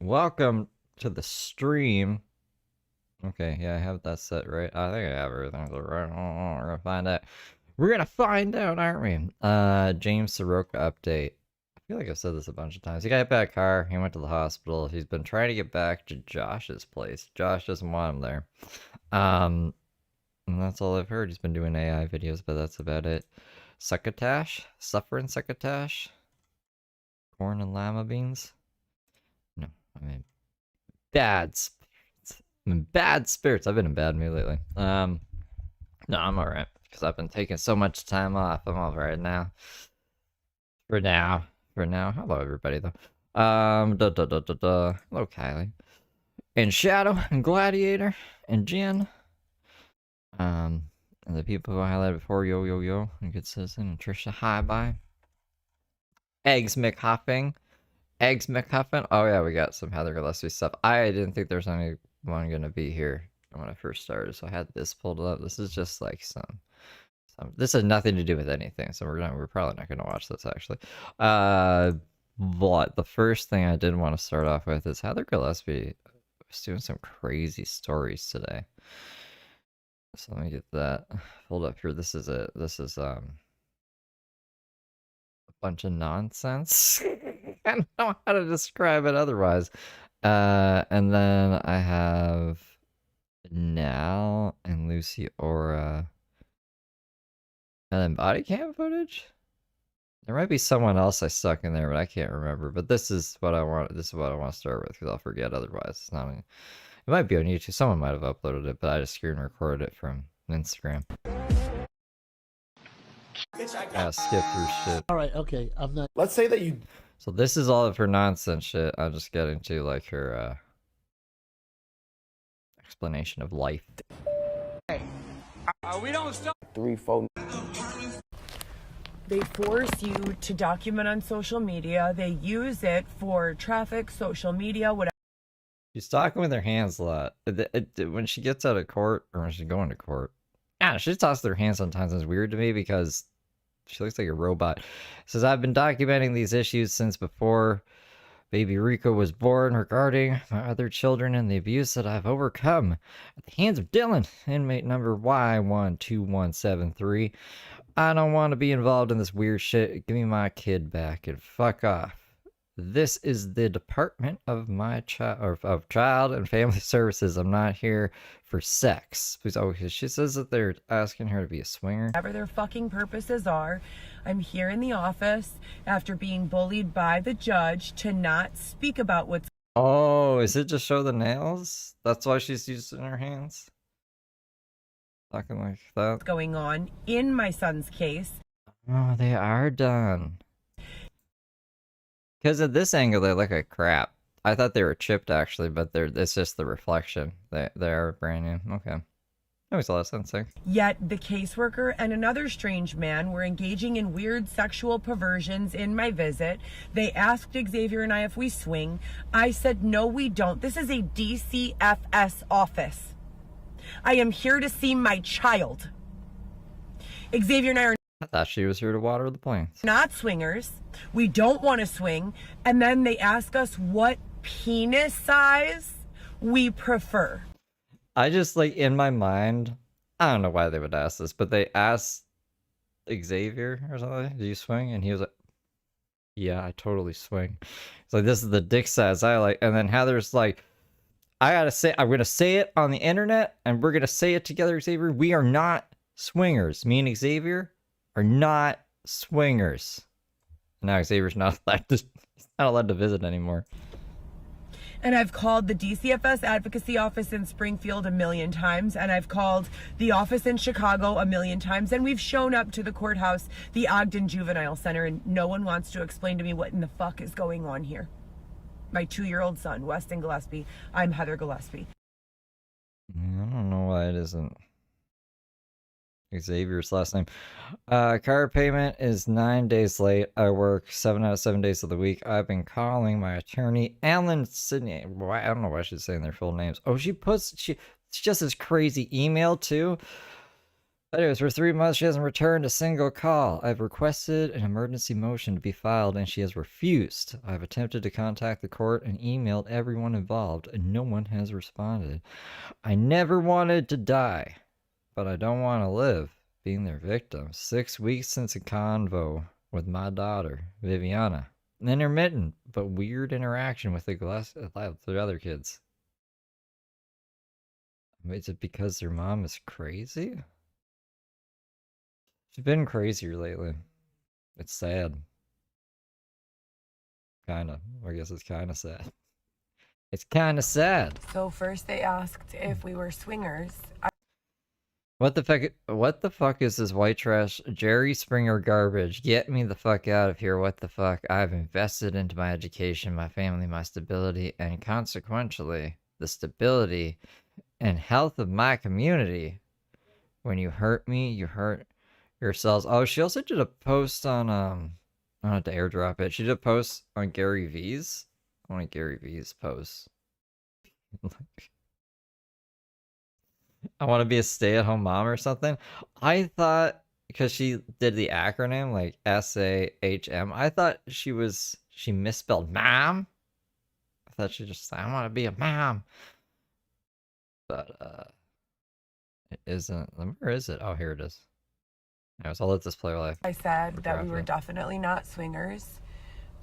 Welcome to the stream. Okay, yeah, I have that set right. I think I have everything right. We're gonna find out. We're gonna find out, aren't we? James Soroka update. I feel like I've said this a bunch of times. He got hit by a car. He went to the hospital. He's been trying to get back to Josh's place. Josh doesn't want him there. And that's all I've heard. He's been doing AI videos, but that's about it. Succotash? Suffering succotash? Corn and lima beans? No, I mean bad spirits. I'm in bad spirits. I've been in bad mood lately. No, I'm alright because I've been taking so much time off. I'm alright now. For now. Hello everybody though. Hello Kylie. And Shadow and Gladiator and Jen. And the people who I highlighted before, Yo, and Good Citizen, and Trisha, hi, bye. Eggs McHuffing. Oh yeah, we got some Heather Gillespie stuff. I didn't think there's anyone gonna be here when I first started, so I had this pulled up. This is just like some this has nothing to do with anything, so we're probably not gonna watch this actually. But the first thing I did want to start off with is Heather Gillespie was doing some crazy stories today. So let me get that pulled up here. This is a bunch of nonsense. I don't know how to describe it otherwise. And then I have Nal and Lucy Aura. And then body cam footage? There might be someone else I stuck in there, but I can't remember. But this is what I want. This is what I want to start with because I'll forget otherwise. It's not. It might be on YouTube. Someone might have uploaded it, but I just screen recorded it from Instagram. Yeah, skip through shit. All right, okay. I'm not. Let's say that you. So this is all of her nonsense shit. I'll just get into like her explanation of life. We don't stop. 3, 4. They force you to document on social media. They use it for traffic, social media, whatever. She's talking with her hands a lot. When she gets out of court, or when she's going to court, she talks with her hands sometimes. It's weird to me because she looks like a robot. Says, I've been documenting these issues since before baby Rico was born regarding my other children and the abuse that I've overcome at the hands of Dylan, inmate number Y12173. I don't want to be involved in this weird shit. Give me my kid back and fuck off. This is the Department of of Child and Family Services. I'm not here for sex. Please, she says that they're asking her to be a swinger. Whatever their fucking purposes are. I'm here in the office after being bullied by the judge to not speak about what's. Oh, is it just show the nails? That's why she's using her hands? Talking like that? Going on in my son's case. Oh, they are done. Because at this angle, they look like crap. I thought they were chipped, actually, but it's just the reflection. They are brand new. Okay. That makes a lot of sense, thanks. Yet the caseworker and another strange man were engaging in weird sexual perversions in my visit. They asked Xavier and I if we swing. I said, no, we don't. This is a DCFS office. I am here to see my child. Xavier and I are. I thought she was here to water the plants. Not swingers. We don't want to swing. And then they ask us what penis size we prefer. I just, like, in my mind, I don't know why they would ask this, but they asked Xavier or something, do you swing? And he was like, yeah, I totally swing. It's like, this is the dick size I like. And then Heather's like, I'm going to say it on the internet, and we're going to say it together, Xavier. We are not swingers. Me and Xavier are not swingers. Now Xavier's not allowed to visit anymore. And I've called the DCFS advocacy office in Springfield 1,000,000 times, and I've called the office in Chicago 1,000,000 times, and we've shown up to the courthouse, the Ogden Juvenile Center, and no one wants to explain to me what in the fuck is going on here. My 2-year-old son, Weston Gillespie. I'm Heather Gillespie. I don't know why it isn't Xavier's last name. Car payment is 9 days late. I work 7 out of 7 days of the week. I've been calling my attorney, Alan Sidney. I don't know why she's saying their full names. Oh, she just this crazy email too. Anyways, for 3 months, she hasn't returned a single call. I've requested an emergency motion to be filed, and she has refused. I've attempted to contact the court and emailed everyone involved, and no one has responded. I never wanted to die, but I don't want to live being their victim. 6 weeks since a convo with my daughter, Viviana. An intermittent but weird interaction with the other kids. Is it because their mom is crazy? She's been crazier lately. It's sad. Kinda. I guess it's kinda sad. It's kinda sad. So first they asked if we were swingers. What the fuck is this white trash Jerry Springer garbage? Get me the fuck out of here. What the fuck? I've invested into my education, my family, my stability, and consequently, the stability and health of my community. When you hurt me, you hurt yourselves. Oh, she also did a post on I don't have to airdrop it. She did a post on Gary V's. One of Gary V's posts. I want to be a stay-at-home mom or something. I thought because she did the acronym like SAHM, I thought she misspelled mom. I thought she just said, I want to be a mom. But it isn't. Where is it? Oh, here it is. Anyways, I'll let this play live. I said that we were definitely not swingers.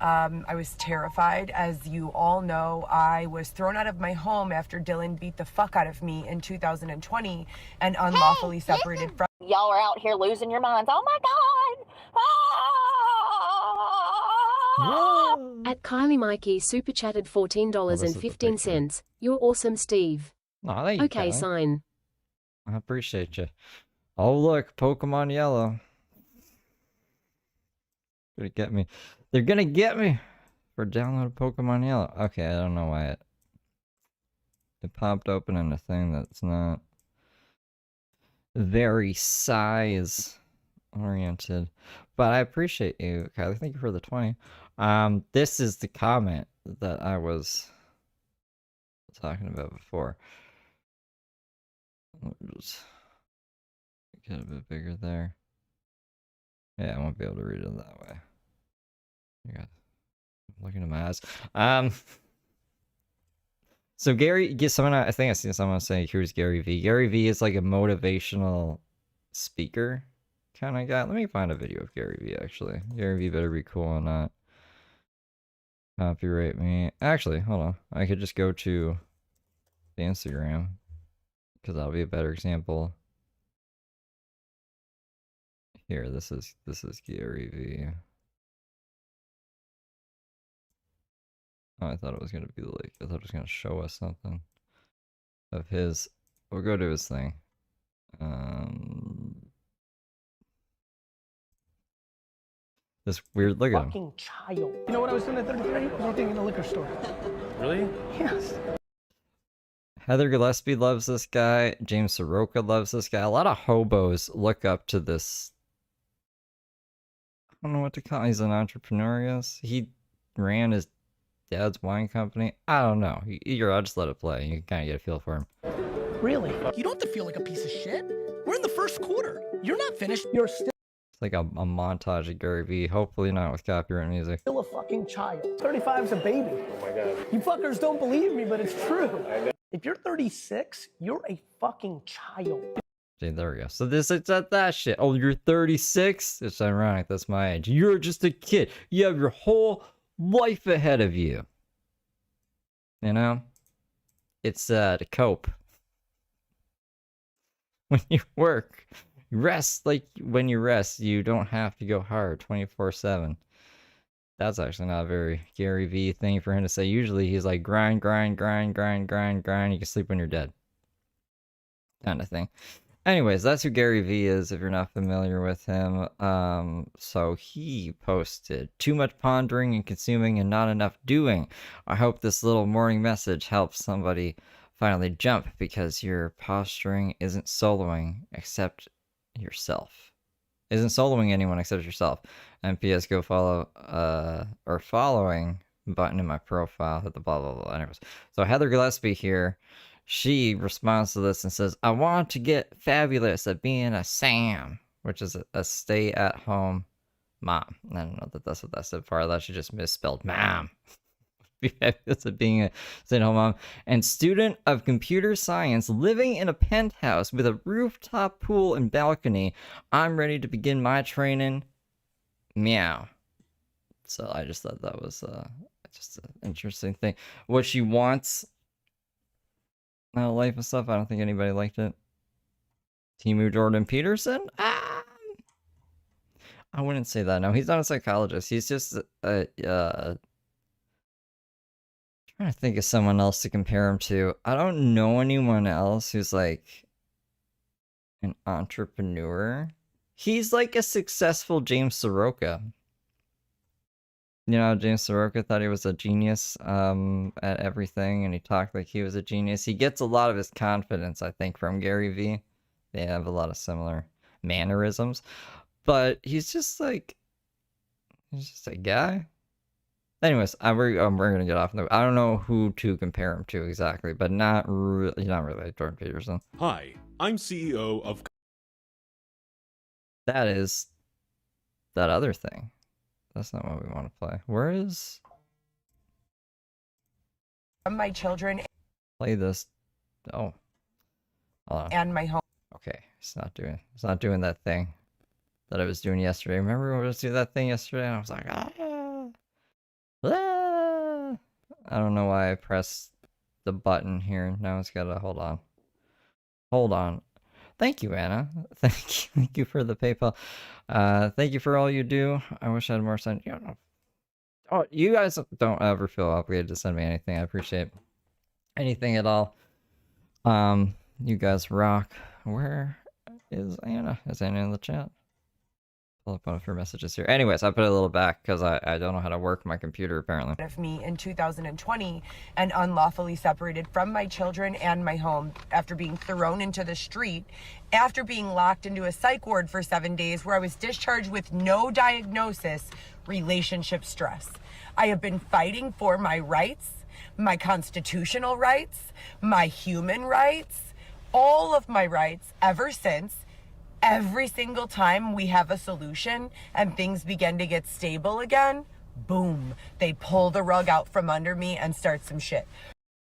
I was terrified. As you all know, I was thrown out of my home after Dylan beat the fuck out of me in 2020 and unlawfully separated from. Y'all are out here losing your minds. Oh my God! Ah! At Kylie Mikey super chatted $14.15. You're awesome, Steve. Oh, thank you, okay, Kylie. sign. I appreciate you. Oh, look, Pokemon Yellow. Gonna get me. They're gonna get me for download Pokemon Yellow. Okay, I don't know why it popped open in a thing that's not very size oriented. But I appreciate you, Kylie. Thank you for the 20. This is the comment that I was talking about before. Let me just get a bit bigger there. Yeah, I won't be able to read it that way. Yeah, looking at my eyes. So Gary, I think I seen someone say, "Here's Gary V." Gary V is like a motivational speaker kind of guy. Let me find a video of Gary V. Actually, Gary V better be cool or not. Copyright me. Actually, hold on. I could just go to the Instagram because that'll be a better example. Here, this is Gary V. Oh, I thought it was gonna be like, I thought it was gonna show us something of his. We'll go to his thing. This weird look at him. Fucking child. You know what I was doing at 33? I was working in a liquor store. Really? Yes. Heather Gillespie loves this guy. James Soroka loves this guy. A lot of hobos look up to this. I don't know what to call him. He's an entrepreneur, yes. He ran his dad's wine company. I don't know. I'll just let it play. You can kind of get a feel for him. Really? You don't have to feel like a piece of shit. We're in the first quarter. You're not finished. You're still It's like a montage of Gary V. Hopefully not with copyright music. a fucking child. 35's a baby. Oh my God. You fuckers don't believe me, but it's true. If you're 36, you're a fucking child. See, there we go. So it's that shit. Oh, you're 36? It's ironic. That's my age. You're just a kid. You have your whole life ahead of you. You know? It's to cope. When you work, rest. Like when you rest, you don't have to go hard 24/7. That's actually not a very Gary V thing for him to say. Usually he's like grind, grind, grind, grind, grind, grind. You can sleep when you're dead. Kind of thing. Anyways, that's who Gary V is if you're not familiar with him. So he posted, too much pondering and consuming and not enough doing. I hope this little morning message helps somebody finally jump because your posturing isn't soloing except yourself. Isn't soloing anyone except yourself. And PS, go follow or following button in my profile. Hit the blah blah blah. Anyways, so Heather Gillespie here. she responds to this and says, I want to get fabulous at being a Sam, which is a stay-at-home mom. I don't know that that's what that said for. I thought she just misspelled mom. Be fabulous at being a stay-at-home mom. And student of computer science living in a penthouse with a rooftop pool and balcony. I'm ready to begin my training. Meow. So I just thought that was just an interesting thing. What she wants life and stuff. I don't think anybody liked it. Timu Jordan Peterson? I wouldn't say that. No, he's not a psychologist. He's just trying to think of someone else to compare him to. I don't know anyone else who's like an entrepreneur. He's like a successful James Soroka. You know, James Soroka thought he was a genius at everything, and he talked like he was a genius. He gets a lot of his confidence, I think, from Gary Vee. They have a lot of similar mannerisms. But he's just like, he's just a guy. Anyways, we're going to get off. I don't know who to compare him to exactly, but not really Jordan Peterson. Hi, I'm CEO of... That is that other thing. That's not what we want to play. Where is... My children. Play this. Oh. Hold on. And my home. Okay, it's not doing that thing that I was doing yesterday. Remember when I was doing that thing yesterday? And I was like, I don't know why I pressed the button here. Now it's gotta hold on. Thank you, Anna. Thank you for the PayPal. Thank you for all you do. I wish I had more send. Oh, you guys don't ever feel obligated to send me anything. I appreciate anything at all. You guys rock. Where is Anna? Is Anna in the chat? Pull up one of her messages here. Anyways, I put it a little back because I don't know how to work my computer apparently. Of me in 2020 and unlawfully separated from my children and my home after being thrown into the street, after being locked into a psych ward for 7 days where I was discharged with no diagnosis, relationship stress. I have been fighting for my rights, my constitutional rights, my human rights, all of my rights ever since. Every single time we have a solution and things begin to get stable again, boom, they pull the rug out from under me and start some shit.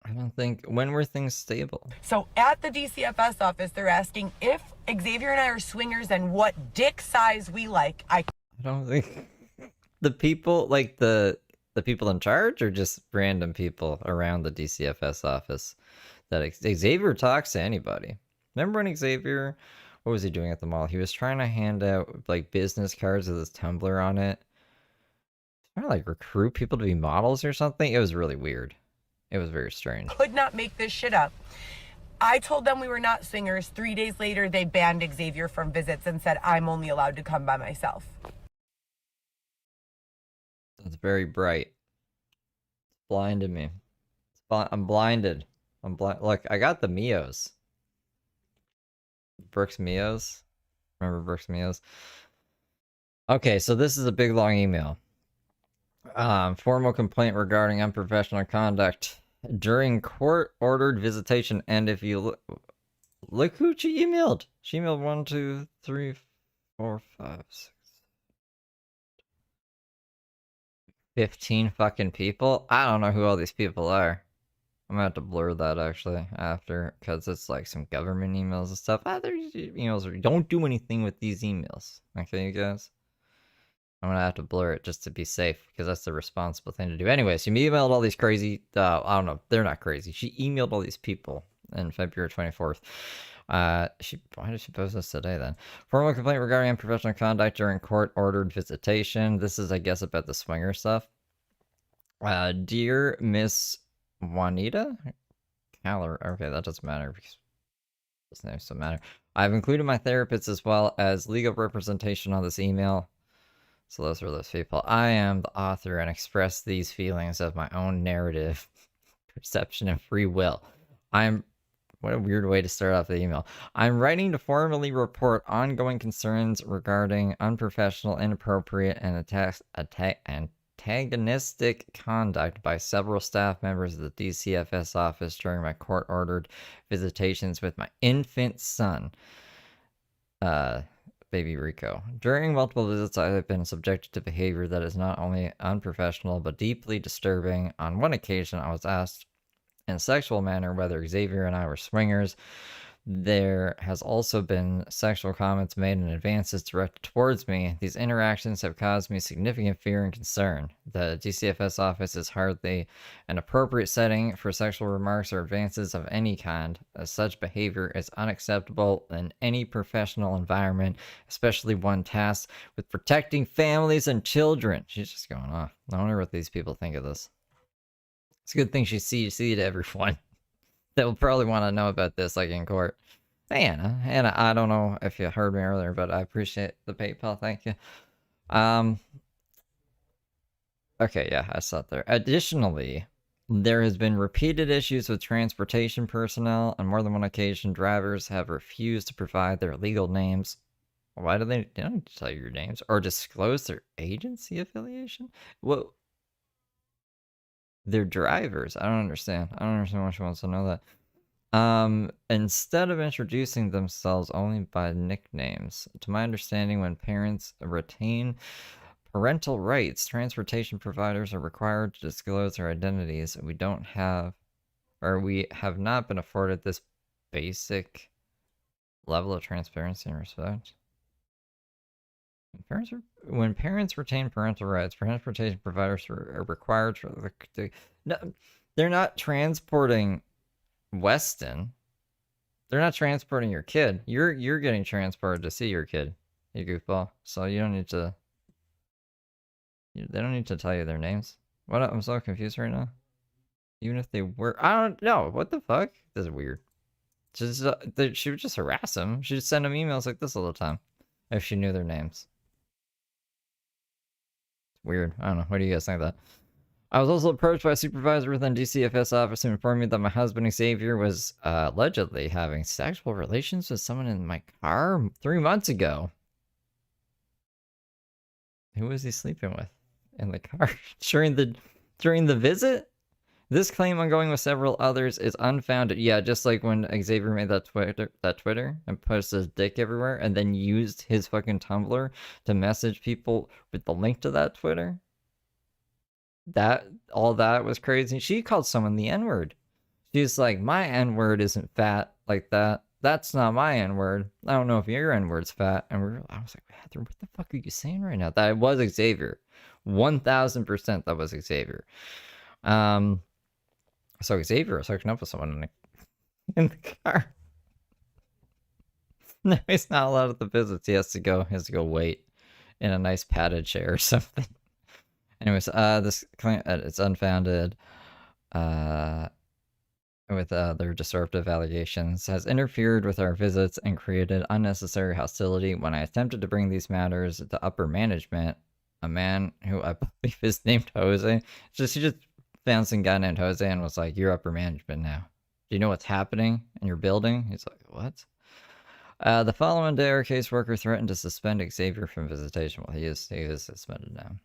I don't think, when were things stable? So at the DCFS office, they're asking if Xavier and I are swingers and what dick size we like. I don't think the people, like the people in charge, or just random people around the DCFS office that Xavier talks to anybody. Remember when Xavier... What was he doing at the mall? He was trying to hand out like business cards with his Tumblr on it. Trying to like recruit people to be models or something. It was really weird. It was very strange. Could not make this shit up. I told them we were not swingers. 3 days later, they banned Xavier from visits and said I'm only allowed to come by myself. It's very bright. It's blinded me. I'm blinded. Look, I got the Mios. Brooks Mios. Remember Brooks Mios? Okay, so this is a big long email. Formal complaint regarding unprofessional conduct during court-ordered visitation. And if you look who she emailed. She emailed 1, 2, 3, 4, 5, 6, 15 fucking people. I don't know who all these people are. I'm gonna have to blur that actually after, because it's like some government emails and stuff. There's emails. Don't do anything with these emails, okay, you guys? I'm gonna have to blur it just to be safe, because that's the responsible thing to do. Anyway, she emailed all these crazy, I don't know, they're not crazy. She emailed all these people on February 24th. Why did she post this today then? Formal complaint regarding unprofessional conduct during court-ordered visitation. This is, I guess, about the swinger stuff. Dear Miss Juanita? Okay, that doesn't matter because those names don't matter. I've included my therapist as well as legal representation on this email. So those are those people. I am the author and express these feelings of my own narrative, perception, and free will. What a weird way to start off the email. I'm writing to formally report ongoing concerns regarding unprofessional, inappropriate, and antagonistic conduct by several staff members of the DCFS office during my court-ordered visitations with my infant son, baby Rico. During multiple visits, I have been subjected to behavior that is not only unprofessional but deeply disturbing. On one occasion, I was asked in a sexual manner whether Xavier and I were swingers. There has also been sexual comments made and advances directed towards me. These interactions have caused me significant fear and concern. The DCFS office is hardly an appropriate setting for sexual remarks or advances of any kind, as such behavior is unacceptable in any professional environment, especially one tasked with protecting families and children. She's just going off. I wonder what these people think of this. It's a good thing she's CC to everyone that will probably want to know about this, like in court. Hey, Anna, I don't know if you heard me earlier, but I appreciate the PayPal. Thank you. Okay, yeah, I saw it there. Additionally, there has been repeated issues with transportation personnel. On more than one occasion, drivers have refused to provide their legal names. Why do they don't need to tell you your names or disclose their agency affiliation? Well, they're drivers. I don't understand. I don't understand why she wants to know that. Instead of introducing themselves only by nicknames, to my understanding, when parents retain parental rights, transportation providers are required to disclose their identities. We have not been afforded this basic level of transparency and respect. When parents retain parental rights, transportation providers are required to no, they're not transporting Weston. They're not transporting your kid. You're getting transported to see your kid, you goofball. So you don't need to. They don't need to tell you their names. What? I'm so confused right now. Even if they were, I don't know. What the fuck? This is weird. She would just harass them. She'd send them emails like this all the time if she knew their names. Weird. I don't know. What do you guys think of that? I was also approached by a supervisor within DCFS office who informed me that my husband Xavier was allegedly having sexual relations with someone in my car 3 months ago. Who was he sleeping with in the car during the visit? This claim, ongoing with several others, is unfounded. Yeah, just like when Xavier made that Twitter and posted his dick everywhere and then used his fucking Tumblr to message people with the link to that Twitter. All that was crazy. She called someone the N-word. She's like, my N-word isn't fat like that. That's not my N-word. I don't know if your N-word's fat. And I was like, Heather, what the fuck are you saying right now? That was Xavier. 1000% that was Xavier. So Xavier was hooking up with someone in the car. No, he's not allowed at the visits. He has to go wait in a nice padded chair or something. Anyways, this claim, it's unfounded. With their disruptive allegations, has interfered with our visits and created unnecessary hostility. When I attempted to bring these matters to upper management, a man who I believe is named Jose, he just found some guy named Jose and was like, "You're upper management now. Do you know what's happening in your building?" He's like, "What?" The following day, our caseworker threatened to suspend Xavier from visitation. Well, he is suspended now.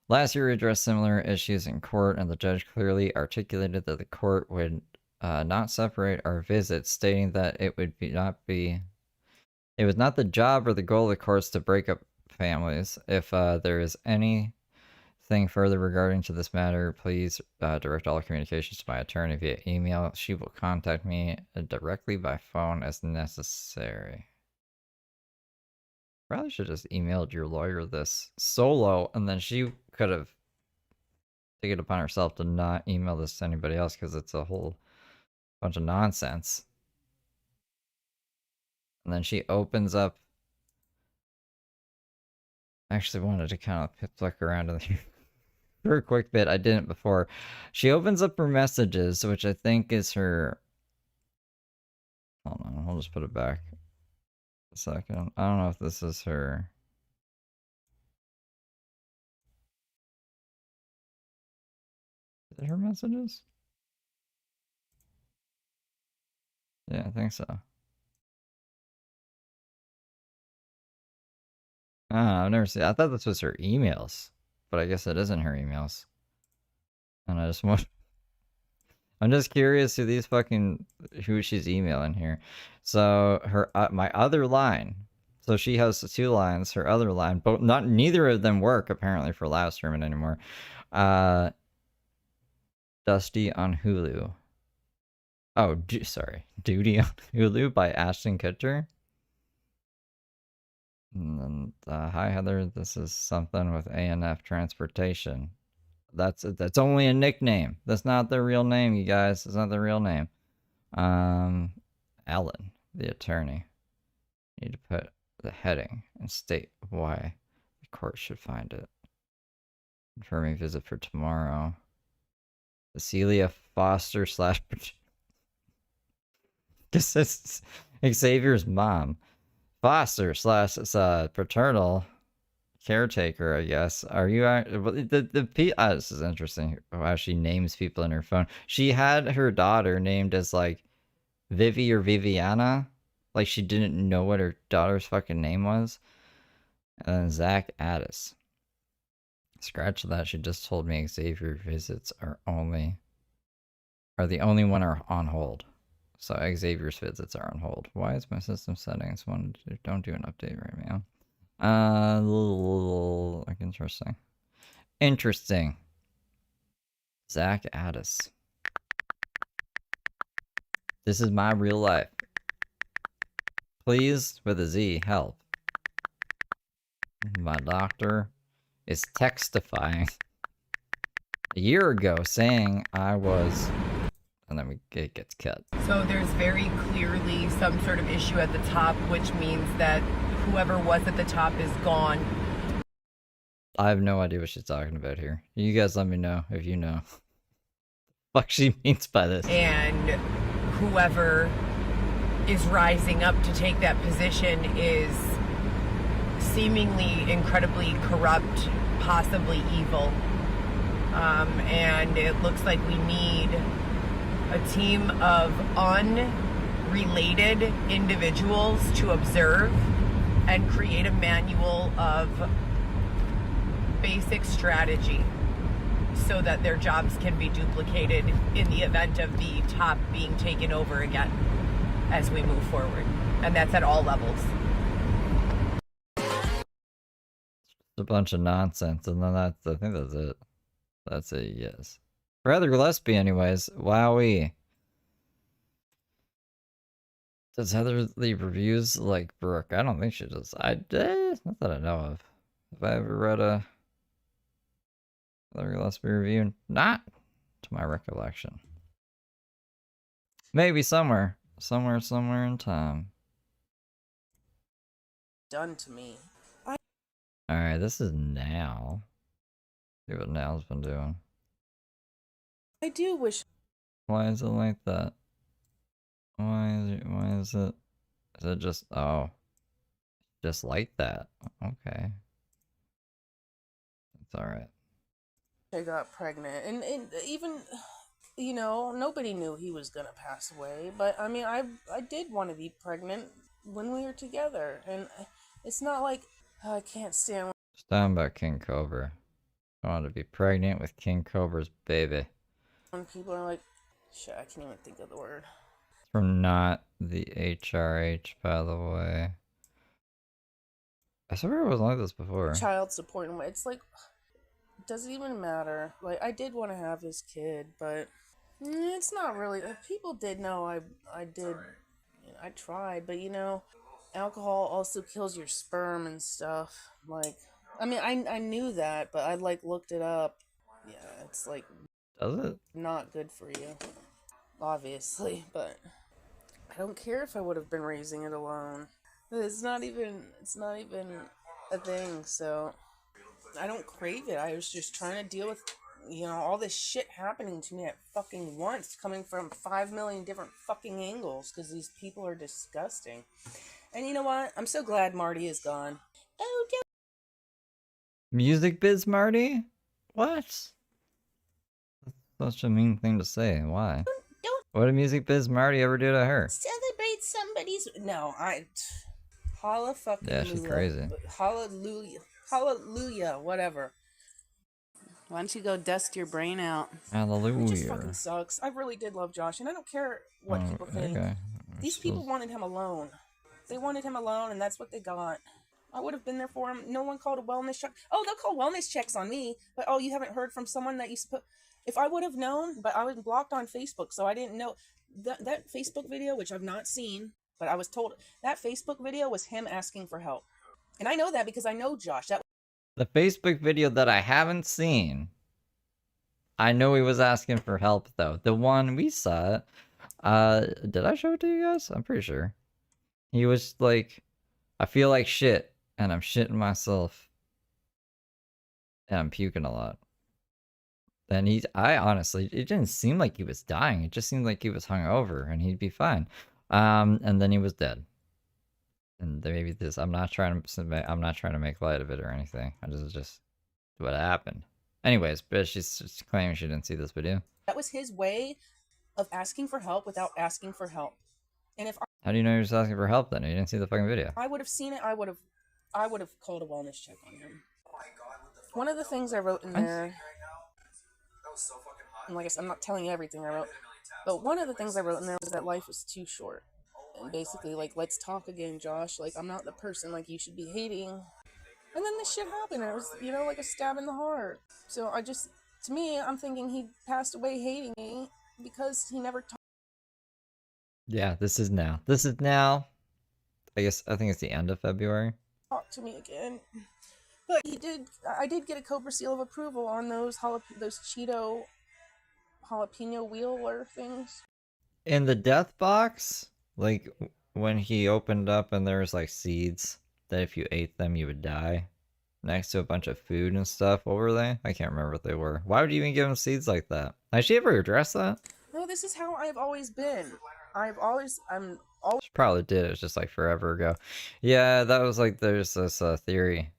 Last year, we addressed similar issues in court, and the judge clearly articulated that the court would not separate our visits, stating that it was not the job or the goal of the courts to break up families. If there is anything further regarding to this matter, please direct all communications to my attorney via email. She will contact me directly by phone as necessary. Probably should have just emailed your lawyer this solo, and then she could have taken it upon herself to not email this to anybody else, because it's a whole bunch of nonsense. And then she opens up. I actually wanted to kind of flick around in here for a quick bit. I didn't before. She opens up her messages, which I think is her. Hold on, I'll just put it back a second. I don't know if this is her. Is it her messages? Yeah, I think so. I've never seen. I thought this was her emails. but I guess it isn't her emails. And I just want... I'm just curious who she's emailing here. So her my other line. So she has 2 lines. Her other line, but neither of them work apparently for live streaming anymore. Dusty on Hulu. Oh, sorry. Duty on Hulu by Ashton Kutcher. And then, hi Heather, this is something with ANF Transportation. That's only a nickname. That's not their real name, you guys. It's not their real name. Ellen, the attorney. You need to put the heading and state why the court should find it. Confirming visit for tomorrow. Cecilia Foster / This is Xavier's mom. Foster / paternal caretaker, I guess. Are you this is interesting how she names people in her phone. She had her daughter named as like Vivi or Viviana, like she didn't know what her daughter's fucking name was. And then Zach Addis. Scratch that. She just told me Xavier visits are the only one are on hold. So Xavier's visits are on hold. Why is my system settings don't do an update right now? Like interesting. Interesting. Zach Addis. This is my real life. Please, with a Z, help. My doctor is textifying a year ago saying I was... And then it gets cut. So there's very clearly some sort of issue at the top, which means that whoever was at the top is gone. I have no idea what she's talking about here. You guys let me know if you know. Fuck she means by this. And whoever is rising up to take that position is seemingly incredibly corrupt, possibly evil. And it looks like we need a team of unrelated individuals to observe and create a manual of basic strategy so that their jobs can be duplicated in the event of the top being taken over again as we move forward. And that's at all levels. A bunch of nonsense, and then I think that's it. That's a yes. For Heather Gillespie, anyways. Wowee. Does Heather leave reviews like Brooke? I don't think she does. Not that I know of. Have I ever read a Heather Gillespie review? Not to my recollection. Maybe somewhere in time. Done to me. Alright, this is Now. See what Now's been doing. I do wish. Why is it like that? Why is it just, oh. Just like that. Okay. It's alright. I got pregnant. And even, you know, nobody knew he was gonna pass away. But, I mean, I did want to be pregnant when we were together. And it's not like, I can't stand. Just talking about King Cobra. I wanted to be pregnant with King Cobra's baby. When people are like, shit, I can't even think of the word. From not the HRH, by the way. I swear it was like this before. Child support. It's like, does it even matter? Like, I did want to have his kid, but it's not really. People did know I did. I tried, but you know, alcohol also kills your sperm and stuff. Like, I mean, I knew that, but I like looked it up. Yeah, it's like, does it? Not good for you, obviously, but I don't care if I would have been raising it alone. It's not even a thing, so I don't crave it. I was just trying to deal with, you know, all this shit happening to me at fucking once, coming from 5 million different fucking angles, because these people are disgusting. And you know what? I'm so glad Marty is gone. Oh, Music biz Marty? What? Such a mean thing to say. Why? What did Music Biz Marty ever do to her? Celebrate somebody's... No, Holla fucking... Yeah, she's crazy. Hallelujah. Hallelujah, whatever. Why don't you go dust your brain out? Hallelujah. It just fucking sucks. I really did love Josh, and I don't care what people think. Okay. These people wanted him alone. They wanted him alone, and that's what they got. I would have been there for him. No one called a wellness check. Oh, they'll call wellness checks on me, but oh, you haven't heard from someone that you if I would have known, but I was blocked on Facebook, so I didn't know that Facebook video, which I've not seen, but I was told that Facebook video was him asking for help, and I know that because I know Josh. The Facebook video that I haven't seen, I know he was asking for help though. The one we saw, did I show it to you guys? I'm pretty sure. He was like, I feel like shit, and I'm shitting myself, and I'm puking a lot. And I honestly, it didn't seem like he was dying. It just seemed like he was hungover, and he'd be fine. And then he was dead. And maybe this, I'm not trying to make light of it or anything. Just what happened. Anyways, but she's just claiming she didn't see this video. That was his way of asking for help without asking for help. And if How do you know he was asking for help then? You didn't see the fucking video. I would have seen it, I would have called a wellness check on him. One of the things I wrote in there, and like I said, I'm not telling you everything I wrote, but one of the things I wrote in there was that life was too short. And basically, like, let's talk again, Josh. Like, I'm not the person, like, you should be hating. And then this shit happened, and it was, you know, like a stab in the heart. So to me, I'm thinking he passed away hating me because he never talked. Yeah, this is now. I think it's the end of February. Talk to me again. But I did get a Cobra seal of approval on those Cheeto jalapeno wheeler things. In the death box, like when he opened up and there was like seeds that if you ate them you would die, next to a bunch of food and stuff. What were they? I can't remember what they were. Why would you even give him seeds like that? Has she ever addressed that? No, this is how I've always been. She probably did. It was just like forever ago. Yeah, that was like, there's this theory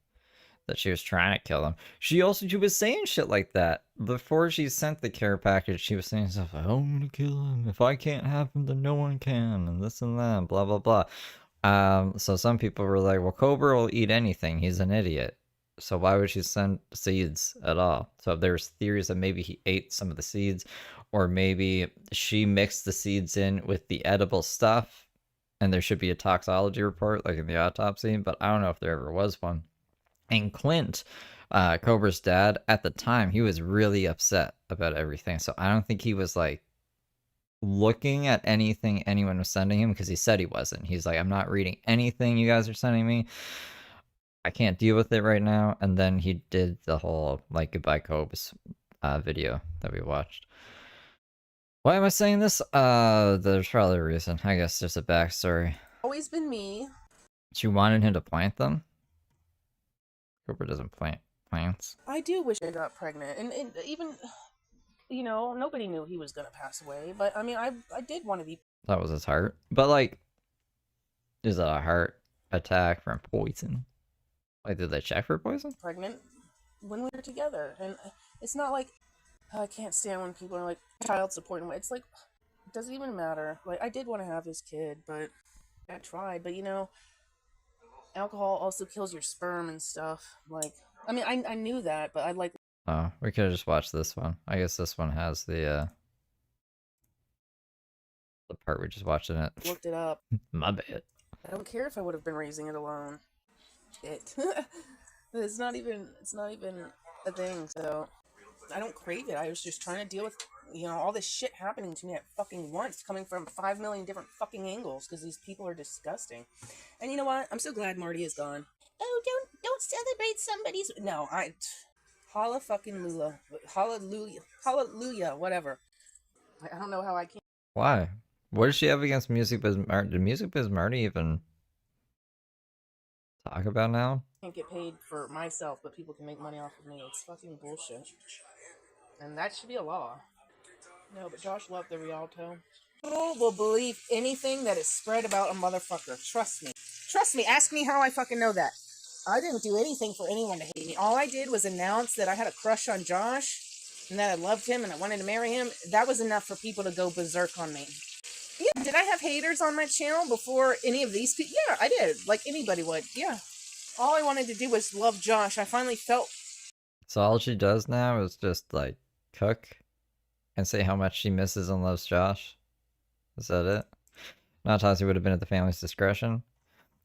that she was trying to kill him. She was saying shit like that before she sent the care package. She was saying stuff like, I'm gonna kill him. If I can't have him, then no one can, and this and that, and blah blah blah. So some people were like, well, Cobra will eat anything. He's an idiot. So why would she send seeds at all? So there's theories that maybe he ate some of the seeds, or maybe she mixed the seeds in with the edible stuff, and there should be a toxology report, like in the autopsy, but I don't know if there ever was one. And Clint, Cobra's dad, at the time, he was really upset about everything. So I don't think he was like looking at anything anyone was sending him, because he said he wasn't. He's like, I'm not reading anything you guys are sending me. I can't deal with it right now. And then he did the whole like goodbye Cobes video that we watched. Why am I saying this? There's probably a reason. I guess there's a backstory. Always been me. She wanted him to plant them. Cobra doesn't plant plants. I do wish I got pregnant, and even, you know, nobody knew he was gonna pass away. But I mean, I did want to be. That was his heart. But like, is it a heart attack from poison? Like, did they check for poison? Pregnant when we were together, and it's not like I can't stand when people are like child support. And it's like, it doesn't even matter. Like, I did want to have this kid, but I tried. But you know, alcohol also kills your sperm and stuff. Like, I mean, I knew that, but I'd like. Oh, we could have just watched this one. I guess this one has the part we just watched in it. Looked it up. My bad. I don't care if I would have been raising it alone. It's not even a thing. So I don't crave it. I was just trying to deal with, you know, all this shit happening to me at fucking once, coming from 5 million different fucking angles, because these people are disgusting. And you know what? I'm so glad Marty is gone. Oh, don't celebrate somebody's. No, holla fucking lula, hallelujah, whatever. I don't know how I can. Why? What does she have against Music Biz Marty? Did Music Biz Marty even talk about now? Can't get paid for myself, but people can make money off of me. It's fucking bullshit. And that should be a law. No, but Josh loved the Rialto. People will believe anything that is spread about a motherfucker. Trust me. Trust me. Ask me how I fucking know that. I didn't do anything for anyone to hate me. All I did was announce that I had a crush on Josh, and that I loved him, and I wanted to marry him. That was enough for people to go berserk on me. Yeah, did I have haters on my channel before any of these people? Yeah, I did. Like anybody would. Yeah. All I wanted to do was love Josh. I finally felt So all she does now is just like cook and say how much she misses and loves Josh. Is that it? An autopsy would have been at the family's discretion.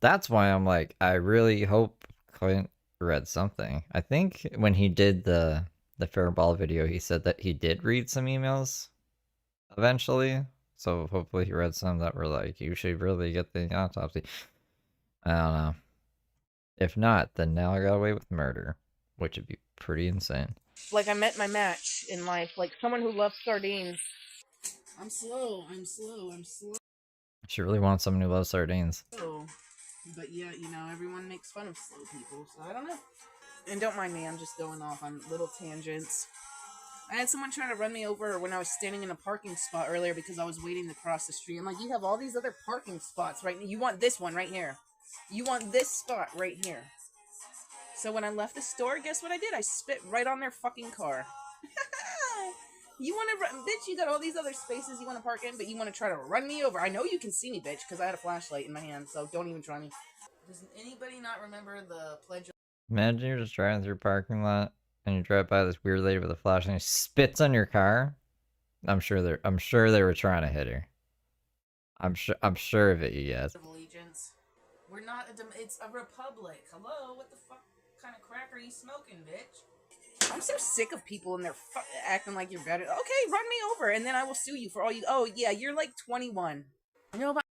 That's why I'm like, I really hope Clint read something. I think when he did the Fairball video, he said that he did read some emails eventually. So hopefully he read some that were like, you should really get the autopsy. I don't know. If not, then now I got away with murder, which would be pretty insane. Like, I met my match in life, like someone who loves sardines. I'm slow. She really wants someone who loves sardines. But yeah, you know, everyone makes fun of slow people, so I don't know. And don't mind me, I'm just going off on little tangents. I had someone trying to run me over when I was standing in a parking spot earlier because I was waiting to cross the street. I'm like, you have all these other parking spots right now. You want this one right here. You want this spot right here. So when I left the store, guess what I did? I spit right on their fucking car. You want to run, bitch, you got all these other spaces you want to park in, but you want to try to run me over. I know you can see me, bitch, because I had a flashlight in my hand, so don't even try me. Does anybody not remember the Pledge of... Imagine you're just driving through a parking lot and you drive by this weird lady with a flashlight and she spits on your car. I'm sure they were trying to hit her. I'm sure of it, you guys. Allegiance. We're not it's a republic. Hello, what the fuck kind of crack are you smoking, bitch? I'm so sick of people and they're acting like you're better. Okay, run me over and then I will sue you for all you... Oh, yeah, you're like 21. You know about...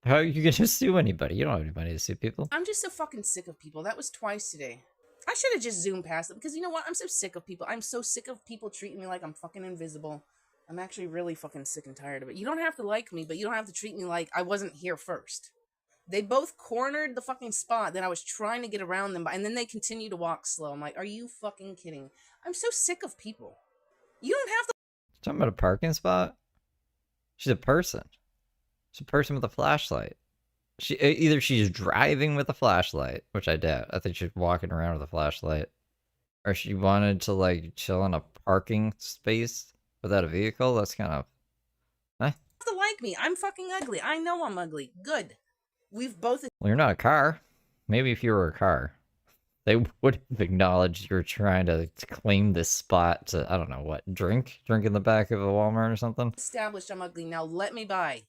How are you gonna sue anybody? You don't have anybody to sue people. I'm just so fucking sick of people. That was twice today. I should have just zoomed past them because you know what? I'm so sick of people. I'm so sick of people treating me like I'm fucking invisible. I'm actually really fucking sick and tired of it. You don't have to like me, but you don't have to treat me like I wasn't here first. They both cornered the fucking spot that I was trying to get around them by, and then they continue to walk slow. I'm like, are you fucking kidding? I'm so sick of people. You don't have to... Talking about a parking spot? She's a person. She's a person with a flashlight. Either she's driving with a flashlight, which I doubt. I think she's walking around with a flashlight. Or she wanted to, like, chill in a parking space without a vehicle. That's kind of... You have to like me. I'm fucking ugly. I know I'm ugly. Good. We've both... Well, you're not a car. Maybe if you were a car, they would have acknowledged you were trying to claim this spot to, I don't know what, drink in the back of a Walmart or something. Established I'm ugly. Now let me by.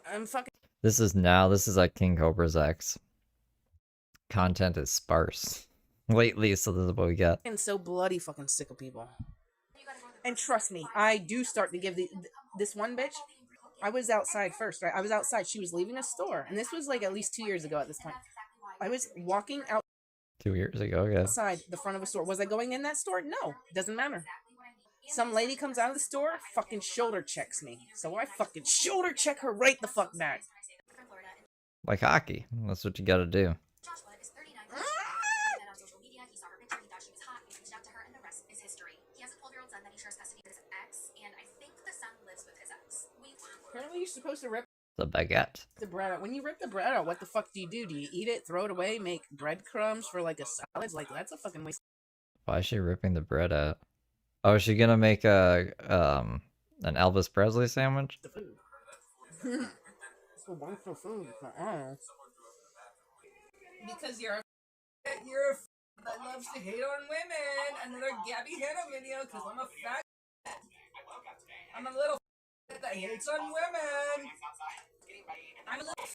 I'm fucking... This is like King Cobra's ex. Content is sparse lately, so this is what we got. I'm so bloody fucking sick of people. And trust me, I do start to give this one bitch... I was outside first, right? I was outside. She was leaving a store. And this was like at least 2 years ago at this point. I was walking out 2 years ago, yeah. Outside the front of a store. Was I going in that store? No. Doesn't matter. Some lady comes out of the store, fucking shoulder checks me. So I fucking shoulder check her right the fuck back. Like hockey. That's what you gotta do. Apparently you're supposed to rip the baguette. The bread out. When you rip the bread out, what the fuck do? Do you eat it, throw it away, make breadcrumbs for like a salad? Like, that's a fucking waste. Why is she ripping the bread out? Oh, is she gonna make an Elvis Presley sandwich? The food. It's a wonderful food. Because you're a that loves to hate on women. Another Gabby Hanna video because I'm a fat. I'm a little that hates on women. I'm a little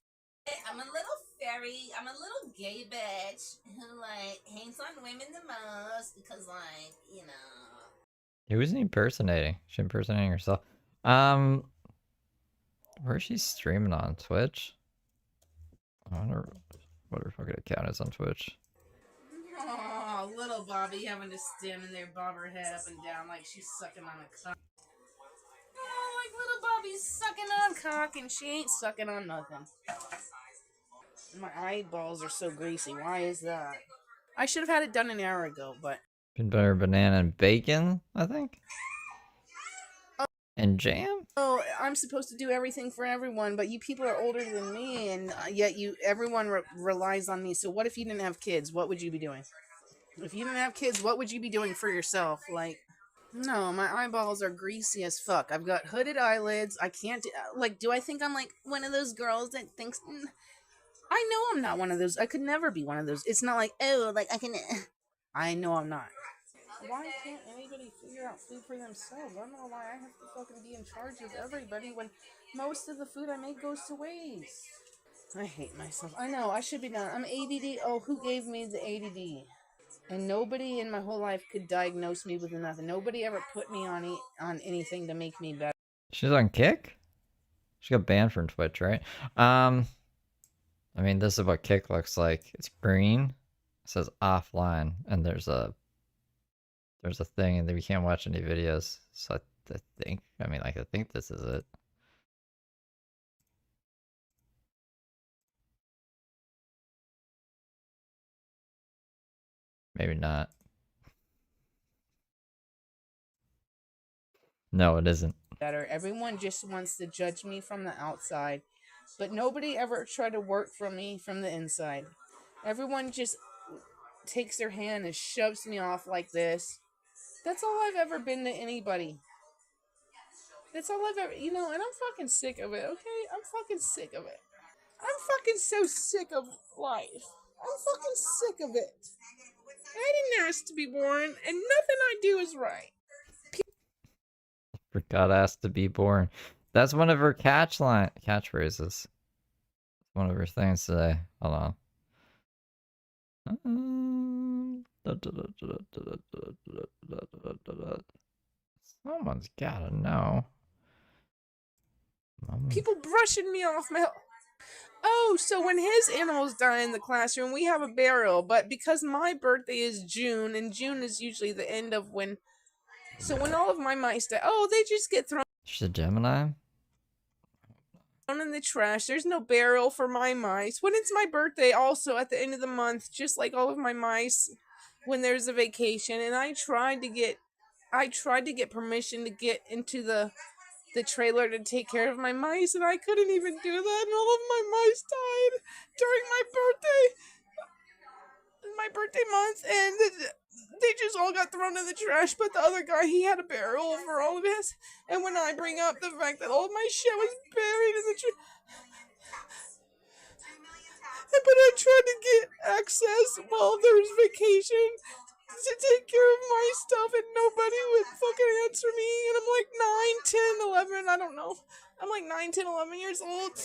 fairy. I'm a little gay bitch who like hates on women the most because like, you know. Who is he impersonating? She's impersonating herself. Where is she streaming on? Twitch? I wonder what her fucking account is on Twitch. Oh, little Bobby having to stand in there, bob her head up and down like she's sucking on a cock. Oh, like little Bobby's sucking on cock and she ain't sucking on nothing. My eyeballs are so greasy. Why is that? I should have had it done an hour ago, but... Peanut butter, banana, and bacon, I think? And jam? Oh, I'm supposed to do everything for everyone, but you people are older than me, and yet everyone relies on me. So what if you didn't have kids? What would you be doing? If you didn't have kids, what would you be doing for yourself? Like, no, my eyeballs are greasy as fuck. I've got hooded eyelids. I can't, do I think I'm like one of those girls that thinks... I know I'm not one of those. I could never be one of those. It's not like, oh, like I can... I know I'm not. Why can't anybody figure out food for themselves? I don't know why I have to fucking be in charge of everybody when most of the food I make goes to waste. I hate myself. I know, I should be done. I'm ADD. Oh, who gave me the ADD? And nobody in my whole life could diagnose me with nothing. Nobody ever put me on anything to make me better. She's on Kick? She got banned from Twitch, right? I mean, this is what Kick looks like. It's green. It says offline, and there's a thing, and then we can't watch any videos. So I think this is it. Maybe not. No, it isn't. Better. Everyone just wants to judge me from the outside, but nobody ever tried to work for me from the inside. Everyone just takes their hand and shoves me off like this. That's all I've ever been to anybody. That's all I've ever, and I'm fucking sick of it, okay? I'm fucking sick of it. I'm fucking so sick of life. I'm fucking sick of it. I didn't ask to be born, and nothing I do is right. Forgot asked to be born. That's one of her catchphrases. One of her things today. Hold on. Someone's gotta know. People brushing me off my... Oh, so when his animals die in the classroom, we have a burial. But because my birthday is June, and June is usually the end of when... So when all of my mice die, they just get thrown... She's a Gemini? in the trash. There's no burial for my mice. When it's my birthday, also at the end of the month, just like all of my mice, when there's a vacation, and I tried to get permission to get into the trailer to take care of my mice, and I couldn't even do that, and all of my mice died during my birthday month, and they just all got thrown in the trash. But the other guy, he had a burial for all of his, and when I bring up the fact that all of my shit was buried in the trash, but I tried to get access while there was vacation to take care of my stuff, and nobody would fucking answer me, and I'm like 9, 10, 11, I don't know. I'm like 9, 10, 11 years old,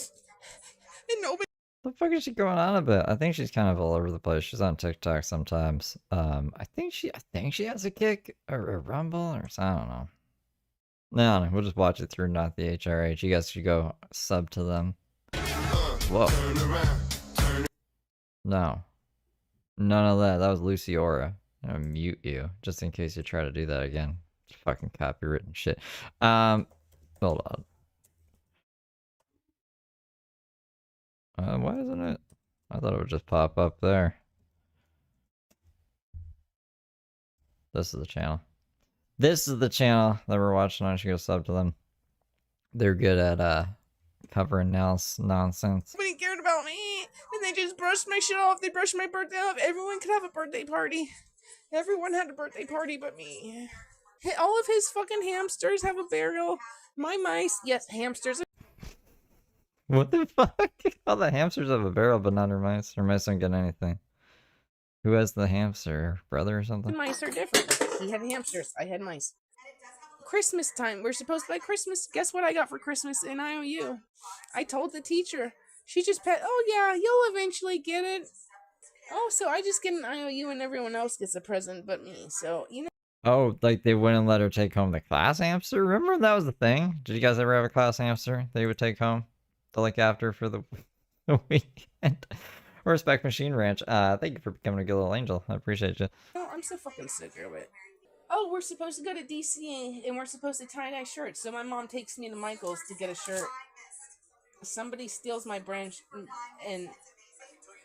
and nobody... The fuck is she going on about? I think she's kind of all over the place. She's on TikTok sometimes. I think she has a Kick or a Rumble or something. I don't know. No, we'll just watch it through, not the HRH. You guys should go sub to them. Whoa. No. None of that. That was Luciora. I'm gonna mute you just in case you try to do that again. It's fucking copywritten shit. Hold on. Why isn't it? I thought it would just pop up there. This is the channel. This is the channel that we're watching on. You should go sub to them. They're good at covering nonsense. Nobody cared about me, and they just brushed my shit off. They brushed my birthday off. Everyone could have a birthday party. Everyone had a birthday party but me. All of his fucking hamsters have a burial. My mice, yes, hamsters. What the fuck? All the hamsters have a barrel, but not her mice. Her mice don't get anything. Who has the hamster? Her brother or something? Mice are different. He had hamsters. I had mice. Christmas time. We're supposed to buy Christmas. Guess what I got for Christmas in IOU? I told the teacher. She just oh yeah, you'll eventually get it. Oh, so I just get an IOU and everyone else gets a present but me. So, Oh, like they wouldn't let her take home the class hamster? Remember when that was the thing? Did you guys ever have a class hamster that you would take home to look after for the weekend? Respect Machine Ranch. Thank you for becoming a good little angel. I appreciate you. Oh, I'm so fucking sick of it. Oh, we're supposed to go to DC and we're supposed to tie-dye shirts. So my mom takes me to Michael's to get a shirt. Somebody steals my branch, and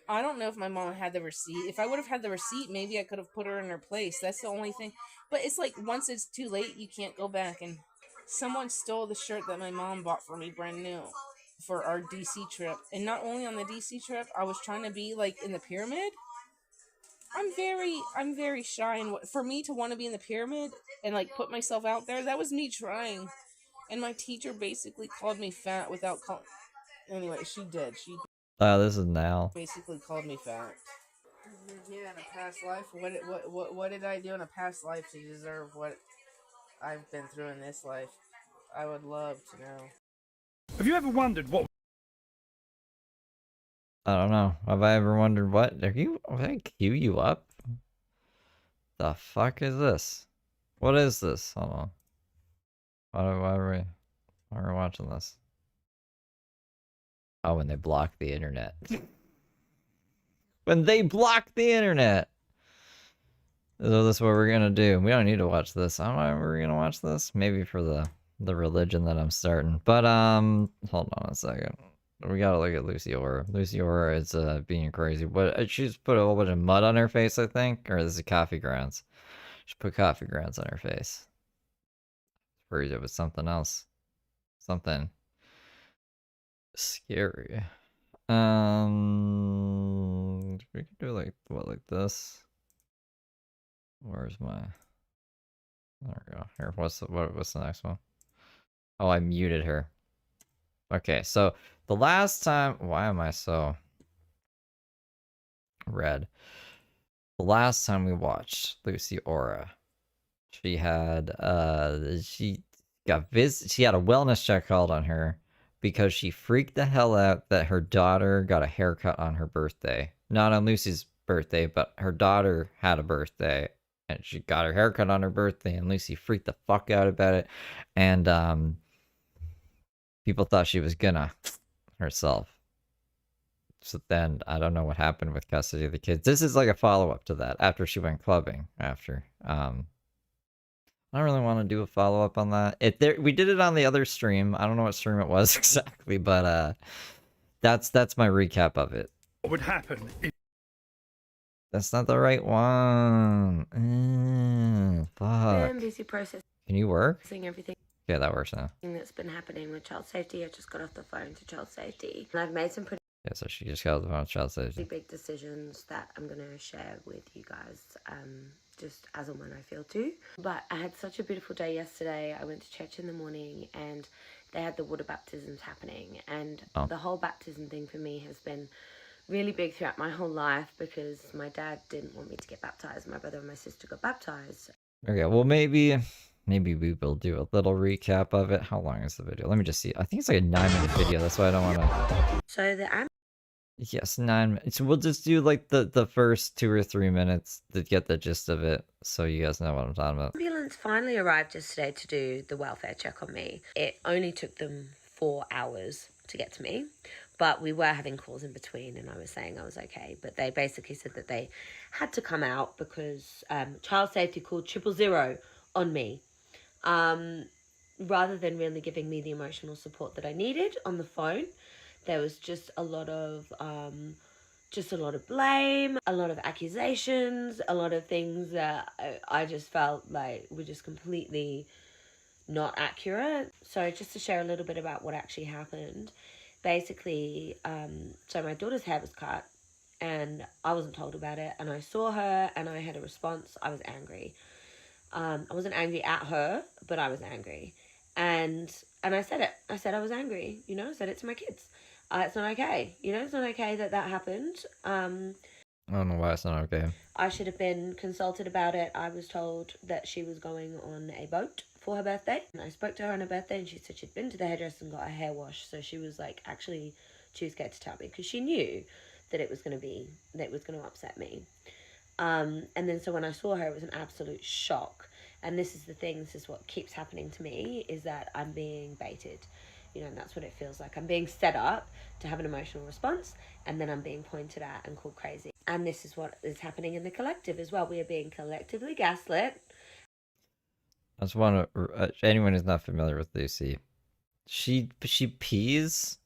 I don't know if my mom had the receipt. If I would have had the receipt, maybe I could have put her in her place. That's the only thing. But it's like, once it's too late, you can't go back. And someone stole the shirt that my mom bought for me brand new for our DC trip. And not only on the DC trip, I was trying to be like in the pyramid. I'm very shy, and for me to want to be in the pyramid and like put myself out there, that was me trying. And my teacher basically called me fat without anyway, she did. She this is now. basically called me fat. Yeah, in a past life, what did I do in a past life to deserve what I've been through in this life? I would love to know. Have you ever wondered what? I don't know. Have I ever wondered what? Did I queue you up? The fuck is this? What is this? Hold on. Why are we watching this? Oh, when they block the internet. When they block the internet! So that's what we're gonna do. We don't need to watch this. I don't know if we're gonna watch this. Maybe for the religion that I'm starting. But, hold on a second. We gotta look at Lucy Aura. Lucy Aura is, being crazy. But she's put a whole bunch of mud on her face, I think. Or this is coffee grounds. She put coffee grounds on her face. Sprayed it with something else. Something scary. We could do like this. Where's my? There we go. Here, what's the next one? Oh, I muted her. Okay, so the last time, why am I so red? The last time we watched Lucy Aura, she had she had a wellness check called on her because she freaked the hell out that her daughter got a haircut on her birthday. Not on Lucy's birthday, but her daughter had a birthday and she got her haircut on her birthday, and Lucy freaked the fuck out about it. And people thought she was gonna herself. So then I don't know what happened with custody of the kids. This is like a follow-up to that after she went clubbing after. I don't really want to do a follow-up on that. We did it on the other stream. I don't know what stream it was exactly, but that's my recap of it. What would happen if? That's not the right one. Fuck. I'm busy processing Can you work? everything Yeah, that works now. that's been happening with child safety. I just got off the phone to child safety, and I've made some pretty Yeah, so she just got the phone with child safety. big decisions that I'm going to share with you guys, just as and when I feel to. But I had such a beautiful day yesterday. I went to church in the morning, and they had the water baptisms happening, and the whole baptism thing for me has been really big throughout my whole life because my dad didn't want me to get baptized. My brother and my sister got baptized. Okay, well maybe we will do a little recap of it. How long is the video? Let me just see. I think it's like a 9-minute video. That's why I don't want to. So the Yes, 9 minutes. We'll just do like the first 2 or 3 minutes to get the gist of it, so you guys know what I'm talking about. ambulance finally arrived yesterday to do the welfare check on me. It only took them 4 hours to get to me, but we were having calls in between, and I was saying I was okay. But they basically said that they had to come out because child safety called 000 on me, rather than really giving me the emotional support that I needed on the phone. There was just a lot of blame, a lot of accusations, a lot of things that I just felt like were just completely not accurate. So just to share a little bit about what actually happened. Basically, so my daughter's hair was cut and I wasn't told about it, and I saw her and I had a response. I was angry. I wasn't angry at her, but I was angry. And I said it. I said I was angry, I said it to my kids. It's not okay. It's not okay that happened. I don't know why it's not okay. I should have been consulted about it. I was told that she was going on a boat for her birthday. And I spoke to her on her birthday, and she said she'd been to the hairdresser and got her hair washed. So she was like, actually, she was scared to tell me because she knew that it was going to upset me. And then so when I saw her, it was an absolute shock. And this is the thing, this is what keeps happening to me, is that I'm being baited. And that's what it feels like. I'm being set up to have an emotional response, and then I'm being pointed at and called crazy. And this is what is happening in the collective as well. We are being collectively gaslit. I just want to, anyone who's not familiar with Lucy, she pees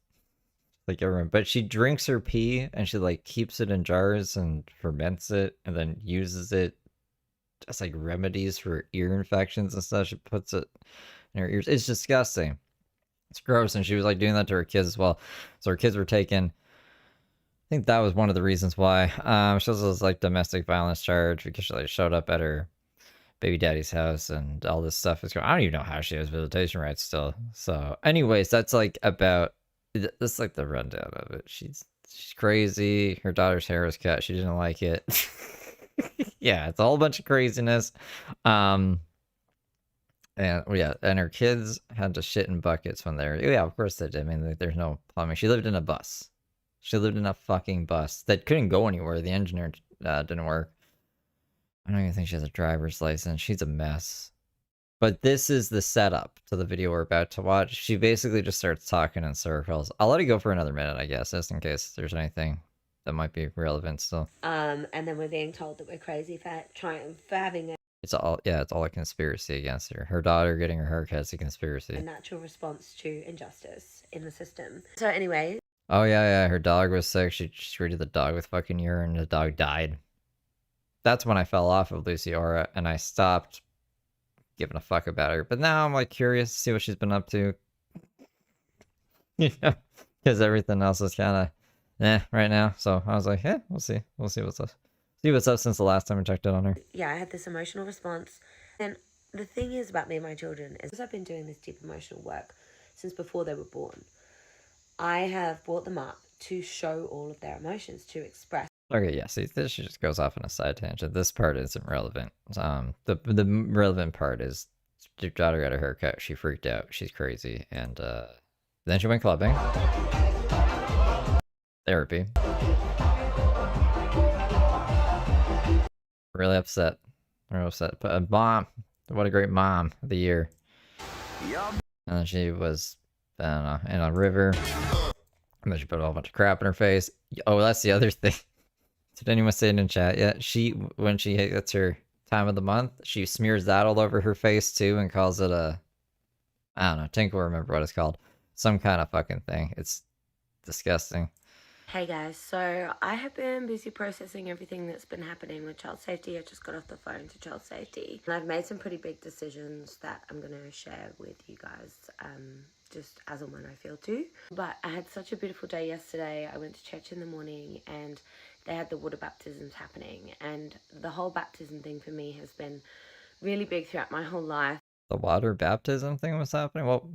like everyone, but she drinks her pee and she like keeps it in jars and ferments it and then uses it as like remedies for ear infections and stuff. She puts it in her ears. It's disgusting. It's gross, and she was like doing that to her kids as well. So her kids were taken. I think that was one of the reasons why. She also was like domestic violence charge because she like showed up at her baby daddy's house and all this stuff is going. I don't even know how she has visitation rights still. So, anyways, that's like about. That's like the rundown of it. she's crazy. Her daughter's hair was cut. She didn't like it. Yeah, it's a whole bunch of craziness. And yeah, and her kids had to shit in buckets when they were. Yeah, of course they did. I mean, there's no plumbing. She lived in a bus. She lived in a fucking bus that couldn't go anywhere. The engineer didn't work. I don't even think she has a driver's license. She's a mess. But this is the setup to the video we're about to watch. She basically just starts talking in circles. I'll let it go for another minute, I guess, just in case there's anything that might be relevant still. And then we're being told that we're crazy for having It's all a conspiracy against her. Her daughter getting her haircut is a conspiracy. a natural response to injustice in the system. So anyway. Oh yeah, her dog was sick. She treated the dog with fucking urine. The dog died. That's when I fell off of Lucy Aura and I stopped giving a fuck about her. But now I'm like curious to see what she's been up to. Yeah, because everything else is kind of right now. So I was like, we'll see what's up. See what's up since the last time I checked in on her. Yeah, I had this emotional response. And the thing is about me and my children is I've been doing this deep emotional work since before they were born. I have brought them up to show all of their emotions, to express. Okay, yeah, see, this just goes off on a side tangent. This part isn't relevant. The relevant part is your daughter got a haircut. She freaked out. She's crazy. And then she went clubbing. Therapy. Really upset. But mom, what a great mom of the year. Yep. And then she was, I don't know, in a river. And then she put a whole bunch of crap in her face. Oh, that's the other thing. Did anyone say it in chat yet? When she gets her time of the month, she smears that all over her face too and calls it a, I don't know, Tink will remember what it's called. Some kind of fucking thing. It's disgusting. Hey guys, so I have been busy processing everything that's been happening with child safety. I just got off the phone to child safety. And I've made some pretty big decisions that I'm going to share with you guys just as and when I feel to. But I had such a beautiful day yesterday. I went to church in the morning and they had the water baptisms happening. And the whole baptism thing for me has been really big throughout my whole life. The water baptism thing was happening? Well,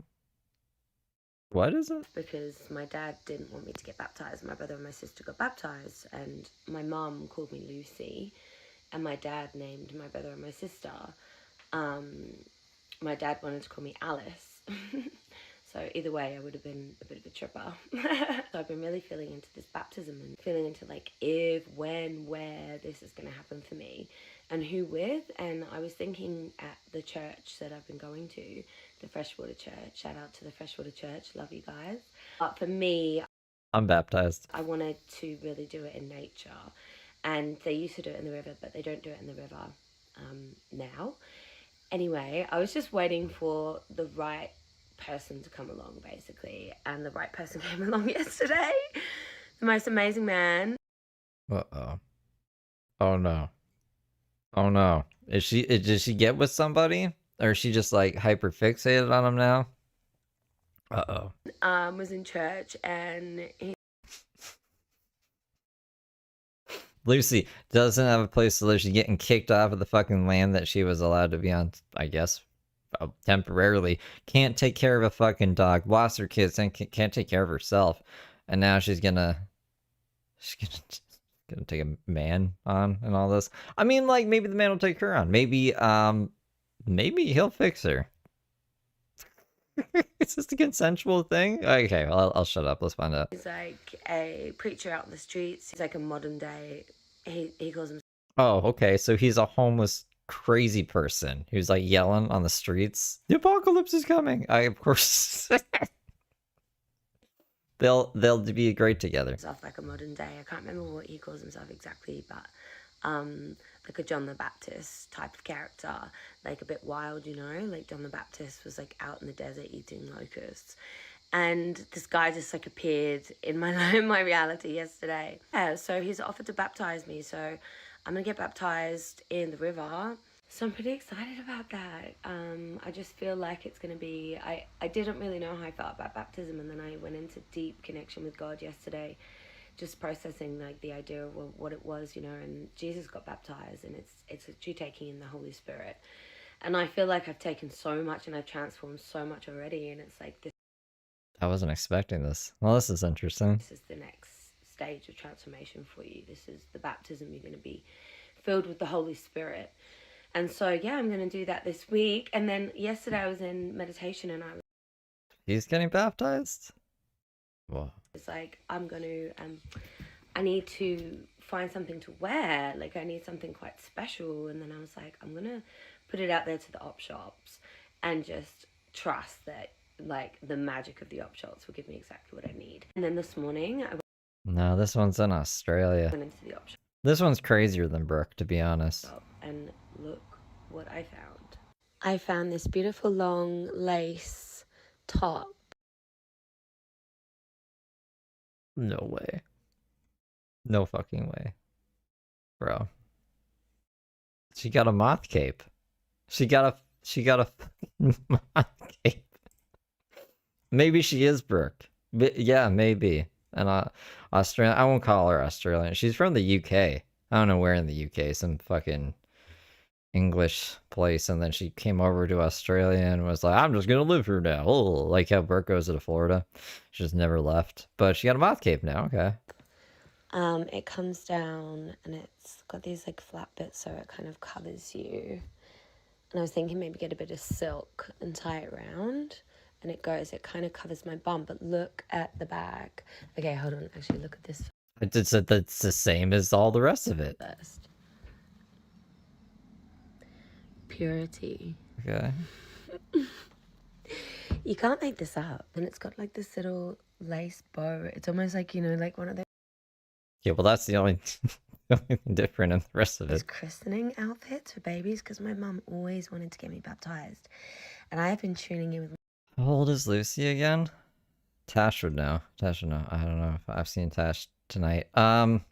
what is it? Because my dad didn't want me to get baptized. My brother and my sister got baptized, and my mum called me Lucy, and my dad named my brother and my sister. My dad wanted to call me Alice. So either way, I would have been a bit of a tripper. So I've been really feeling into this baptism and feeling into like if, when, where this is going to happen for me and who with. And I was thinking at the church that I've been going to, the Freshwater Church. Shout out to the Freshwater Church. Love you guys. But for me, I'm baptized. I wanted to really do it in nature. And they used to do it in the river, but they don't do it in the river now. Anyway, I was just waiting for the right person to come along, basically. And the right person came along yesterday. The most amazing man. Uh-oh. Oh, no. Oh, no. Did she get with somebody? Or is she just, like, hyper fixated on him now? Uh-oh. Was in church and he... Lucy doesn't have a place to live. She's getting kicked off of the fucking land that she was allowed to be on, I guess, temporarily. Can't take care of a fucking dog. Lost her kids and can't take care of herself. And now she's gonna take a man on and all this. I mean, like, maybe the man will take her on. Maybe he'll fix her. Is this a consensual thing? Okay, well, I'll shut up. Let's find out. He's like a preacher out in the streets. He's like a modern day. He calls himself. Oh, okay. So he's a homeless, crazy person who's like yelling on the streets. The apocalypse is coming. Of course. They'll be great together. Himself like a modern day. I can't remember what he calls himself exactly, but like a John the Baptist type of character, like a bit wild, you know, like John the Baptist was like out in the desert eating locusts. And this guy just like appeared in my reality yesterday. Yeah, so he's offered to baptize me, so I'm gonna get baptized in the river. So I'm pretty excited about that. I just feel like it's gonna be, I didn't really know how I felt about baptism, and then I went into deep connection with God yesterday, just processing like the idea of what it was, you know, and Jesus got baptized, and it's a true taking in the Holy Spirit. And I feel like I've taken so much and I've transformed so much already, and it's like this. I wasn't expecting this. Well, this is interesting. This is the next stage of transformation for you. This is the baptism. You're going to be filled with the Holy Spirit. And so, yeah, I'm going to do that this week. And then yesterday I was in meditation and He's getting baptized? Whoa. was like, I'm going to, I need to find something to wear. Like, I need something quite special. And then I was like, I'm going to put it out there to the op shops and just trust that, like, the magic of the op shops will give me exactly what I need. And then this morning, I No, this one's in Australia. went into the op shop. This one's crazier than Brooke, to be honest. And look what I found. I found this beautiful long lace top. No way. No fucking way. Bro. She got a moth cape. She got a moth cape. Maybe she is Brooke. Yeah, maybe. And Australian, I won't call her Australian. She's from the UK. I don't know where in the UK, some fucking English place, and then she came over to Australia and was like, I'm just gonna live here now. Oh, like how Brooke goes to Florida. She just never left. But she got a moth cape now, okay. It comes down and it's got these like flat bits so it kind of covers you. And I was thinking maybe get a bit of silk and tie it around. And it kind of covers my bum, but look at the back. Okay, hold on, actually look at this It's the same as all the rest of it. first. Purity. Okay. You can't make this up. And it's got like this little lace bow. It's almost like, you know, like one of those Yeah, well that's the only thing different in the rest of it. christening outfits for babies, because my mum always wanted to get me baptized. And I have been tuning in with How old is Lucy again? Tash would know. Tash would know. I don't know if I've seen Tash tonight. Damn.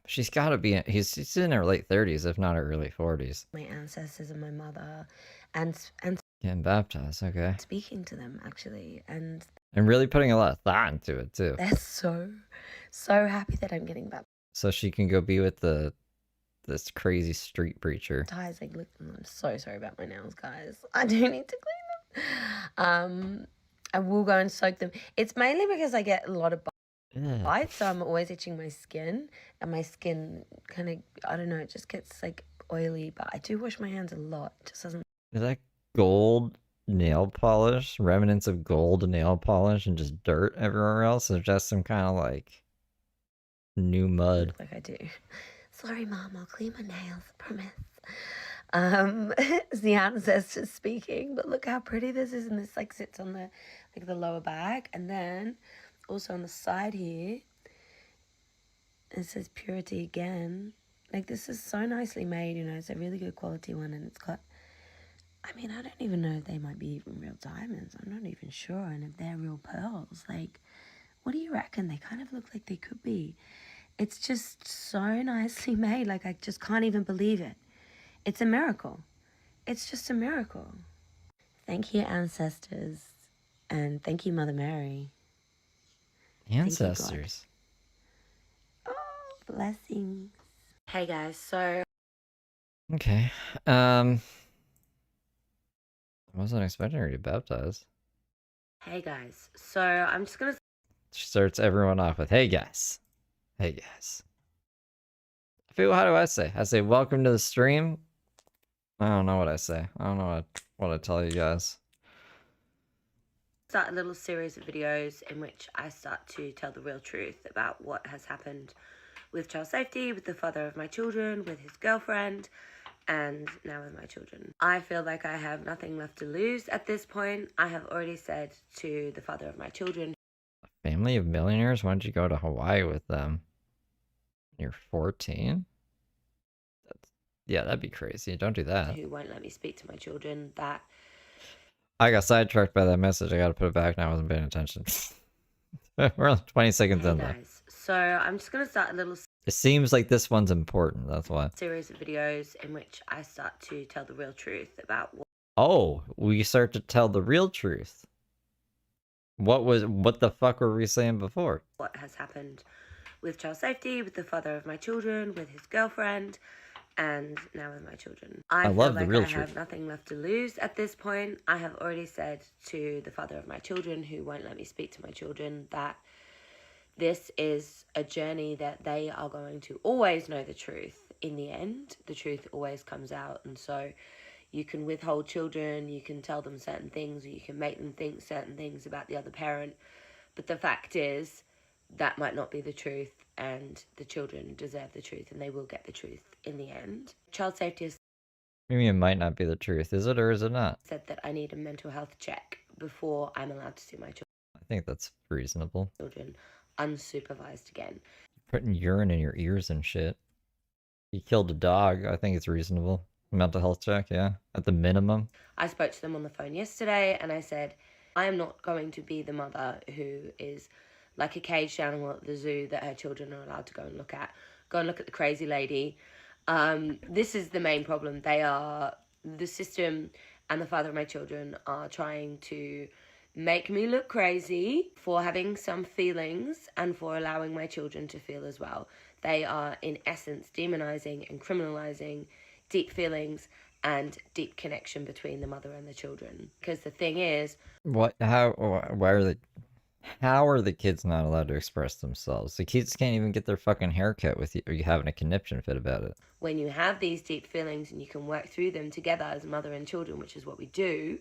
She's gotta be she's in her late 30s, if not her early 40s. my ancestors and my mother and Getting baptized, okay. speaking to them actually, and And really putting a lot of thought into it too. they're so happy that I'm getting So she can go be with this crazy street preacher. baptized. Like, look, I'm so sorry about my nails, guys. I do need to clean them. I will go and soak them. It's mainly because I get a lot of bites, so I'm always itching my skin, and my skin kind of, I don't know, it just gets like oily, but I do wash my hands a lot. It just doesn't. Is that gold nail polish? Remnants of gold nail polish and just dirt everywhere else? Or just some kind of like new mud? Like I do. Sorry, Mom, I'll clean my nails, I promise. It's the ancestors speaking, but look how pretty this is, and this like sits on the like the lower back, and then also on the side here it says purity again. Like, this is so nicely made, you know, it's a really good quality one, and it's got, I mean, I don't even know if they might be even real diamonds. I'm not even sure, and if they're real pearls. Like, what do you reckon? They kind of look like they could be. It's just so nicely made. Like, I just can't even believe it. It's a miracle. It's just a miracle. Thank you, ancestors. And thank you, Mother Mary. Ancestors. Oh, blessings. Hey, guys. So... Okay. I wasn't expecting her to get baptized. Hey, guys. So, I'm just gonna... She starts everyone off with, hey, guys. Hey, guys. How do I say? I say, welcome to the stream. I don't know what I say. I don't know what I tell you guys. Start a little series of videos in which I start to tell the real truth about what has happened with child safety, with the father of my children, with his girlfriend, and now with my children. I feel like I have nothing left to lose at this point. I have already said to the father of my children, Family of millionaires? Why don't you go to Hawaii with them? You're 14? Yeah, that'd be crazy. Don't do that. who won't let me speak to my children, that I got sidetracked by that message. I gotta put it back now. I wasn't paying attention. We're only 20 seconds in there. guys. So I'm just gonna start a little It seems like this one's important. That's why. series of videos in which I start to tell the real truth about Oh, we start to tell the real truth. What the fuck were we saying before? what has happened with child safety, with the father of my children, with his girlfriend, and now with my children. I feel love the like real I truth. have nothing left to lose at this point. I have already said to the father of my children, who won't let me speak to my children, that This is a journey that they are going to always know the truth. In the end, the truth always comes out. And so you can withhold children, you can tell them certain things, or you can make them think certain things about the other parent. But the fact is, that might not be the truth, and the children deserve the truth, and they will get the truth in the end. Child safety has Maybe it might not be the truth. Is it or is it not? said that I need a mental health check before I'm allowed to see my I think that's reasonable. children unsupervised again. Putting urine in your ears and shit. You killed a dog. I think it's reasonable. Mental health check, yeah. At the minimum. I spoke to them on the phone yesterday, and I said, I am not going to be the mother who is like a caged animal at the zoo that her children are allowed to go and look at. Go and look at the crazy lady. This is the main problem. The system and the father of my children are trying to make me look crazy for having some feelings and for allowing my children to feel as well. They are, in essence, demonizing and criminalizing deep feelings and deep connection between the mother and the children. Because the thing is, how are the kids not allowed to express themselves? The kids can't even get their fucking haircut with you, or you having a conniption fit about it. When you have these deep feelings and you can work through them together as mother and children, which is what we do,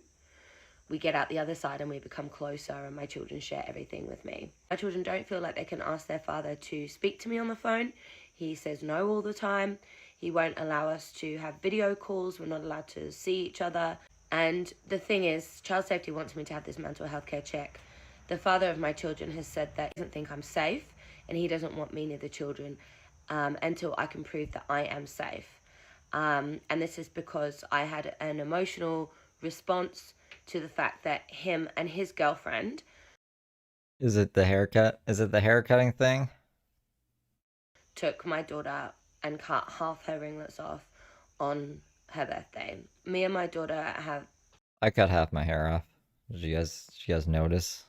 we get out the other side and we become closer, and my children share everything with me. My children don't feel like they can ask their father to speak to me on the phone. He says no all the time. He won't allow us to have video calls. We're not allowed to see each other. And the thing is, child safety wants me to have this mental health care check. The father of my children has said that he doesn't think I'm safe, and he doesn't want me near the children until I can prove that I am safe. And this is because I had an emotional response to the fact that him and his girlfriend... Is it the haircut? Is it the haircutting thing? ...took my daughter and cut half her ringlets off on her birthday. Me and my daughter have... I cut half my hair off. Did you guys notice?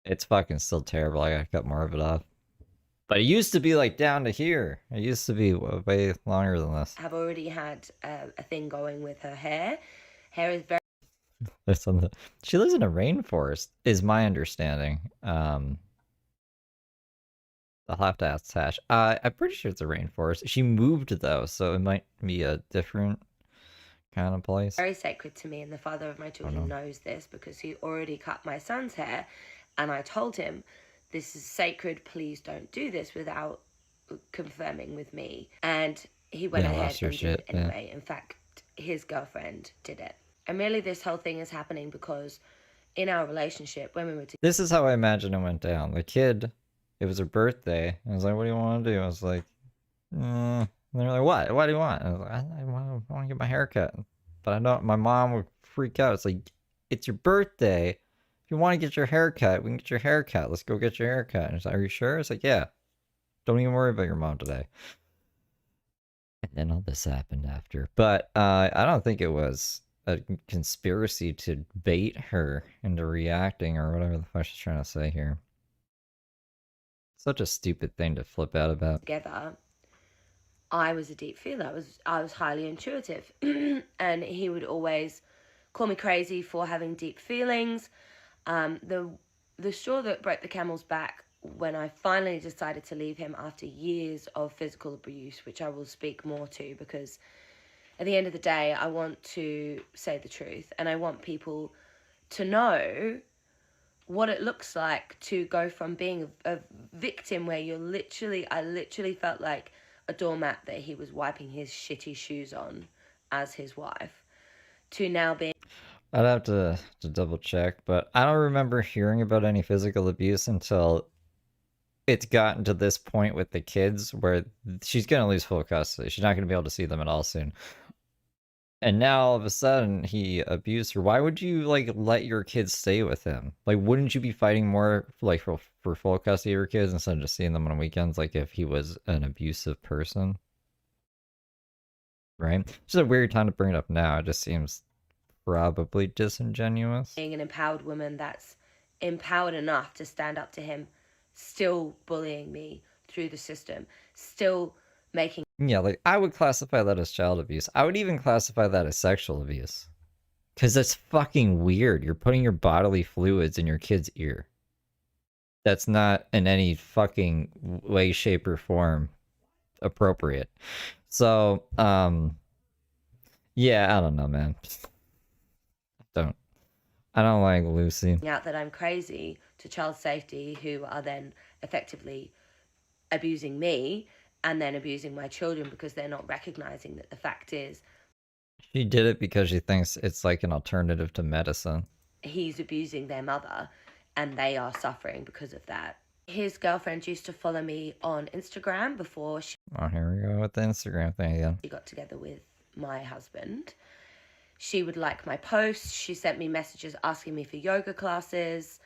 It's fucking still terrible. I gotta cut more of it off. But it used to be like down to here. It used to be way longer than this. Have already had a thing going with her hair. Hair is very... There's something. She lives in a rainforest, is my understanding. I'll have to ask Tash. I'm pretty sure it's a rainforest. She moved though, so it might be a different kind of place. Very sacred to me, and the father of my children knows this because he already cut my son's hair, and I told him, this is sacred, please don't do this without confirming with me. And he went ahead and did it anyway. Yeah. In fact, his girlfriend did it. And really this whole thing is happening because in our relationship, when we were together... This is how I imagine it went down. The kid, it was her birthday. I was like, what do you want to do? I was like, And they're like, what? What do you want? I was like, I want to get my hair cut. But I know my mom would freak out. It's like, it's your birthday. If you want to get your hair cut, we can get your hair cut. Let's go get your hair cut. And it's like, are you sure? It's like, yeah. Don't even worry about your mom today. And then all this happened after. But I don't think it was a conspiracy to bait her into reacting or whatever the fuck she's trying to say here. Such a stupid thing to flip out about. Together, I was a deep feeler. I was highly intuitive. And he would always call me crazy for having deep feelings. The straw that broke the camel's back when I finally decided to leave him after years of physical abuse, which I will speak more to, because at the end of the day, I want to say the truth, and I want people to know what it looks like to go from being a victim where I literally felt like a doormat that he was wiping his shitty shoes on as his wife, to now being... I'd have to double check, but I don't remember hearing about any physical abuse until it's gotten to this point with the kids where she's going to lose full custody. She's not going to be able to see them at all soon. And now all of a sudden he abused her. Why would you like let your kids stay with him? Like, wouldn't you be fighting more like for full custody of your kids instead of just seeing them on weekends? Like if he was an abusive person, right? It's just a weird time to bring it up now. It just seems probably disingenuous. Being an empowered woman that's empowered enough to stand up to him, still bullying me through the system, still making... Yeah, like, I would classify that as child abuse. I would even classify that as sexual abuse. Because that's fucking weird. You're putting your bodily fluids in your kid's ear. That's not in any fucking way, shape, or form appropriate. So, yeah, I don't know, man. I don't like Lucy. Out that I'm crazy to child safety, who are then effectively abusing me and then abusing my children because they're not recognizing that the fact is She did it because she thinks it's like an alternative to medicine. he's abusing their mother and they are suffering because of that. His girlfriend used to follow me on Instagram before she Here we go with the Instagram thing again. got together with my husband. She would like my posts. She sent me messages asking me for yoga classes.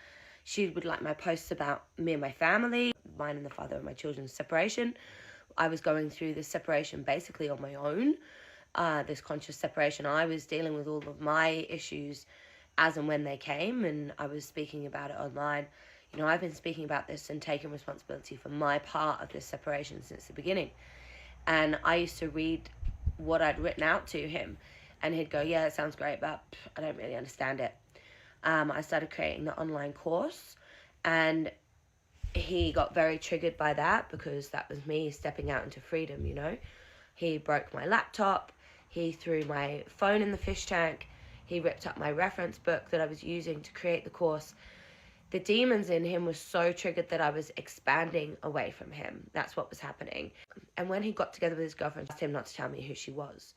She would like my posts about me and my family, mine and the father of my children's separation. I was going through this separation basically on my own, this conscious separation. I was dealing with all of my issues as and when they came, and I was speaking about it online. You know, I've been speaking about this and taking responsibility for my part of this separation since the beginning. And I used to read what I'd written out to him, and he'd go, yeah, it sounds great, but I don't really understand it. I started creating the online course, and he got very triggered by that because that was me stepping out into freedom, you know. He broke my laptop, he threw my phone in the fish tank, he ripped up my reference book that I was using to create the course. The demons in him were so triggered that I was expanding away from him. That's what was happening. And when he got together with his girlfriend, I asked him not to tell me who she was.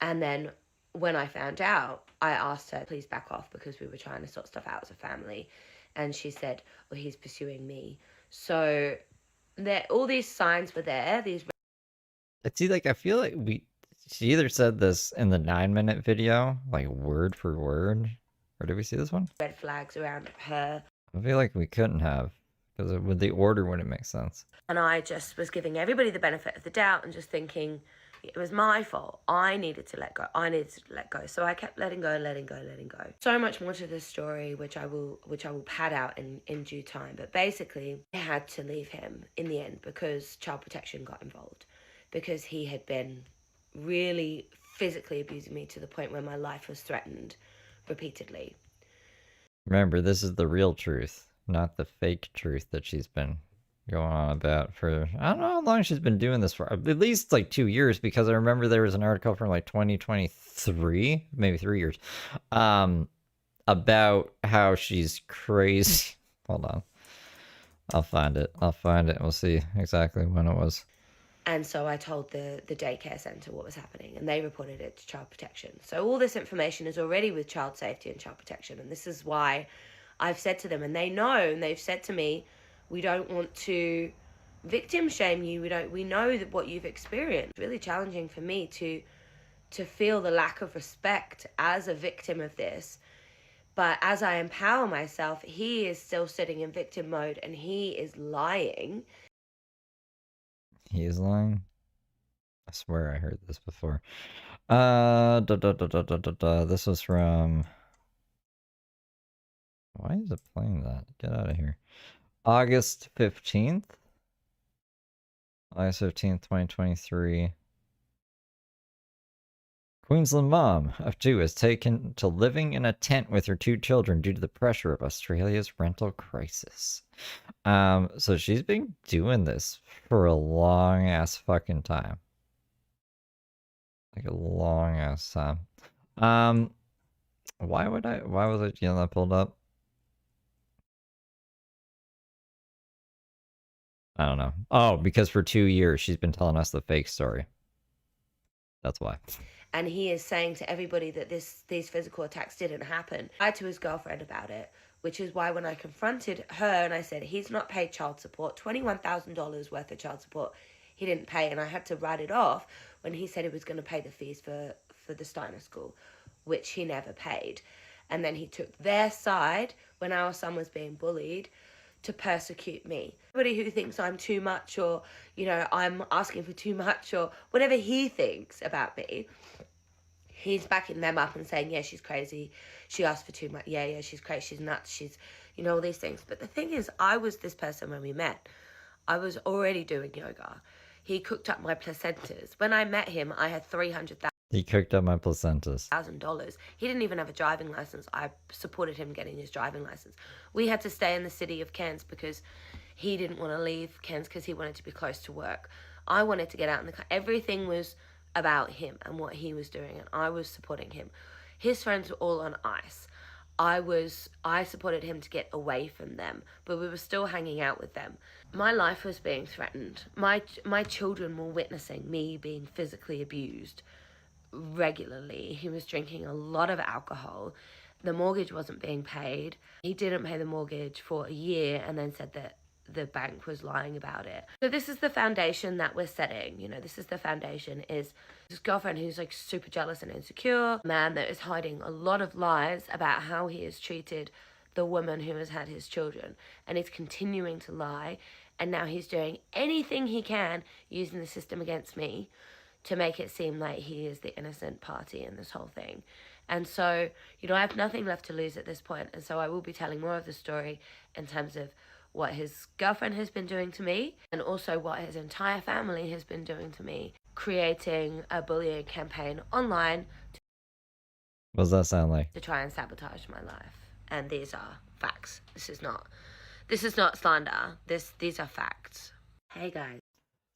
And then when I found out, I asked her, please back off, because we were trying to sort stuff out as a family. And she said, well, he's pursuing me. So all these signs were there. See, like, I feel like she either said this in the 9-minute video, like word for word, or did we see this one? Red flags around her. I feel like we couldn't have, because the order wouldn't make sense. And I just was giving everybody the benefit of the doubt and just thinking it was my fault. I needed to let go. So I kept letting go. So much more to this story, which I will pad out in due time. But basically, I had to leave him in the end because child protection got involved, because he had been really physically abusing me to the point where my life was threatened repeatedly. Remember, this is the real truth, not the fake truth that she's been going on about for, I don't know how long she's been doing this for, at least like 2 years, because I remember there was an article from like 2023, maybe 3 years, about how she's crazy. Hold on. I'll find it. And we'll see exactly when it was. And so I told the daycare centre what was happening, and they reported it to child protection. So all this information is already with child safety and child protection, and this is why I've said to them, and they know, and they've said to me, we don't want to victim shame you. We know that what you've experienced. It's really challenging for me to feel the lack of respect as a victim of this. But as I empower myself, he is still sitting in victim mode, and he is lying. He is lying? I swear I heard this before. This was from... Why is it playing that? Get out of here. August 15th? August 15th, 2023. Queensland mom of 2 is taken to living in a tent with her 2 children due to the pressure of Australia's rental crisis. So she's been doing this for a long ass fucking time. Like a long ass time. Why was I getting that pulled up? I don't know. Oh, because for 2 years she's been telling us the fake story. That's why. And he is saying to everybody that these physical attacks didn't happen. I lied to his girlfriend about it, which is why when I confronted her and I said, he's not paid child support, $21,000 worth of child support, he didn't pay, and I had to write it off when he said he was going to pay the fees for the Steiner school, which he never paid. And then he took their side when our son was being bullied to persecute me. Anybody who thinks I'm too much, or, you know, I'm asking for too much, or whatever he thinks about me, he's backing them up and saying, yeah, she's crazy, she asked for too much, yeah, she's crazy, she's nuts, she's, you know, all these things. But the thing is, I was this person when we met. I was already doing yoga. He cooked up my placentas. When I met him, I had 300,000 He cooked up my placentas. $1,000. He didn't even have a driving license. I supported him getting his driving license. We had to stay in the city of Cairns because he didn't want to leave Cairns because he wanted to be close to work. I wanted to get out in the car. Everything was about him and what he was doing, and I was supporting him. His friends were all on ice. I supported him to get away from them, but we were still hanging out with them. My life was being threatened. My children were witnessing me being physically abused regularly. He was drinking a lot of alcohol. The mortgage wasn't being paid. He didn't pay the mortgage for a year and then said that the bank was lying about it. So this is the foundation that we're setting. You know, this is the foundation, is his girlfriend who's like super jealous and insecure, a man that is hiding a lot of lies about how he has treated the woman who has had his children, and he's continuing to lie, and now he's doing anything he can using the system against me to make it seem like he is the innocent party in this whole thing. And so, you know, I have nothing left to lose at this point, and so I will be telling more of the story in terms of what his girlfriend has been doing to me, and also what his entire family has been doing to me, creating a bullying campaign online What does that sound like? to try and sabotage my life. And these are facts. This is not slander. These are facts. Hey guys.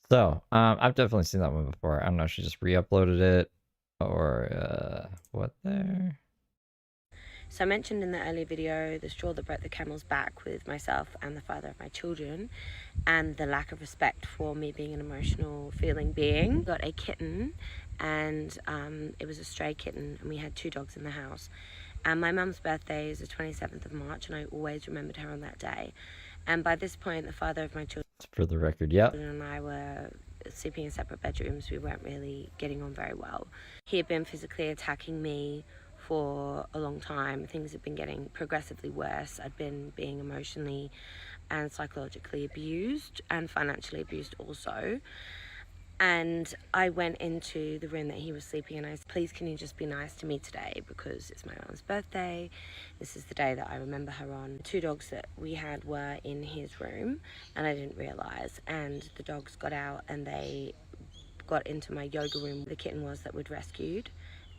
So, I've definitely seen that one before. I don't know if she just re-uploaded it or what there? So I mentioned in the earlier video the straw that broke the camel's back with myself and the father of my children, and the lack of respect for me being an emotional feeling being. Got a kitten, and it was a stray kitten, and we had 2 dogs in the house. And my mum's birthday is the 27th of March, and I always remembered her on that day. And by this point, the father of my children, For the record, yep. and I were sleeping in separate bedrooms. We weren't really getting on very well. He had been physically attacking me for a long time. Things had been getting progressively worse. I'd been being emotionally and psychologically abused, and financially abused also. And I went into the room that he was sleeping in, and I said, please can you just be nice to me today, because it's my mum's birthday. This is the day that I remember her on. The 2 dogs that we had were in his room, and I didn't realise. And the dogs got out and they got into my yoga room. The kitten was that we'd rescued,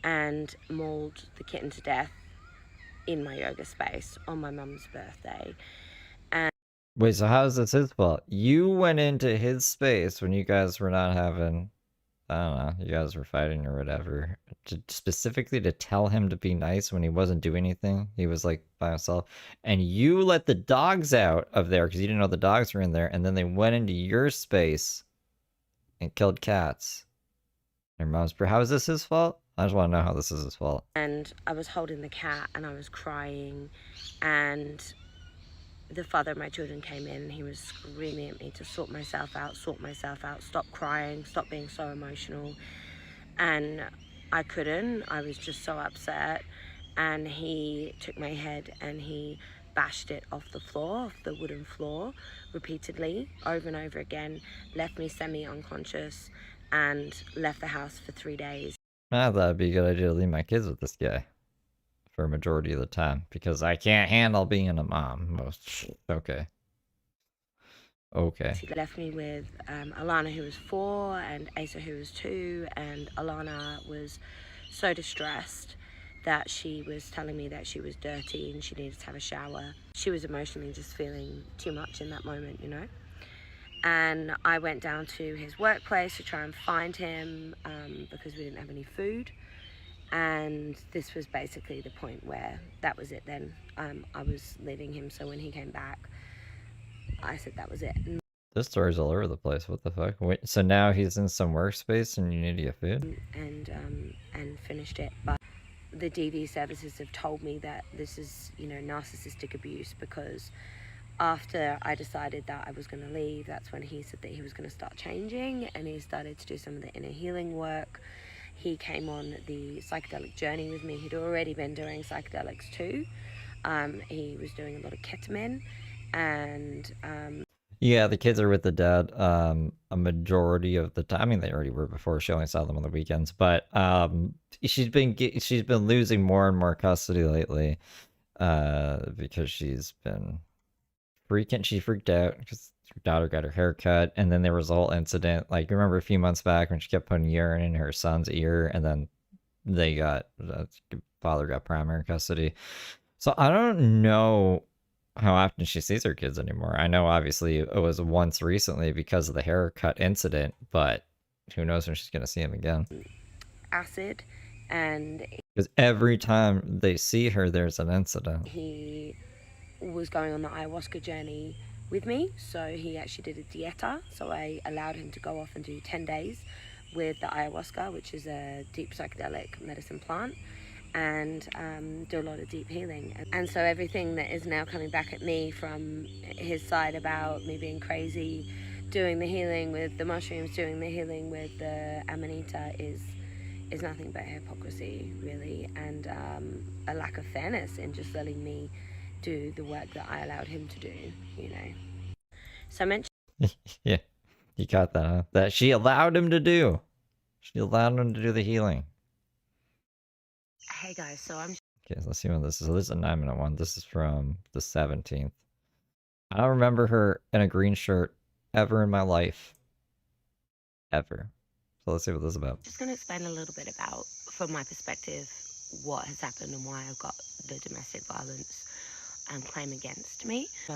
and mauled the kitten to death in my yoga space on my mum's birthday. Wait, so how is this his fault? You went into his space when you guys were not having, I don't know, you guys were fighting or whatever, specifically to tell him to be nice when he wasn't doing anything. He was like by himself. And you let the dogs out of there because you didn't know the dogs were in there. And then they went into your space and killed cats. Your mom's, how is this his fault? I just want to know how this is his fault. And I was holding the cat and I was crying, and the father of my children came in and he was screaming at me to sort myself out, stop crying, stop being so emotional. And I couldn't. I was just so upset. And he took my head and he bashed it off the floor, off the wooden floor, repeatedly, over and over again, left me semi-unconscious, and left the house for 3 days. I thought it'd be a good idea to leave my kids with this guy for a majority of the time, because I can't handle being a mom. Okay. He left me with Alana, who was 4, and Asa, who was 2, and Alana was so distressed that she was telling me that she was dirty and she needed to have a shower. She was emotionally just feeling too much in that moment, you know. And I went down to his workplace to try and find him because we didn't have any food. And this was basically the point where that was it then. I was leaving him, so when he came back, I said that was it. This story's all over the place. What the fuck? Wait, so now he's in some workspace and you need to get food? And finished it. But the DV services have told me that this is, you know, narcissistic abuse, because after I decided that I was going to leave, that's when he said that he was going to start changing, and he started to do some of the inner healing work. He came on the psychedelic journey with me. He'd already been doing psychedelics too. He was doing a lot of ketamine, and yeah, the kids are with the dad a majority of the time. I mean, they already were before. She only saw them on the weekends, but she's been losing more and more custody lately because she's been freaking. She freaked out because her daughter got her hair cut, and then there was a whole incident. Like, remember a few months back when she kept putting urine in her son's ear, and then father got primary custody. So I don't know how often she sees her kids anymore. I know obviously it was once recently because of the haircut incident, but who knows when she's going to see him again. Acid, and because every time they see her, there's an incident. He was going on the ayahuasca journey with me, so he actually did a dieta, so I allowed him to go off and do 10 days with the ayahuasca, which is a deep psychedelic medicine plant, and do a lot of deep healing. And so everything that is now coming back at me from his side about me being crazy, doing the healing with the mushrooms, doing the healing with the amanita is nothing but hypocrisy, really, and a lack of fairness in just letting me do the work that I allowed him to do, you know. So I mentioned... Yeah, you got that, huh? That she allowed him to do. She allowed him to do the healing. Hey guys, so I'm... Okay, let's see when this is. So this is a 9-minute one. This is from the 17th. I don't remember her in a green shirt ever in my life. Ever. So let's see what this is about. Just going to explain a little bit about, from my perspective, what has happened and why I've got the domestic violence claim against me. So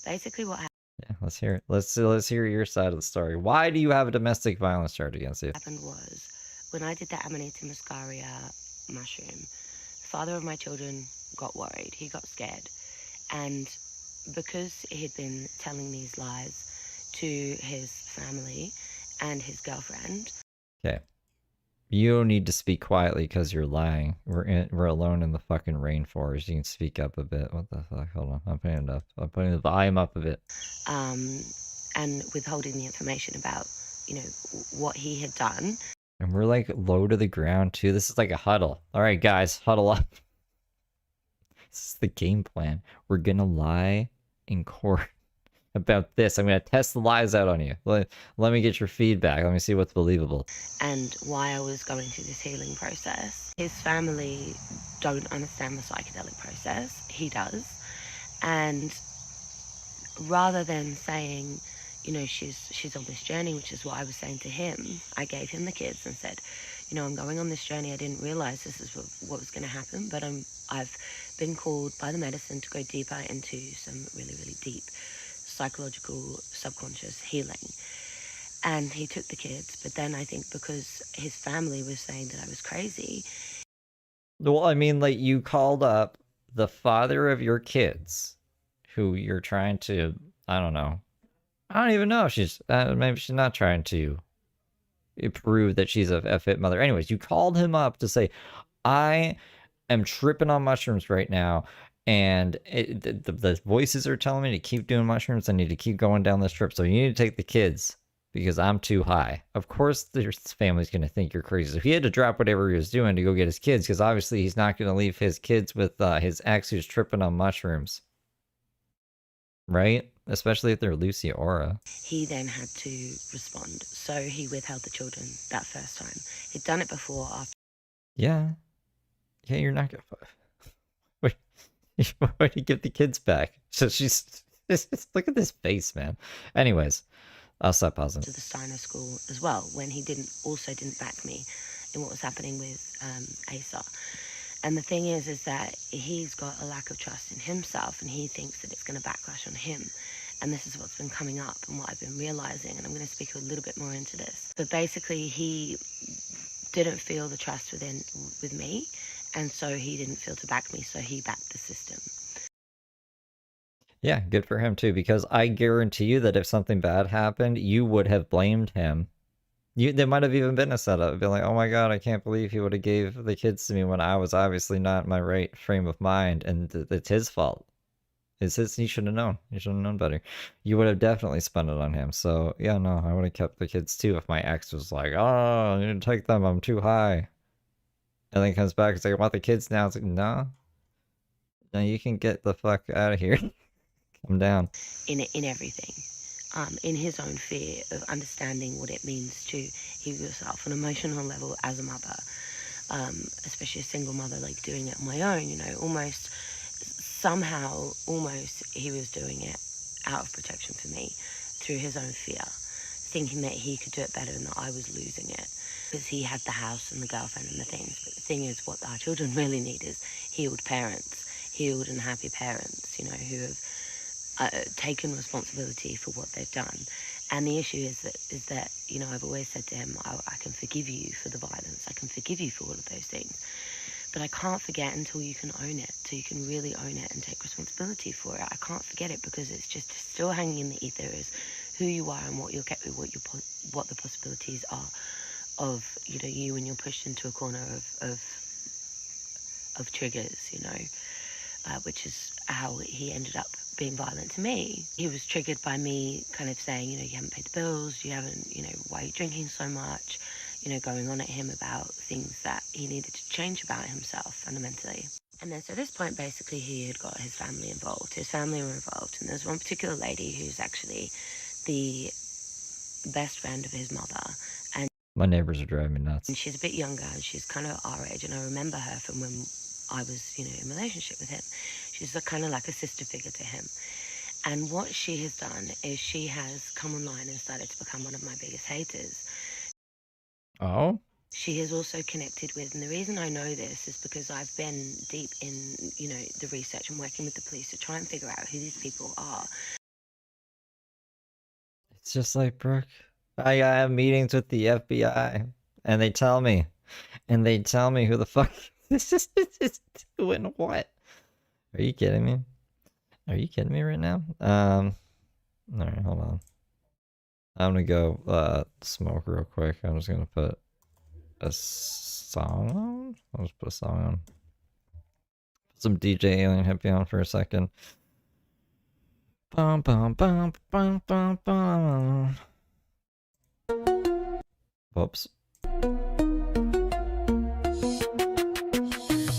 basically what happened... Yeah, let's hear it. Let's hear your side of the story. Why do you have a domestic violence charge against you? What happened was, when I did that Amanita muscaria mushroom, the father of my children got worried. He got scared. And because he'd been telling these lies to his family and his girlfriend... Okay. You don't need to speak quietly because you're lying. We're alone in the fucking rainforest. You can speak up a bit. What the fuck? Hold on. I'm putting it up. I'm putting the volume up a bit. And withholding the information about, you know, what he had done. And we're like low to the ground too. This is like a huddle. All right, guys, huddle up. This is the game plan. We're gonna lie in court about this. I'm gonna test the lies out on you. Let me get your feedback. Let me see what's believable. And why I was going through this healing process. His family don't understand the psychedelic process. He does. And rather than saying, you know, she's on this journey, which is what I was saying to him, I gave him the kids and said, you know, I'm going on this journey. I didn't realize this is what was going to happen, but I've been called by the medicine to go deeper into some really, really deep psychological subconscious healing. And he took the kids, but then I think because his family was saying that I was crazy. Well, I mean, like, you called up the father of your kids, who you're trying to, I don't know. I don't even know if she's, maybe she's not trying to prove that she's a fit mother. Anyways, you called him up to say, I am tripping on mushrooms right now, and the voices are telling me to keep doing mushrooms. I need to keep going down this trip. So you need to take the kids because I'm too high. Of course, their family's going to think you're crazy. So he had to drop whatever he was doing to go get his kids because obviously he's not going to leave his kids with his ex who's tripping on mushrooms. Right? Especially if they're Lucy Aura. He then had to respond. So he withheld the children that first time. He'd done it before, after. Yeah. Yeah, you're not going to... Why do you give the kids back? So she's... Look at this face, man. Anyways, I'll stop pausing. To the Steiner school as well, when he didn't back me in what was happening with Asa. And the thing is that he's got a lack of trust in himself, and he thinks that it's going to backlash on him. And this is what's been coming up and what I've been realizing, and I'm going to speak a little bit more into this. But basically, he didn't feel the trust with me, and so he didn't feel to back me, so he backed the system. Yeah, good for him too, because I guarantee you that if something bad happened, you would have blamed him. There might have even been a setup, be like, oh my god, I can't believe he would have gave the kids to me when I was obviously not in my right frame of mind, and it's his fault. It's his, he should have known. He should have known better. You would have definitely spun it on him. So, yeah, no, I would have kept the kids too if my ex was like, oh, I need to take them, I'm too high. And then comes back and says, I want the kids now. It's like, no. No, you can get the fuck out of here. Come down. In everything. In his own fear of understanding what it means to heal yourself on an emotional level as a mother, especially a single mother, like doing it on my own, you know, almost he was doing it out of protection for me through his own fear, thinking that he could do it better and that I was losing it. because he had the house and the girlfriend and the things. But the thing is, what our children really need is healed parents, healed and happy parents, you know, who have taken responsibility for what they've done. And the issue is that, you know, I've always said to him, I can forgive you for the violence. I can forgive you for all of those things. But I can't forget until you can own it, till you can really own it and take responsibility for it. I can't forget it because it's just still hanging in the ether is who you are and what the possibilities are of, you know, you when you're pushed into a corner of triggers, you know, which is how he ended up being violent to me. He was triggered by me kind of saying, you know, you haven't paid the bills, you haven't, you know, why are you drinking so much? You know, going on at him about things that he needed to change about himself fundamentally. And then so at this point, basically, he had got his family involved. His family were involved. And there's one particular lady who's actually the best friend of his mother. And my neighbors are driving me nuts. And she's a bit younger, and she's kind of our age. And I remember her from when I was, you know, in a relationship with him. She's kind of like a sister figure to him. And what she has done is she has come online and started to become one of my biggest haters. Oh? She has also connected with, and the reason I know this is because I've been deep in, you know, the research and working with the police to try and figure out who these people are. It's just like, Brooke, I have meetings with the FBI, and they tell me who the fuck this is doing what. Are you kidding me? Are you kidding me right now? Alright, hold on. I'm gonna go smoke real quick. I'm just gonna put a song on. I'll just put a song on. Put some DJ Alien Hippie on for a second. Bum bum bum bum bum bum. Whoops.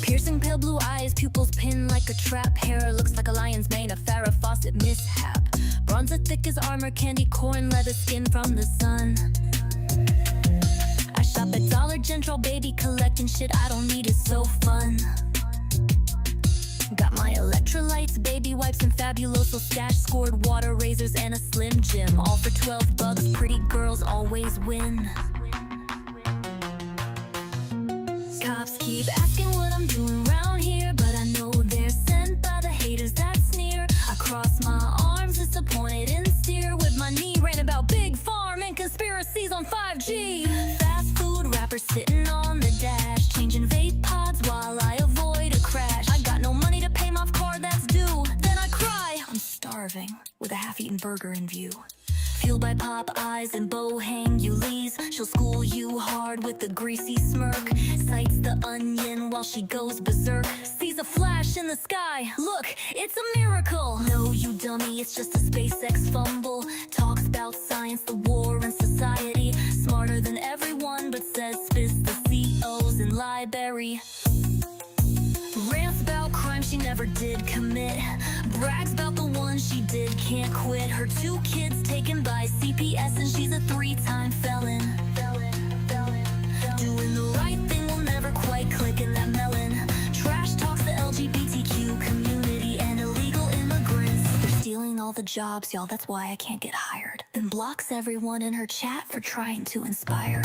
Piercing pale blue eyes, pupils pinned like a trap. Hair looks like a lion's mane, a Farrah Fawcett mishap. Bronze as thick as armor, candy corn, leather skin from the sun. I shop at Dollar General, baby, collecting shit I don't need, is so fun. Got my electrolytes, baby wipes, and Fabuloso stash. Scored water razors and a Slim Jim, all for $12. Pretty girls always win. Cops keep asking what I'm doing around here, but I know they're sent by the haters that sneer. I cross my arms, disappointed and steer with my knee, ran about big farm and conspiracies on 5G. Fast food rappers sitting on the dash, changing vape pods while I avoid a crash. I got no money to pay my car that's due, then I cry. I'm starving with a half-eaten burger in view. Fueled by pop eyes and Bohang Ulis, she'll school you hard with a greasy smirk. Sights the onion while she goes berserk. Sees a flash in the sky, look, it's a miracle. No, you dummy, it's just a SpaceX fumble. Talks about science, the war, and society. Smarter than everyone, but says spits the COs in library. Rants about crime she never did commit. Brags about the one she did, can't quit. Her 2 kids taken by CPS, and she's a 3-time felon. Doing the right thing will never quite click in that melon. Trash talks the LGBTQ community and illegal immigrants. They're stealing all the jobs, y'all, that's why I can't get hired. And blocks everyone in her chat for trying to inspire.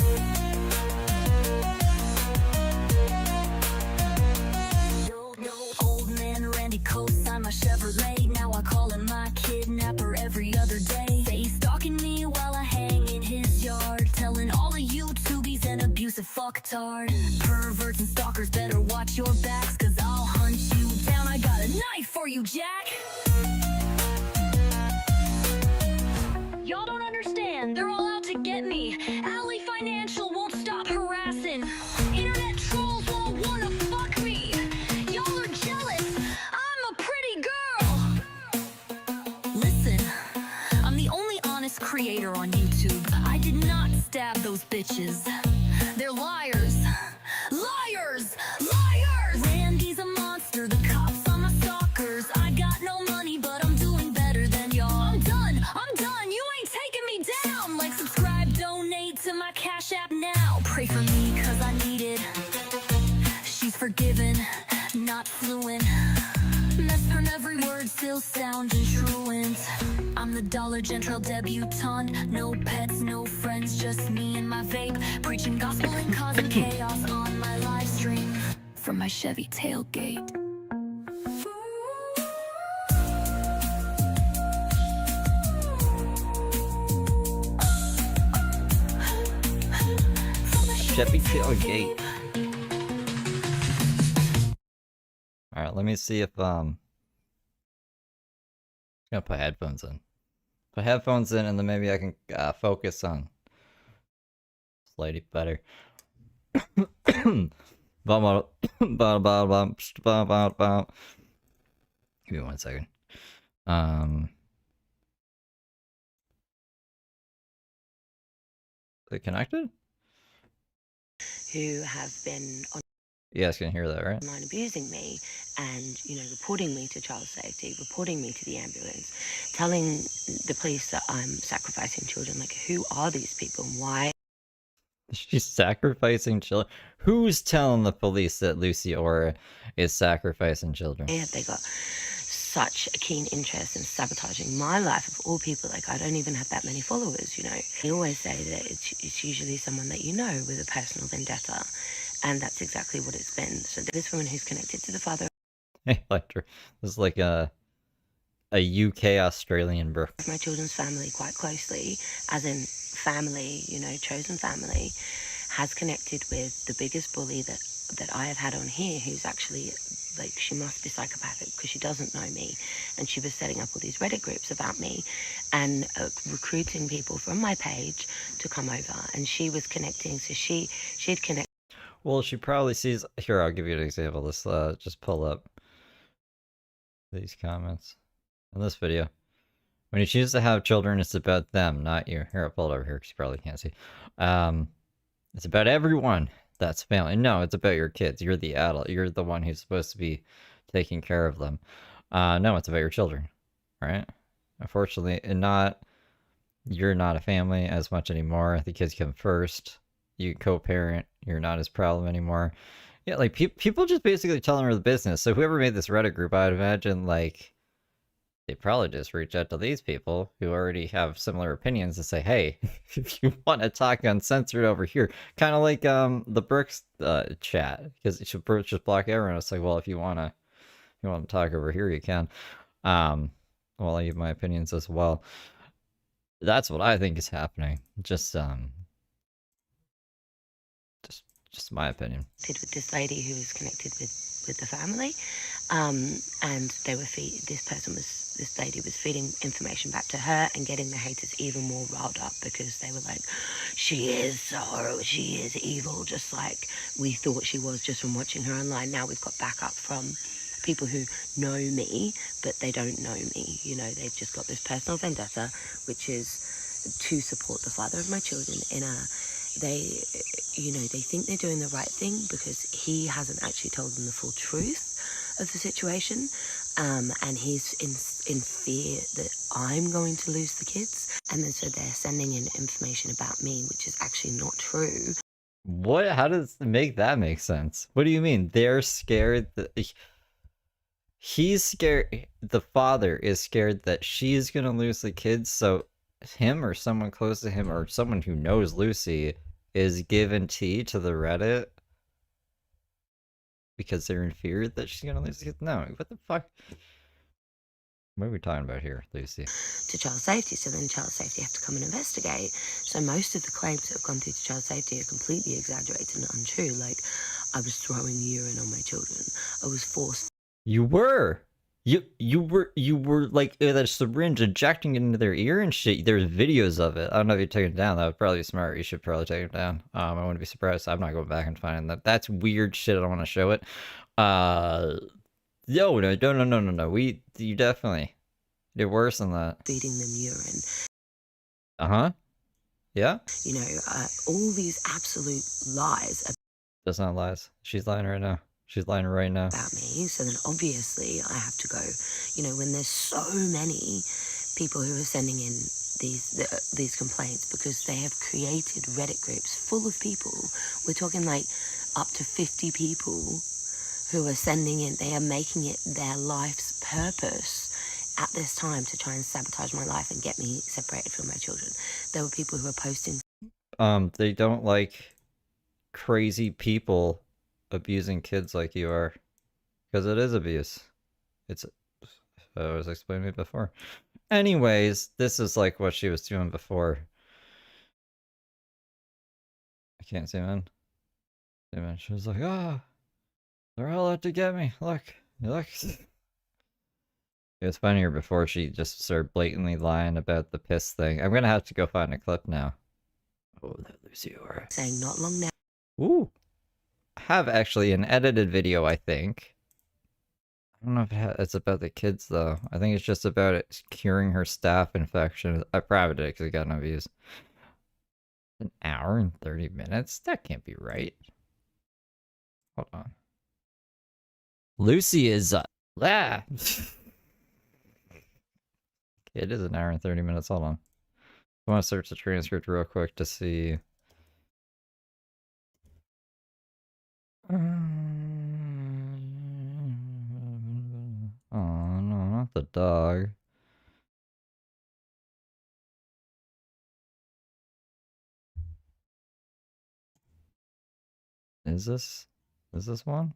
Old man Randy co-signed my Chevrolet. Now I call him my kidnapper every other day. They stalking me while I hang in his yard, telling all the YouTubies an abusive fucktard. Perverts and stalkers better watch your backs, cause I'll hunt you down. I got a knife for you, Jack. Y'all don't understand, they're all out to get me. Alley Financial won't stop harassing. Internet trolls won't wanna fuck me. Y'all are jealous, I'm a pretty girl. Listen, I'm the only honest creator on YouTube. I did not stab those bitches. They're liars. Liars! Liars! Randy's a monster, the cops are my stalkers. I got no money, but I'm doing better than y'all. I'm done, you ain't taking me down. Like, subscribe, donate to my Cash App now. Pray for me, cause I need it. She's forgiven, not fluent. Mess her every word still sounding truant. I'm the Dollar General debutante. No pets, no friends, just me and my vape. Preaching gospel and causing chaos on my live stream from my Chevy tailgate. Chevy tailgate. All right, let me see if I'm gonna put headphones in. Put headphones in, and then maybe I can focus on slightly better. Give me 1 second. Is it connected? Who have been You guys can hear that, right? online abusing me and, you know, reporting me to child safety, reporting me to the ambulance, telling the police that I'm sacrificing children. Like, who are these people and why? She's sacrificing children. Who's telling the police that Lucy Ora is sacrificing children? Have they got such a keen interest in sabotaging my life of all people? Like, I don't even have that many followers, you know. They always say that it's usually someone that you know with a personal vendetta, and that's exactly what it's been. So this woman who's connected to the father Hey, Lecter. This is like a UK Australian bro. of my children's family quite closely, as in family, you know, chosen family, has connected with the biggest bully that I have had on here, who's actually, like, she must be psychopathic because she doesn't know me, and she was setting up all these Reddit groups about me and recruiting people from my page to come over, and she was connecting, so she'd connect. Well, she probably sees. Here, I'll give you an example. Let's just pull up these comments in this video. When you choose to have children, it's about them, not you. Here, I'll pull it over here because you probably can't see. It's about everyone that's family. No, it's about your kids. You're the adult. You're the one who's supposed to be taking care of them. No, it's about your children, right? Unfortunately, you're not a family as much anymore. The kids come first. You co-parent. You're not as problem anymore. Yeah, like people just basically telling her the business. So whoever made this Reddit group, I'd imagine, like, they probably just reach out to these people who already have similar opinions and say, hey, if you want to talk uncensored over here, kind of like the Brooks chat, because it should just block everyone. It's like, well, if you want to talk over here, you can. Well, I give my opinions as well. That's what I think is happening. Just my opinion. With this lady who was connected with the family, and this lady was feeding information back to her and getting the haters even more riled up, because they were like, she is evil, just like we thought she was just from watching her online. Now we've got backup from people who know me, but they don't know me. You know, they've just got this personal vendetta, which is to support the father of my children they think they're doing the right thing because he hasn't actually told them the full truth of the situation, and he's in fear that I'm going to lose the kids, and then so they're sending in information about me which is actually not true. What? How does that make sense? What do you mean? They're scared that he's scared. The father is scared that she's gonna lose the kids, so him or someone close to him or someone who knows Lucy is giving tea to the Reddit because they're in fear that she's gonna lose the kids. No, what the fuck? What are we talking about here, Lucy? To child safety, so then child safety have to come and investigate. So most of the claims that have gone through to child safety are completely exaggerated and untrue. Like, I was throwing urine on my children. I was forced. You were like that syringe injecting it into their ear and shit. There's videos of it. I don't know if you took it down. That would probably be smart. You should probably take it down. I wouldn't be surprised. I'm not going back and finding that. That's weird shit. I don't want to show it. No. You definitely did worse than that. Feeding them urine. Yeah. You know, all these absolute lies. That's not lies. She's lying right now. She's lying right now. About me. So then obviously I have to go, you know, when there's so many people who are sending in these complaints, because they have created Reddit groups full of people. We're talking like up to 50 people who are sending in. They are making it their life's purpose at this time to try and sabotage my life and get me separated from my children. There were people who were posting. They don't like crazy people abusing kids like you are. Because it is abuse. It's, I was explaining it before. Anyways, this is like what she was doing before. I can't zoom in. Zoom in. She was like, ah, they're all out to get me. Look, look. It was funnier before she just started blatantly lying about the piss thing. I'm gonna have to go find a clip now. Oh, that Lucy or saying not long now. Ooh. I have actually an edited video, I think. I don't know if it's about the kids, though. I think it's just about it curing her staph infection. I probably did because it got no views. An hour and 30 minutes? That can't be right. Hold on. Lucy is... It is an hour and 30 minutes. Hold on. I want to search the transcript real quick to see... Oh, no, not the dog. Is this one?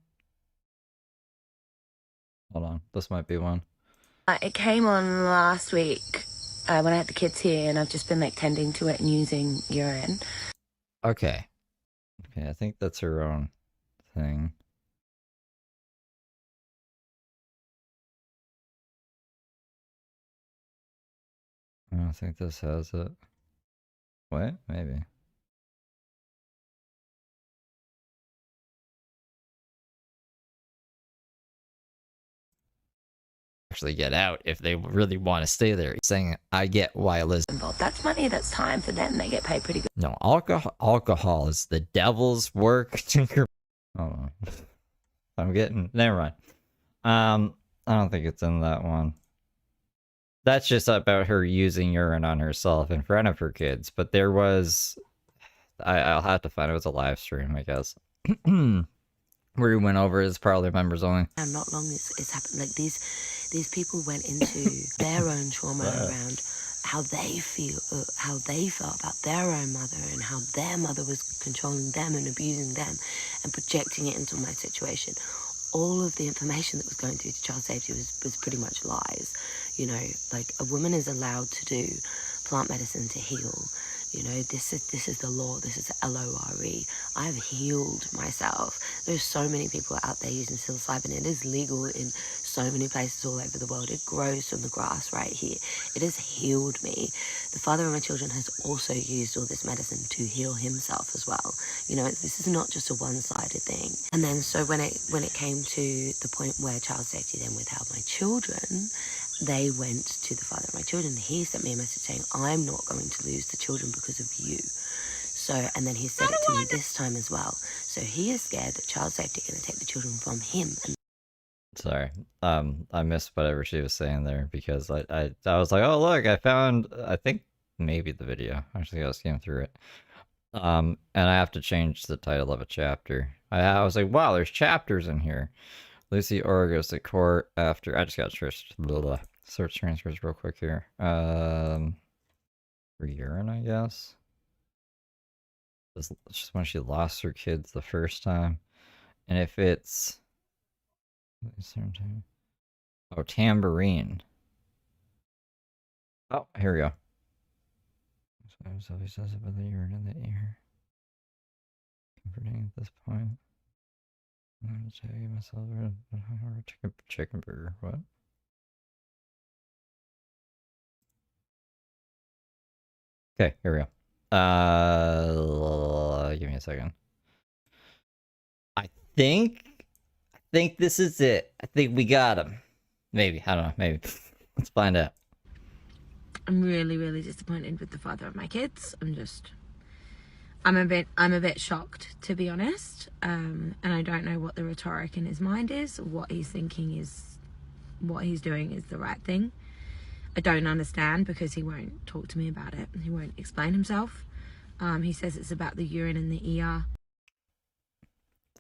Hold on, this might be one. It came on last week when I had the kids here, and I've just been like tending to it and using urine. Okay. Okay, I think that's her own thing. I don't think this has it. Wait, maybe. Actually get out if they really want to stay there. Saying, I get why Elizabeth. That's money, that's time for them. They get paid pretty good. No, alcohol is the devil's work. Oh, I'm getting, never mind. I don't think it's in that one. That's just about her using urine on herself in front of her kids. But there was, I'll have to find it. It was a live stream, I guess. Where we went over as Parlor members only. And not long it's happened. Like these people went into their own trauma around how they felt about their own mother and how their mother was controlling them and abusing them and projecting it into my situation. All of the information that was going through to child safety was pretty much lies. You know, like a woman is allowed to do plant medicine to heal. You know, this is the law. This is LORE. I've healed myself. There's so many people out there using psilocybin. It is legal in so many places all over the world. It grows from the grass right here. It has healed me. The father of my children has also used all this medicine to heal himself as well. You know, this is not just a one-sided thing. And then so when it came to the point where child safety then withheld my children, they went to the father of my children. He sent me a message saying, I'm not going to lose the children because of you. So, and then he said it to me this time as well. So he is scared that child safety are going to take the children from him. Sorry, I missed whatever she was saying there because I was like, oh look, I found, I think maybe the video. Actually, I was scanning through it. And I have to change the title of a chapter. I was like, wow, there's chapters in here. Lucy Orr goes to court after, I just got search transfers real quick here. For urine, I guess. It's just when she lost her kids the first time. And if it's, oh, tambourine. Oh, here we go. So he says about the urine in the ear. Comforting at this point. I'm gonna tell myself a chicken burger. What? Okay, here we go. Give me a second. I think this is it. I think we got him. Maybe. I don't know. Maybe. Let's find out. I'm really, really disappointed with the father of my kids. I'm a bit shocked, to be honest. And I don't know what the rhetoric in his mind is. What he's thinking is, what he's doing is the right thing. I don't understand because he won't talk to me about it. He won't explain himself. He says it's about the urine in the ear.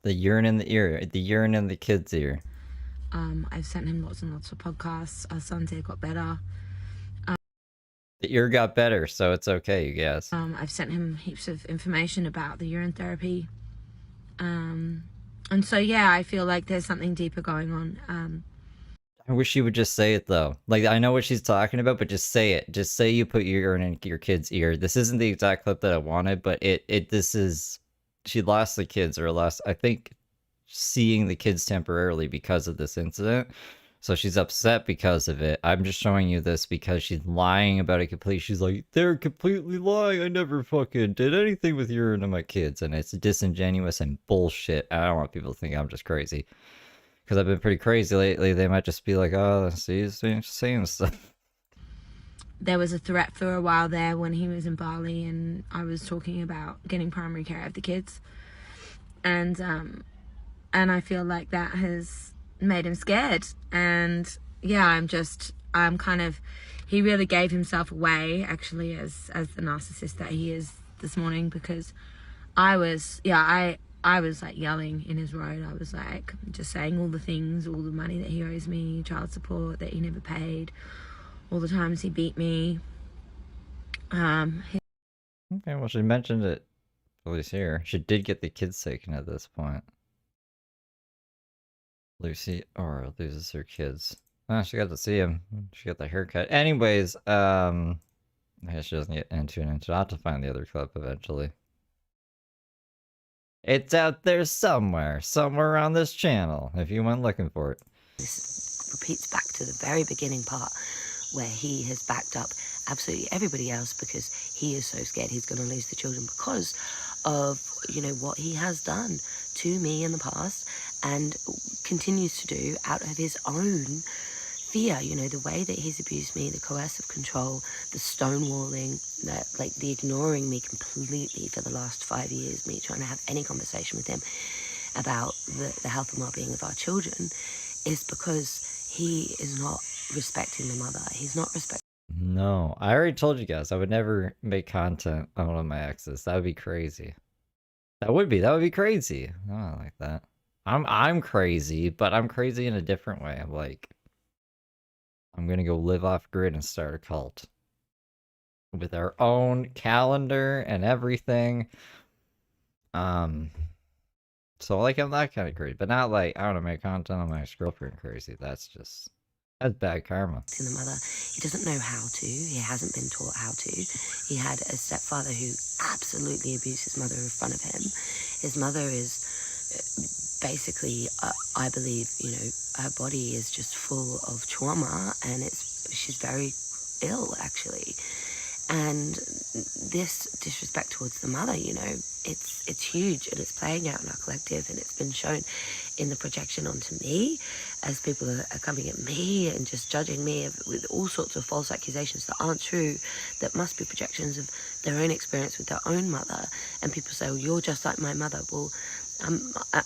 The urine in the ear. The urine in the kid's ear. I've sent him lots and lots of podcasts. Our son's ear got better. The ear got better, so it's okay, you guys. I've sent him heaps of information about the urine therapy. And so, yeah, I feel like there's something deeper going on. I wish she would just say it, though. Like, I know what she's talking about, but just say it. Just say you put urine in your kid's ear. This isn't the exact clip that I wanted, but this is... She lost the kids, or lost, I think, seeing the kids temporarily because of this incident. So she's upset because of it. I'm just showing you this because she's lying about it completely. She's like, they're completely lying. I never fucking did anything with urine to my kids. And it's disingenuous and bullshit. I don't want people to think I'm just crazy. Because I've been pretty crazy lately. They might just be like, oh, see, he's saying stuff. There was a threat for a while there when he was in Bali, and I was talking about getting primary care of the kids. And I feel like that has made him scared. And yeah, he really gave himself away, actually, as the narcissist that he is this morning, because I was like yelling in his road. I was like just saying all the things, all the money that he owes me, child support that he never paid, all the times he beat me. Okay, well, she mentioned it, at least here. She did get the kids taken at this point. Lucy loses her kids. Oh, she got to see him. She got the haircut. Anyways, I guess she doesn't get into it. I'll have to find the other clip eventually. It's out there somewhere on this channel, if you went looking for it. This repeats back to the very beginning part where he has backed up absolutely everybody else because he is so scared he's going to lose the children because of, what he has done to me in the past and continues to do out of his own fear. The way that he's abused me, the coercive control, the stonewalling, the ignoring me completely for the last 5 years, me trying to have any conversation with him about the health and well-being of our children, is because he is not respecting the mother. He's not respecting. No, I already told you guys I would never make content on one of my exes. That would be crazy. That would be crazy. I don't like that. I'm crazy, but I'm crazy in a different way. I'm like, I'm gonna go live off grid and start a cult with our own calendar and everything. So like I'm that kind of crazy, but not like I want to make content on my ex-girlfriend crazy. That's bad karma. To the mother, he doesn't know how to. He hasn't been taught how to. He had a stepfather who absolutely abused his mother in front of him. His mother is basically, I believe, her body is just full of trauma, and she's very ill actually. And this disrespect towards the mother, it's huge, and it's playing out in our collective, and it's been shown in the projection onto me as people are coming at me and just judging me with all sorts of false accusations that aren't true, that must be projections of their own experience with their own mother. And people say, well, you're just like my mother. Well,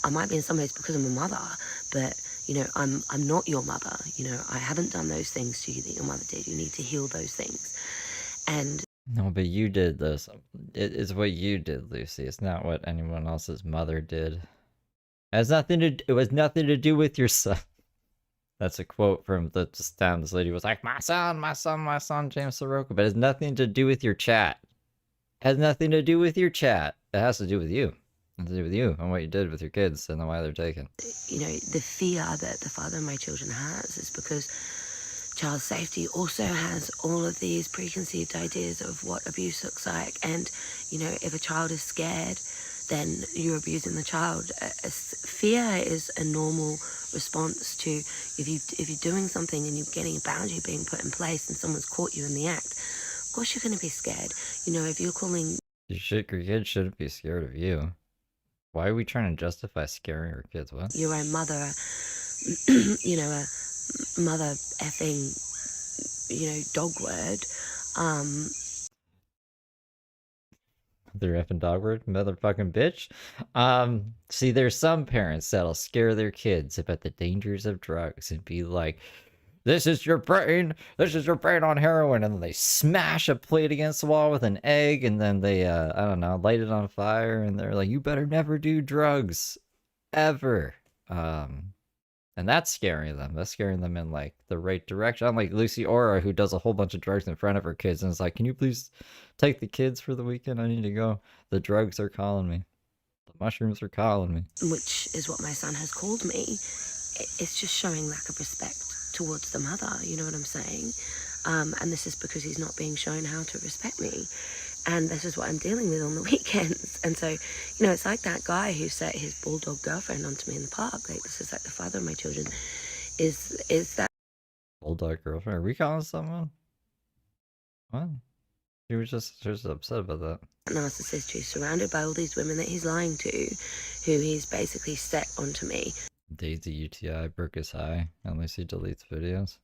I might be in some ways because I'm a mother, but I'm not your mother. I haven't done those things to you that your mother did. You need to heal those things. And no, but you did this. It is what you did, Lucy. It's not what anyone else's mother did. It was nothing to do with your son. That's a quote from this lady was like, my son, James Soroka. But it has nothing to do with your chat. It has nothing to do with your chat. It has to do with you. It has to do with you and what you did with your kids and why they're taken. The fear that the father of my children has is because child safety also has all of these preconceived ideas of what abuse looks like. And, if a child is scared, then you're abusing the child. Fear is a normal response to if you're doing something and you're getting a boundary being put in place and someone's caught you in the act. Of course you're going to be scared. If you're calling... Your kids shouldn't be scared of you. Why are we trying to justify scaring our kids? What? Your own mother, a mother effing, dog word. Their effing dog word, motherfucking bitch. See, there's some parents that'll scare their kids about the dangers of drugs and be like, this is your brain on heroin, and then they smash a plate against the wall with an egg, and then they I don't know, light it on fire, and they're like, you better never do drugs ever. And that's scaring them. That's scaring them in like the right direction. Unlike Lucy Ora, who does a whole bunch of drugs in front of her kids and is like, "Can you please take the kids for the weekend? I need to go. The drugs are calling me. The mushrooms are calling me." Which is what my son has called me. It's just showing lack of respect towards the mother, you know what I'm saying? And this is because he's not being shown how to respect me. And this is what I'm dealing with on the weekends. And so, you know, it's like that guy who set his bulldog girlfriend onto me in the park. Like, this is like the father of my children. Is that Bulldog girlfriend? Are we calling someone? What? She was just upset about that. narcissist who's surrounded by all these women that he's lying to, who he's basically set onto me. Daisy UTI broke his high, unless he deletes videos.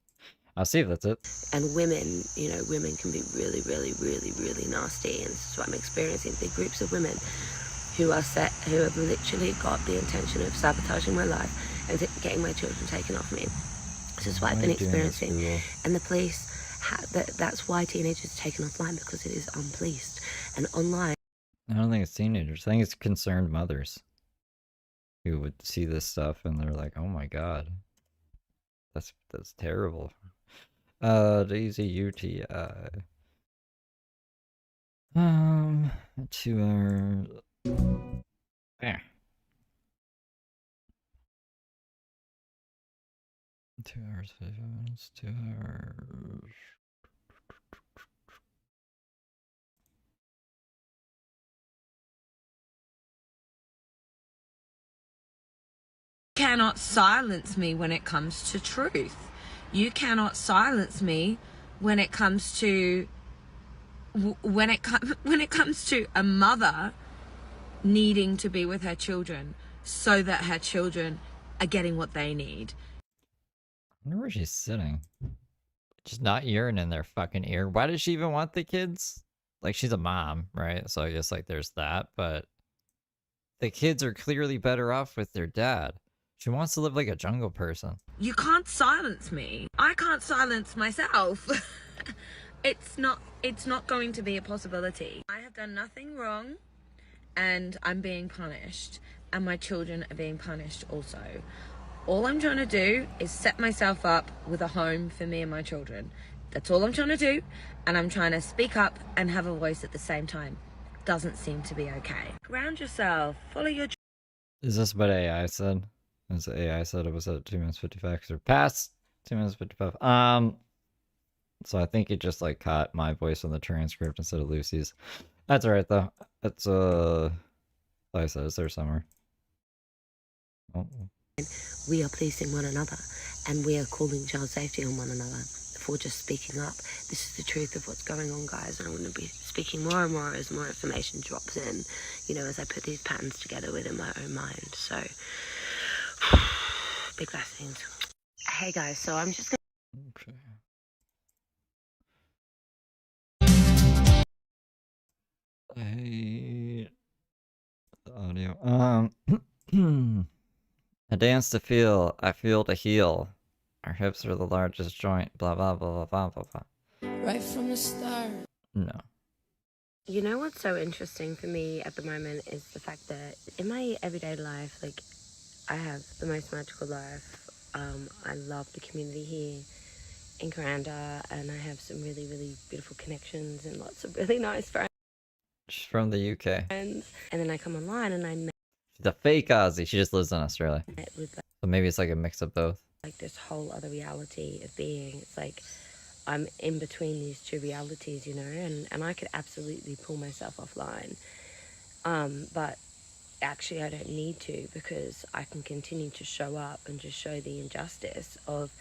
I'll see if that's it. And women, you know, women can be really, really, really, really nasty. And this is what I'm experiencing. Big groups of women who are who have literally got the intention of sabotaging my life and getting my children taken off me. This is what I've been experiencing. And the police, that's why teenagers are taken offline, because it is unpoliced. And online. I don't think it's teenagers. I think it's concerned mothers who would see this stuff and they're like, "Oh my god, that's terrible." Daisy UTI. 2 hours. Yeah. 2 hours, 55 minutes, 2 hours. Cannot silence me when it comes to truth. You cannot silence me when it comes to when it comes to a mother needing to be with her children so that her children are getting what they need. I wonder where she's sitting. Just not urine in their fucking ear. Why does she even want the kids? Like, she's a mom, right? So I guess like there's that, but the kids are clearly better off with their dad. She wants to live like a jungle person. You can't silence me. I can't silence myself. It's not going to be a possibility. I have done nothing wrong and I'm being punished, and my children are being punished also. All I'm trying to do is set myself up with a home for me and my children. That's all I'm trying to do, and I'm trying to speak up and have a voice at the same time. Doesn't seem to be okay. Ground yourself. Follow your... Is this what AI said? As AI said, it was at 2 minutes 55 because we're past 2 minutes 55. So I think it just like caught my voice on the transcript instead of Lucy's. That's alright though. It's like I said, it's there somewhere. Oh. We are policing one another, and we are calling child safety on one another for just speaking up. This is the truth of what's going on, guys, and I'm going to be speaking more and more as more information drops in, you know, as I put these patterns together within my own mind. So, big blessings. Hey guys, so I'm just going to... Okay. I hate the audio. I dance to feel, I feel to heal. Our hips are the largest joint, blah, blah, blah, blah, blah, blah. Right from the start. No. You know what's so interesting for me at the moment is the fact that in my everyday life, like, I have the most magical life. I love the community here in Kuranda, and I have some really, really beautiful connections and lots of really nice friends. She's from the UK. And then I come online and I met... She's a fake Aussie. She just lives in Australia. with So maybe it's like a mix of both. like this whole other reality of being. It's like I'm in between these two realities, you know, and I could absolutely pull myself offline. But actually I don't need to, because I can continue to show up and just show the injustice of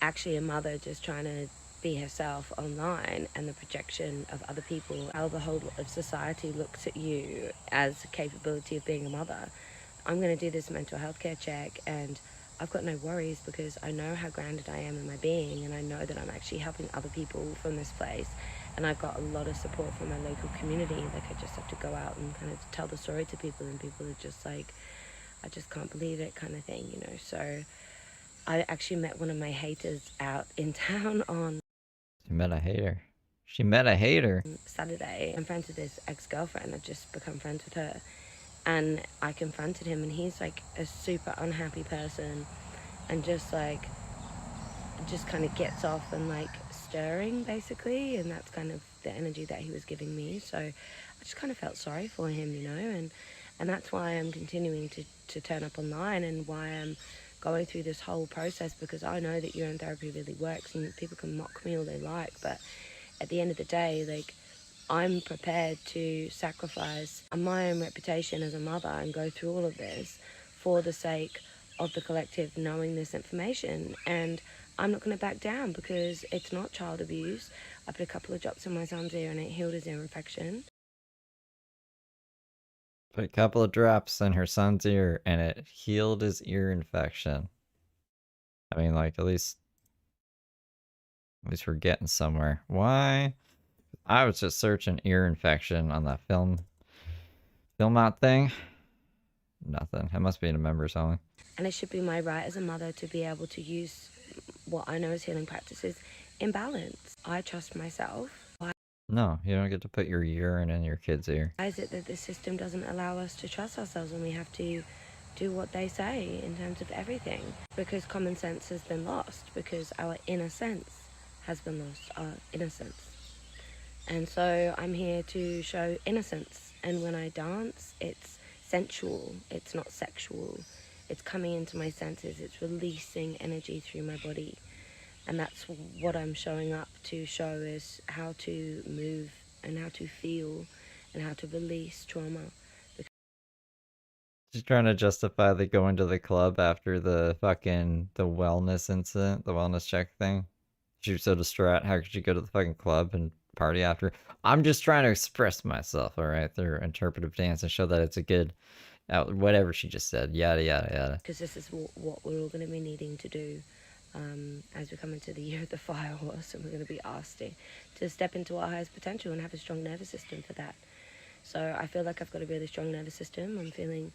actually a mother just trying to be herself online, and the projection of other people, how the whole of society looks at you as a capability of being a mother. I'm going to do this mental health care check, and I've got no worries because I know how grounded I am in my being, and I know that I'm actually helping other people from this place, and I've got a lot of support from my local community. Like, I just have to go out and kind of tell the story to people, and people are just like, I just can't believe it kind of thing, you know. So I actually met one of my haters out in town on... She met a hater. She met a hater. Saturday. I'm friends with his ex-girlfriend. I've just become friends with her. And I confronted him, and he's like a super unhappy person. and just like, just kind of gets off and like stirring basically, and that's kind of the energy that he was giving me. So I just kind of felt sorry for him, you know, and that's why I'm continuing to turn up online, and why I'm going through this whole process, because I know that urine therapy really works, and people can mock me all they like, but at the end of the day, like, I'm prepared to sacrifice my own reputation as a mother and go through all of this for the sake of the collective knowing this information. And I'm not going to back down, because it's not child abuse. I put a couple of drops in my son's ear and it healed his ear infection. Put a couple of drops in her son's ear and it healed his ear infection. I mean, like, at least we're getting somewhere. Why? I was just searching ear infection on that film out thing. Nothing. It must be in a members only. And it should be my right as a mother to be able to use what I know as healing practices in balance. I trust myself. Why No, you don't get to put your urine in your kid's ear. is it that the system doesn't allow us to trust ourselves, when we have to do what they say in terms of everything? Because common sense has been lost, because our inner sense has been lost, our innocence. And so I'm here to show innocence. And when I dance, it's sensual, it's not sexual. It's coming into my senses, it's releasing energy through my body. And that's what I'm showing up to show, is how to move and how to feel and how to release trauma. She's trying to justify the going to the club after the wellness incident, the wellness check thing. She was so distraught. How could she go to the fucking club and party after? I'm just trying to express myself, all right, through interpretive dance, and show that it's a good, whatever she just said, yada yada yada. Because this is what we're all going to be needing to do as we come into the year of the fire horse, and we're going to be asked to step into our highest potential and have a strong nervous system for that. So I feel like I've got a really strong nervous system. I'm feeling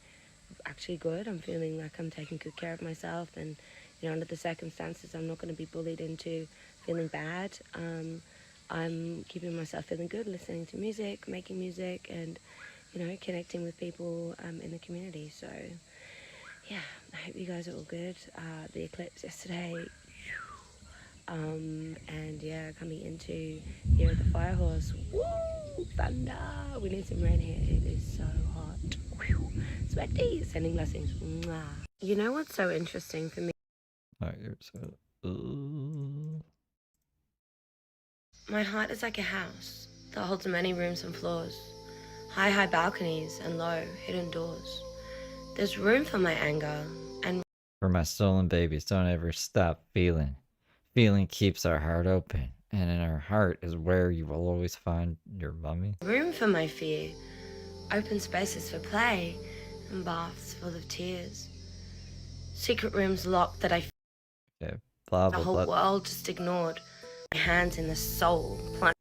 actually good. I'm feeling like I'm taking good care of myself, and you know, under the circumstances, I'm not going to be bullied into feeling bad. I'm keeping myself feeling good, listening to music, making music, and you know, connecting with people in the community. So yeah, I hope you guys are all good. The eclipse yesterday, and yeah, coming into Year of the Fire Horse. Woo! Thunder! We need some rain here. It is so hot. Whew. Sweaty! Sending blessings. Mwah. You know what's so interesting for me? My heart is like a house that holds many rooms and floors, high balconies and low, hidden doors. There's room for my anger and For my stolen babies, don't ever stop feeling. Feeling keeps our heart open, and in our heart is where you will always find your mummy. room for my fear, open spaces for play, and baths full of tears. Secret rooms locked that I Okay, blah the blah whole blah. world just ignored. My hands in the soul. We're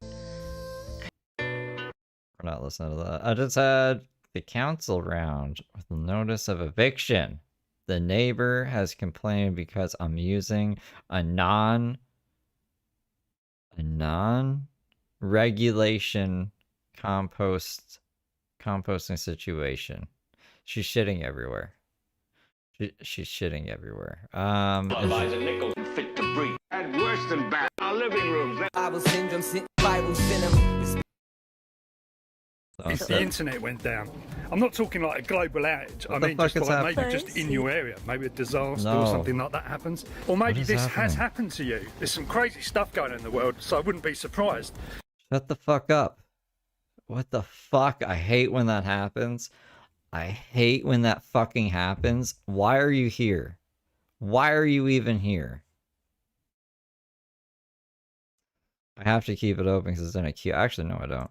not listening to that. I just had the council round with a notice of eviction. The neighbor has complained because I'm using a non-regulation composting situation. She's shitting everywhere. She's shitting everywhere. Fit to breathe. And worse than bad. Our living rooms. Bible syndrome, Bible syndrome. If the internet went down, I'm not talking like a global outage. What I the mean, fuck just is like happening? maybe just in your area, maybe a disaster No. or something like that happens, or maybe is this has happening? happened to you. There's some crazy stuff going on in the world, so I wouldn't be surprised. Shut the fuck up. What the fuck? I hate when that happens. I hate when that fucking happens. Why are you here? Why are you even here? I have to keep it open because it's in a queue. Actually, no, I don't.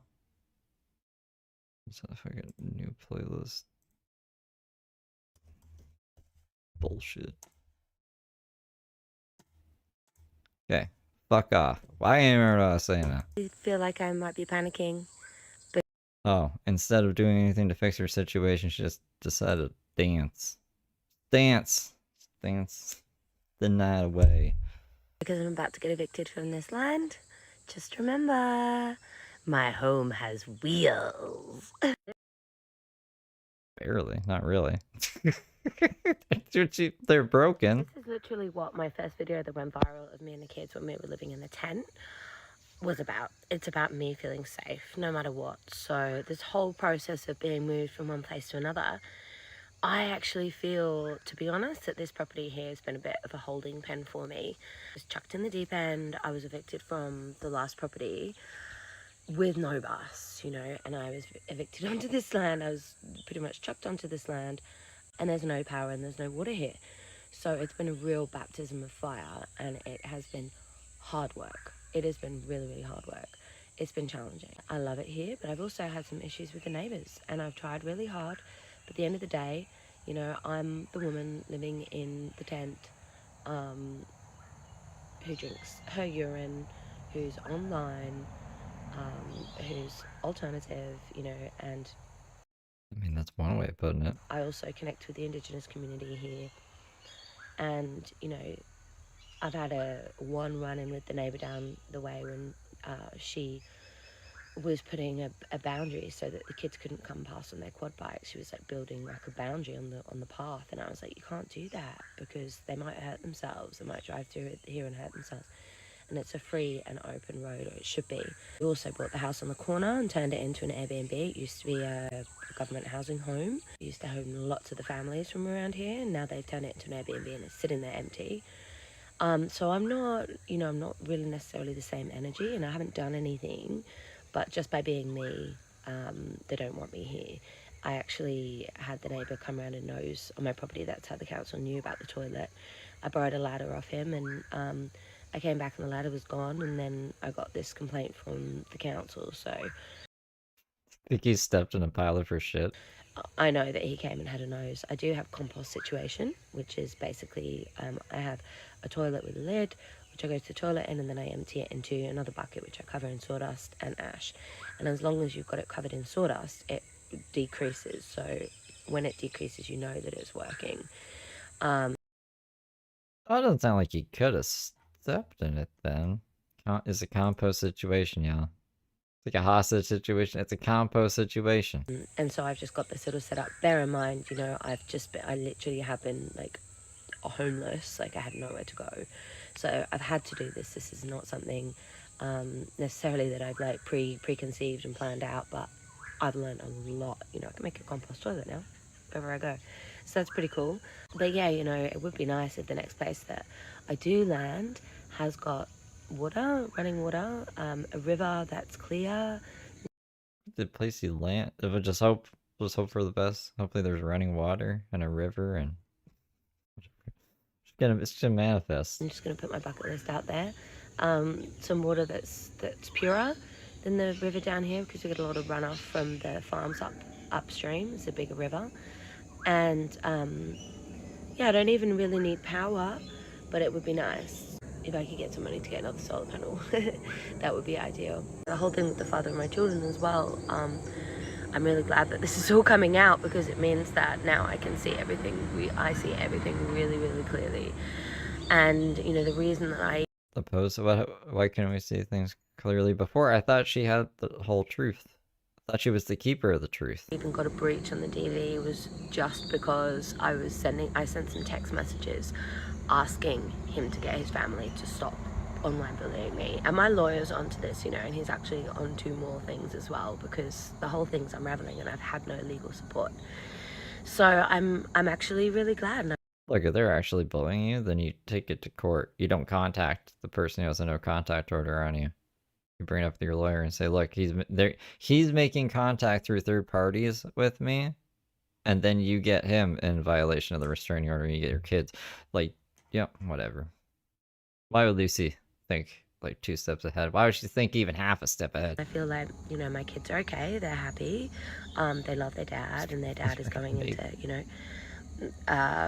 It's a fucking new playlist. Bullshit. Okay, fuck off. Why ain't I remember what I was saying now? I feel like I might be panicking. Oh, instead of doing anything to fix her situation, she just decided to dance. Dance! Dance the night away. Because I'm about to get evicted from this land. Just remember, my home has wheels. Barely, not really. They're broken. This is literally what my first video that went viral of me and the kids when we were living in the tent was about. It's about me feeling safe no matter what. So this whole process of being moved from one place to another, I actually feel, to be honest, that this property here has been a bit of a holding pen for me. I was chucked in the deep end. I was evicted from the last property with no bus, you know, and I was evicted onto this land. I was pretty much chucked onto this land, and there's no power and there's no water here. So it's been a real baptism of fire, and it has been hard work. It has been really, really hard work. It's been challenging. I love it here, but I've also had some issues with the neighbours, and I've tried really hard. But at the end of the day, you know, I'm the woman living in the tent who drinks her urine, who's online, who's alternative, you know, and I mean, that's one way of putting it. I also connect with the Indigenous community here, and, you know, I've had one run-in with the neighbour down the way when she was putting a boundary so that the kids couldn't come past on their quad bikes. She was like building like a boundary on the path, and I was like, you can't do that because they might hurt themselves. They might drive through it here and hurt themselves. And it's a free and open road, or it should be. We also bought the house on the corner and turned it into an Airbnb. It used to be a government housing home. It used to home lots of the families from around here, and now they've turned it into an Airbnb and it's sitting there empty. So I'm not, you know, I'm not really necessarily the same energy, and I haven't done anything, but just by being me, they don't want me here. I actually had the neighbour come around and nose on my property. That's how the council knew about the toilet. I borrowed a ladder off him, and I came back and the ladder was gone, and then I got this complaint from the council. So I think he stepped in a pile of her shit. I know that he came and had a nose. I do have compost situation, which is basically I have a toilet with a lid, which I go to the toilet in, and then I empty it into another bucket, which I cover in sawdust and ash. And as long as you've got it covered in sawdust, it decreases. So when it decreases, you know that it's working. Oh, it doesn't sound like he could have stepped in it then. It's a compost situation, y'all. It's like a hostage situation. It's a compost situation. And so I've just got this sort of set up. Bear in mind, you know, I literally have been like homeless. Like I had nowhere to go. So I've had to do this. This is not something necessarily that I've like preconceived and planned out, but I've learned a lot. You know, I can make a compost toilet now wherever I go. So that's pretty cool. But yeah, you know, it would be nice if the next place that I do land has got water, running water, a river that's clear. The place you land, it would just hope for the best. Hopefully there's running water and a river, and it's gonna manifest. I'm just gonna put my bucket list out there. Some water that's purer than the river down here, because we get a lot of runoff from the farms upstream. It's a bigger river. And yeah, I don't even really need power, but it would be nice if I could get some money to get another solar panel. That would be ideal. The whole thing with the father of my children as well, I'm really glad that this is all coming out, because it means that now I can see everything. I see everything really, really clearly. And, you know, the reason that I Opposed, why couldn't we see things clearly before? I thought she had the whole truth. I thought she was the keeper of the truth. even got a breach on the DV was just because I sent some text messages asking him to get his family to stop online bullying me. And my lawyer's onto this, you know, and he's actually on 2 more things as well, because the whole thing's unraveling and I've had no legal support. So I'm actually really glad. Look, if they're actually bullying you, then you take it to court. You don't contact the person who has a no contact order on you. You bring it up with your lawyer and say, look, he's making contact through third parties with me, and then you get him in violation of the restraining order and you get your kids. Like, yeah, whatever. Why would Lucy think like 2 steps ahead? Why would she think even half a step ahead? I feel like, you know, my kids are okay, they're happy, they love their dad, and their dad is going into, you know,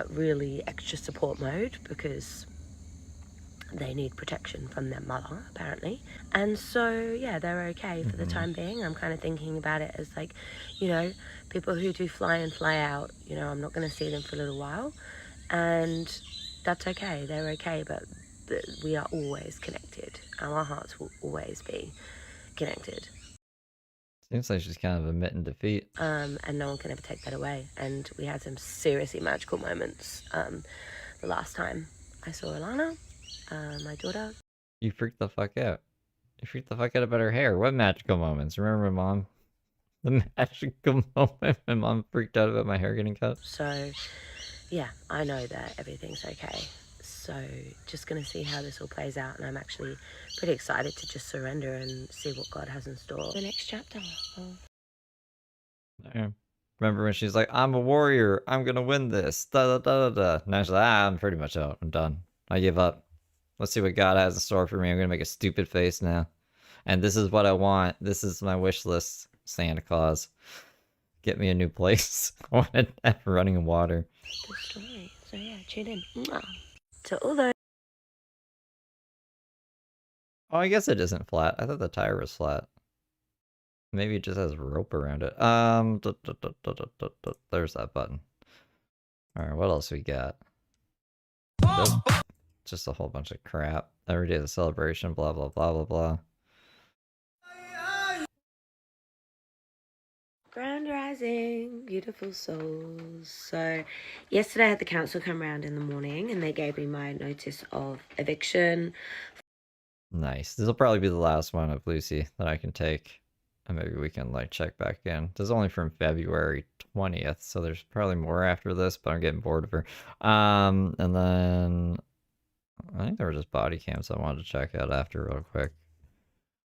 really extra support mode because they need protection from their mother, apparently. And so, yeah, they're okay for the time being. I'm kind of thinking about it as like, you know, people who do fly in, fly out, you know, I'm not going to see them for a little while. And that's okay, they're okay, but we are always connected. Our hearts will always be connected. Seems like she's kind of admitting defeat. And no one can ever take that away. And we had some seriously magical moments the last time I saw Alana, my daughter. You freaked the fuck out. You freaked the fuck out about her hair. What magical moments? Remember, Mom? The magical moment when Mom freaked out about my hair getting cut? So, yeah, I know that everything's okay. So, just gonna see how this all plays out, and I'm actually pretty excited to just surrender and see what God has in store. The next chapter. Yeah. Remember when she's like, I'm a warrior, I'm gonna win this, da da da da da. Now she's like, I'm pretty much out, I'm done. I give up. Let's see what God has in store for me. I'm gonna make a stupid face now. And this is what I want. This is my wish list, Santa Claus. Get me a new place. I want to have running water. Good story. So yeah, tune in. To all those. Oh, I guess it isn't flat. I thought the tire was flat. Maybe it just has rope around it. There's that button. Alright, what else we got? Just a whole bunch of crap. Every day is a celebration, blah blah blah blah blah. Grand rising, beautiful souls. So yesterday I had the council come around in the morning and they gave me my notice of eviction. Nice. This will probably be the last one of Lucy that I can take. And maybe we can like check back in. This is only from February 20th, so there's probably more after this, but I'm getting bored of her. And then I think there were just body cams I wanted to check out after real quick.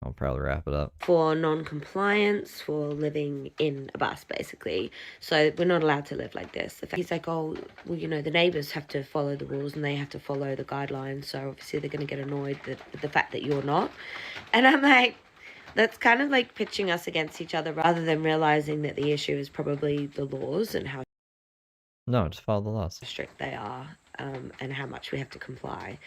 I'll probably wrap it up. For non-compliance, for living in a bus, basically. So we're not allowed to live like this. He's like, oh, well, you know, the neighbours have to follow the rules and they have to follow the guidelines. So obviously they're going to get annoyed with the fact that you're not. And I'm like, that's kind of like pitching us against each other rather than realising that the issue is probably the laws and how No, just follow the laws. strict they are and how much we have to comply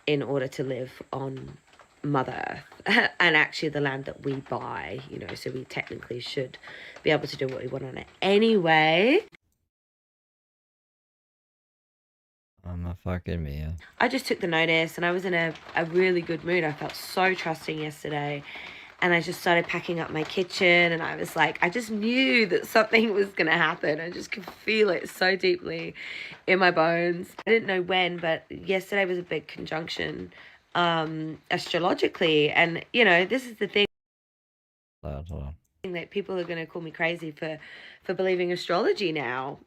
in order to live on Mother Earth and actually the land that we buy, you know, so we technically should be able to do what we want on it anyway. I'm a fucking Mia. I just took the notice and I was in a really good mood. I felt so trusting yesterday and I just started packing up my kitchen and I was like, I just knew that something was going to happen. I just could feel it so deeply in my bones. I didn't know when, but yesterday was a big conjunction astrologically, and you know, this is the thing that people are going to call me crazy for believing astrology now,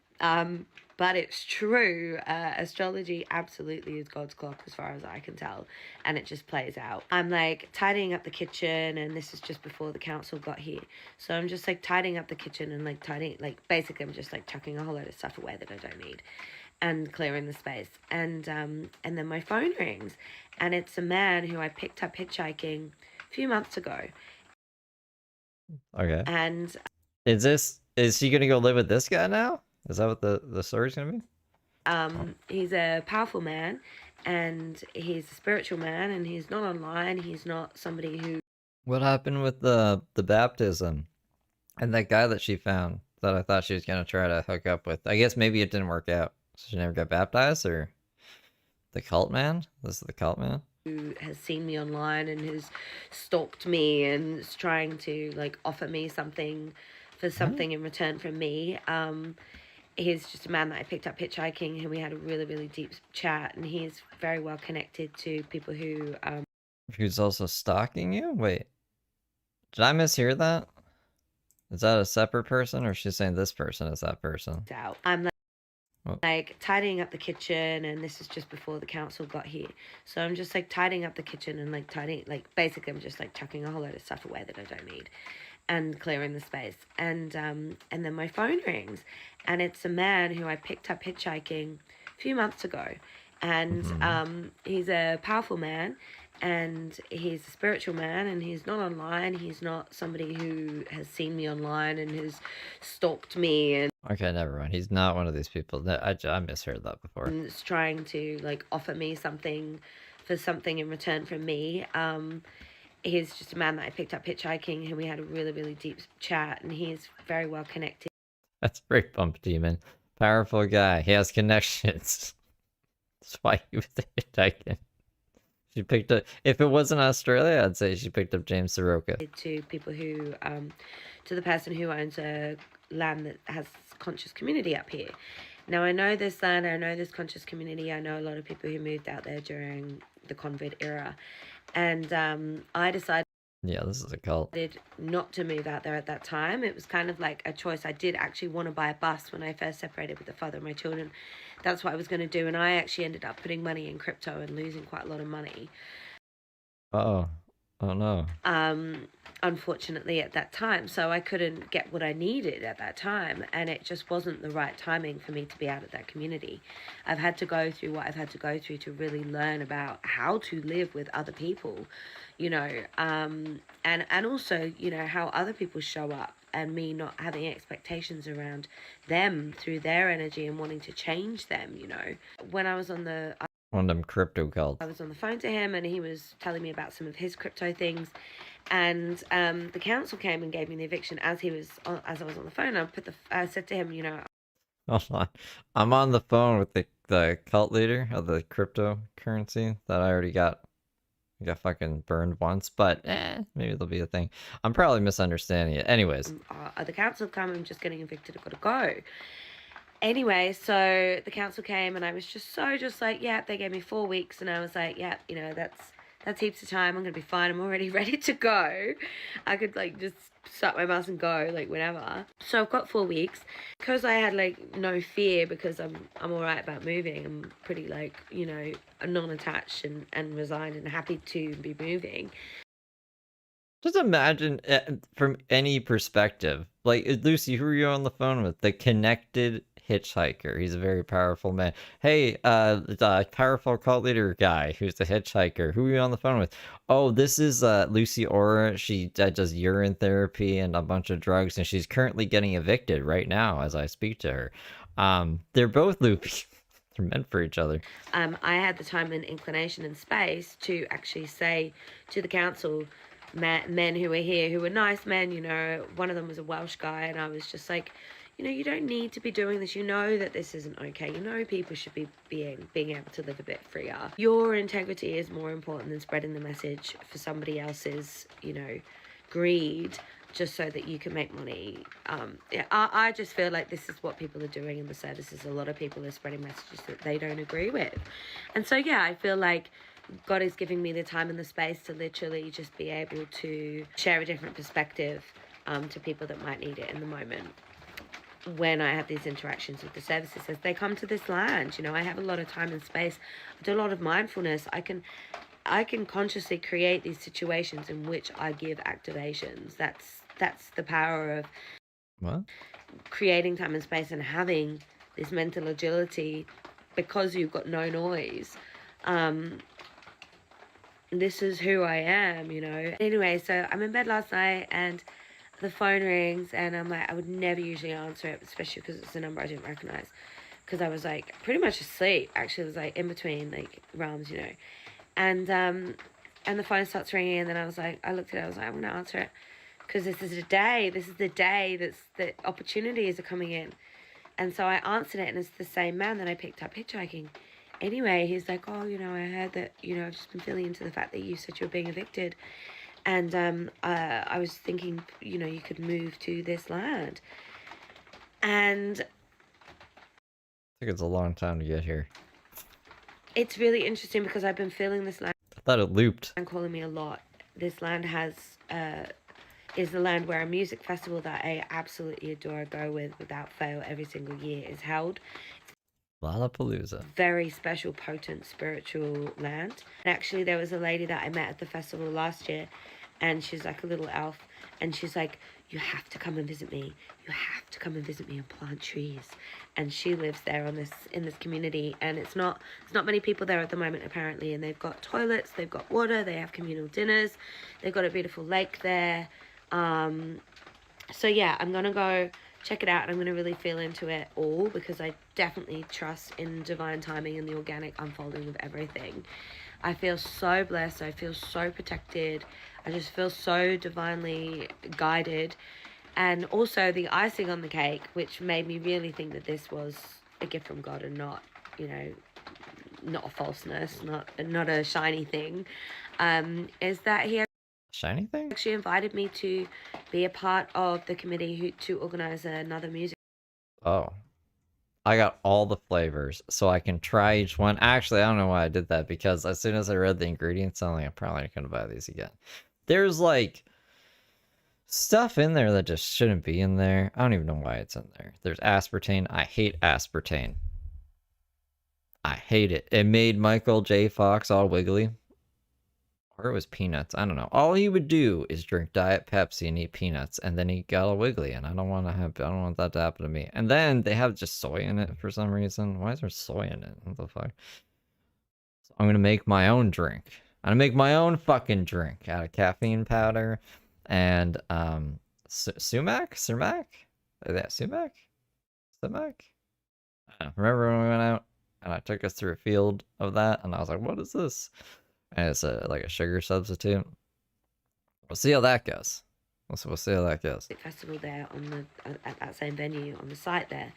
but it's true. Astrology absolutely is God's clock as far as I can tell, and it just plays out. I'm like tidying up the kitchen, and this is just before the council got here, so I'm just like tidying up the kitchen and like basically I'm just like chucking a whole load of stuff away that I don't need and clearing the space, and then my phone rings and it's a man who I picked up hitchhiking a few months ago. Okay. And is she gonna go live with this guy now? Is that what the story's gonna be? He's a powerful man and he's a spiritual man and he's not online. He's not somebody who... What happened with the baptism and that guy that she found that I thought she was gonna try to hook up with? I guess maybe it didn't work out. So she never got baptized, or the cult man? This is the cult man? Who has seen me online and has stalked me and is trying to like offer me something for something in return from me. He's just a man that I picked up hitchhiking and we had a really, really deep chat, and he's very well connected to people who... Who's also stalking you? Wait. Did I mishear that? Is that a separate person, or is she saying this person is that person? I'm like tidying up the kitchen, and this is just before the council got here, so I'm just like tidying up the kitchen and like basically I'm just like chucking a whole load of stuff away that I don't need and clearing the space, and then my phone rings and it's a man who I picked up hitchhiking a few months ago, and he's a powerful man and he's a spiritual man and he's not online. He's not somebody who has seen me online and has stalked me and... Okay, never mind. He's not one of these people. I misheard that before. And is trying to like offer me something for something in return from me. He's just a man that I picked up hitchhiking and we had a really, really deep chat, and he's very well connected. That's Break Bump Demon. Powerful guy. He has connections. That's why he was hitchhiking. She picked up. If it wasn't Australia, I'd say she picked up James Soroka. To people who, to the person who owns a land that has conscious community up here. Now, I know this land, I know this conscious community, I know a lot of people who moved out there during the COVID era. And I decided Yeah, this is a cult. not to move out there at that time. It was kind of like a choice. I did actually want to buy a bus when I first separated with the father of my children. That's what I was going to do. And I actually ended up putting money in crypto and losing quite a lot of money. Oh no. Unfortunately at that time. So I couldn't get what I needed at that time. And it just wasn't the right timing for me to be out of that community. I've had to go through what I've had to go through to really learn about how to live with other people, you know, and also, you know, how other people show up, and me not having expectations around them through their energy and wanting to change them, you know. When I was on the One of them crypto cults. I was on the phone to him and he was telling me about some of his crypto things, and the council came and gave me the eviction as I was on the phone. I said to him, you know, Hold on. I'm on the phone with the cult leader of the cryptocurrency that I already got fucking burned once, but maybe it'll be a thing. I'm probably misunderstanding it. Anyways. The council have come, I'm just getting evicted, I've got to go. Anyway, so the council came and I was just like, yeah, they gave me 4 weeks, and I was like, yeah, you know, that's heaps of time. I'm going to be fine. I'm already ready to go. I could like just shut my mouth and go like whenever. So I've got 4 weeks because I had like no fear, because I'm all right about moving. I'm pretty like, you know, non-attached and resigned and happy to be moving. Just imagine from any perspective, like Lucy, who are you on the phone with? The connected hitchhiker. He's a very powerful man. Hey, the powerful cult leader guy who's the hitchhiker. Who are you on the phone with? Oh, this is Lucy Ora. She does urine therapy and a bunch of drugs, and she's currently getting evicted right now as I speak to her. They're both loopy. They're meant for each other. I had the time and inclination and space to actually say to the council, men who were here, who were nice men, you know, one of them was a Welsh guy, and I was just like, you know, you don't need to be doing this. You know that this isn't okay. You know people should be being able to live a bit freer. Your integrity is more important than spreading the message for somebody else's, you know, greed, just so that you can make money. Yeah, I just feel like this is what people are doing in the services. A lot of people are spreading messages that they don't agree with. And so, yeah, I feel like God is giving me the time and the space to literally just be able to share a different perspective to people that might need it in the moment. When I have these interactions with the services as they come to this land, you know, I have a lot of time and space. I do a lot of mindfulness. I can consciously create these situations in which I give activations. That's the power of what? Creating time and space and having this mental agility, because you've got no noise. This is who I am, you know. Anyway, so I'm in bed last night and the phone rings, and I'm like, I would never usually answer it, especially because it's a number I didn't recognize, because I was like pretty much asleep. Actually, it was like in between like realms, you know. And the phone starts ringing, and then I was like, I looked at it, I was like, I'm gonna answer it, because this is the day that opportunities are coming in. And so I answered it, and it's the same man that I picked up hitchhiking. Anyway, he's like, oh, you know, I heard that, you know, I've just been feeling into the fact that you said you were being evicted. And I was thinking, you know, you could move to this land. And I think it's a long time to get here. It's really interesting because I've been feeling this land. I thought it looped. And calling me a lot. This land is the land where a music festival that I absolutely adore, go without fail every single year, is held. Lollapalooza. Very special, potent, spiritual land. And actually, there was a lady that I met at the festival last year, and she's like a little elf, and she's like, you have to come and visit me. You have to come and visit me and plant trees. And she lives there in this community, and it's not many people there at the moment apparently, and they've got toilets, they've got water, they have communal dinners, they've got a beautiful lake there. So yeah, I'm gonna go check it out, and I'm going to really feel into it all, because I definitely trust in divine timing and the organic unfolding of everything. I feel so blessed. I feel so protected. I just feel so divinely guided. And also the icing on the cake, which made me really think that this was a gift from God and not, you know, not a falseness, not a shiny thing, is that he Shiny thing? actually invited me to be a part of the committee to organize another music. Oh. I got all the flavors, so I can try each one. Actually, I don't know why I did that, because as soon as I read the ingredients, I'm like, I'm probably not gonna buy these again. There's like stuff in there that just shouldn't be in there. I don't even know why it's in there. There's aspartame. I hate aspartame. I hate it. It made Michael J. Fox all wiggly. Or it was peanuts. I don't know. All he would do is drink Diet Pepsi and eat peanuts, and then he got all wiggly, and I don't want that to happen to me. And then they have just soy in it for some reason. Why is there soy in it? What the fuck? So I'm gonna make my own drink. I'm gonna make my own fucking drink out of caffeine powder and sumac? Sumac? Is that sumac? Sumac? Remember when we went out and I took us through a field of that, and I was like, what is this? And it's like a sugar substitute. We'll see how that goes. We'll see how that goes. Festival there at that same venue on the site there,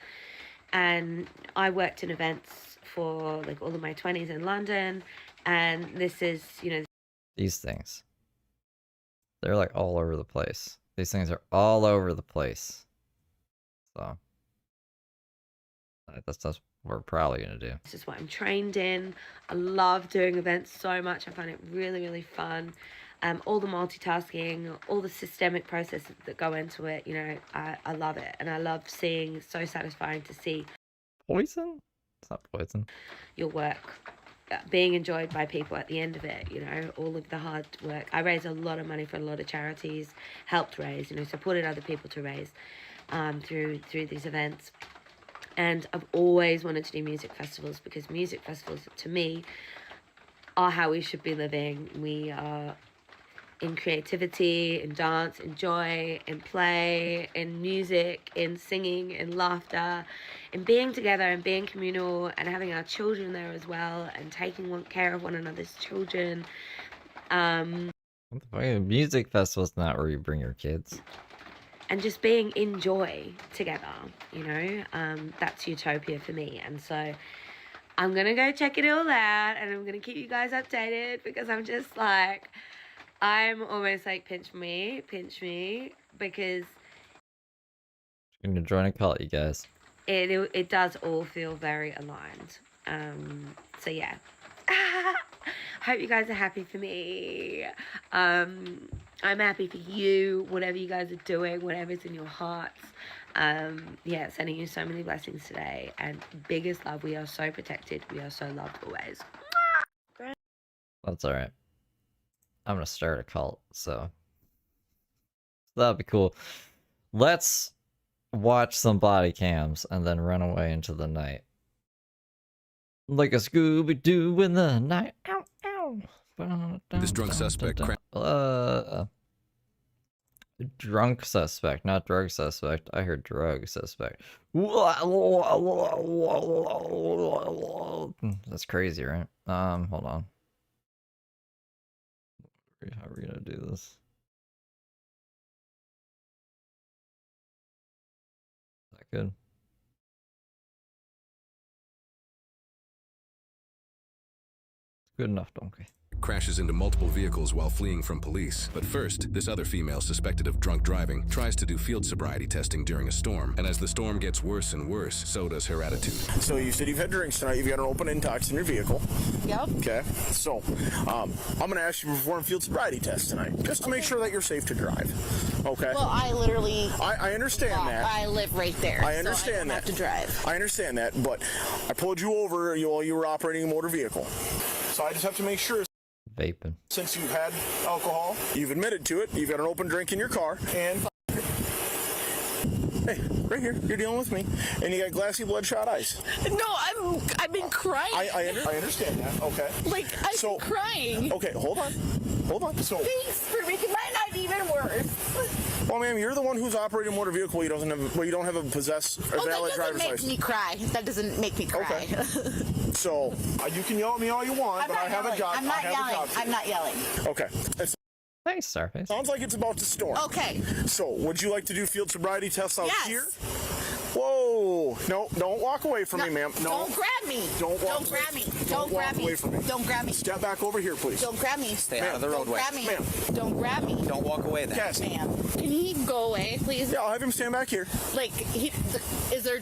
and I worked in events for like all of my 20s in London, and this is, you know, these things. They're like all over the place. These things are all over the place. So that's what we're probably gonna do. This is what I'm trained in. I love doing events so much. I find it really, really fun. All the multitasking, all the systemic processes that go into it, you know, I love it. And I love seeing, it's so satisfying to see poison? It's not poison. Your work being enjoyed by people at the end of it, you know, all of the hard work. I raised a lot of money for a lot of charities, helped raise, you know, supported other people to raise through these events. And I've always wanted to do music festivals, because music festivals, to me, are how we should be living. We are in creativity, in dance, in joy, in play, in music, in singing, in laughter, in being together and being communal, and having our children there as well, and taking care of one another's children. What the fuck? Music festival's not where you bring your kids. And just being in joy together, you know, that's utopia for me. And so I'm going to go check it all out, and I'm going to keep you guys updated, because I'm just like, I'm almost like, pinch me, because I'm going to join a cult, you guys. It does all feel very aligned. So yeah. Hope you guys are happy for me. I'm happy for you, whatever you guys are doing, whatever's in your hearts. Yeah, sending you so many blessings today, and biggest love. We are so protected. We are so loved always. That's all right. I'm gonna start a cult, so that'll be cool. Let's watch some body cams and then run away into the night. Like a Scooby-Doo in the night. Ow, ow. This drunk suspect drunk suspect, not drug suspect. I heard drug suspect. That's crazy, right? Hold on. How are we gonna do this? Is that good? Good enough, donkey. Crashes into multiple vehicles while fleeing from police. But first, this other female suspected of drunk driving tries to do field sobriety testing during a storm. And as the storm gets worse and worse, so does her attitude. So you said you've had drinks tonight. You've got an open intox in your vehicle. Yep. Okay. So I'm going to ask you to perform field sobriety test tonight, just to make sure that you're safe to drive. Okay. Well, I literally. I understand that. I live right there. I understand so I don't have to drive. I understand that, but I pulled you over while you were operating a motor vehicle. So I just have to make sure. Vaping. Since you've had alcohol, you've admitted to it, you've got an open drink in your car, and hey, right here, you're dealing with me, and you got glassy bloodshot eyes. No, I've been crying. I understand that. Okay. Like I've been crying. Okay, hold on. So thanks for making my night even worse. Well, ma'am, you're the one who's operating a motor vehicle. You don't have a valid driver's license. That doesn't make me cry. That doesn't make me cry. Okay. So you can yell at me all you want, but I have a job. I'm not yelling. I'm not yelling. Okay. Thanks, Starface. Sounds like it's about to storm. Okay. So would you like to do field sobriety tests out yes. here? Whoa. Whoa! No, don't walk away from me, ma'am. No. Don't grab me. Don't grab me. Don't grab walk me. away from me. Don't grab me. Step back over here, please. Don't grab me. Stay out of the roadway. Don't grab me. Ma'am. Don't grab me. Don't walk away then. Cassie. Ma'am, can he go away, please? Yeah, I'll have him stand back here. Like, is there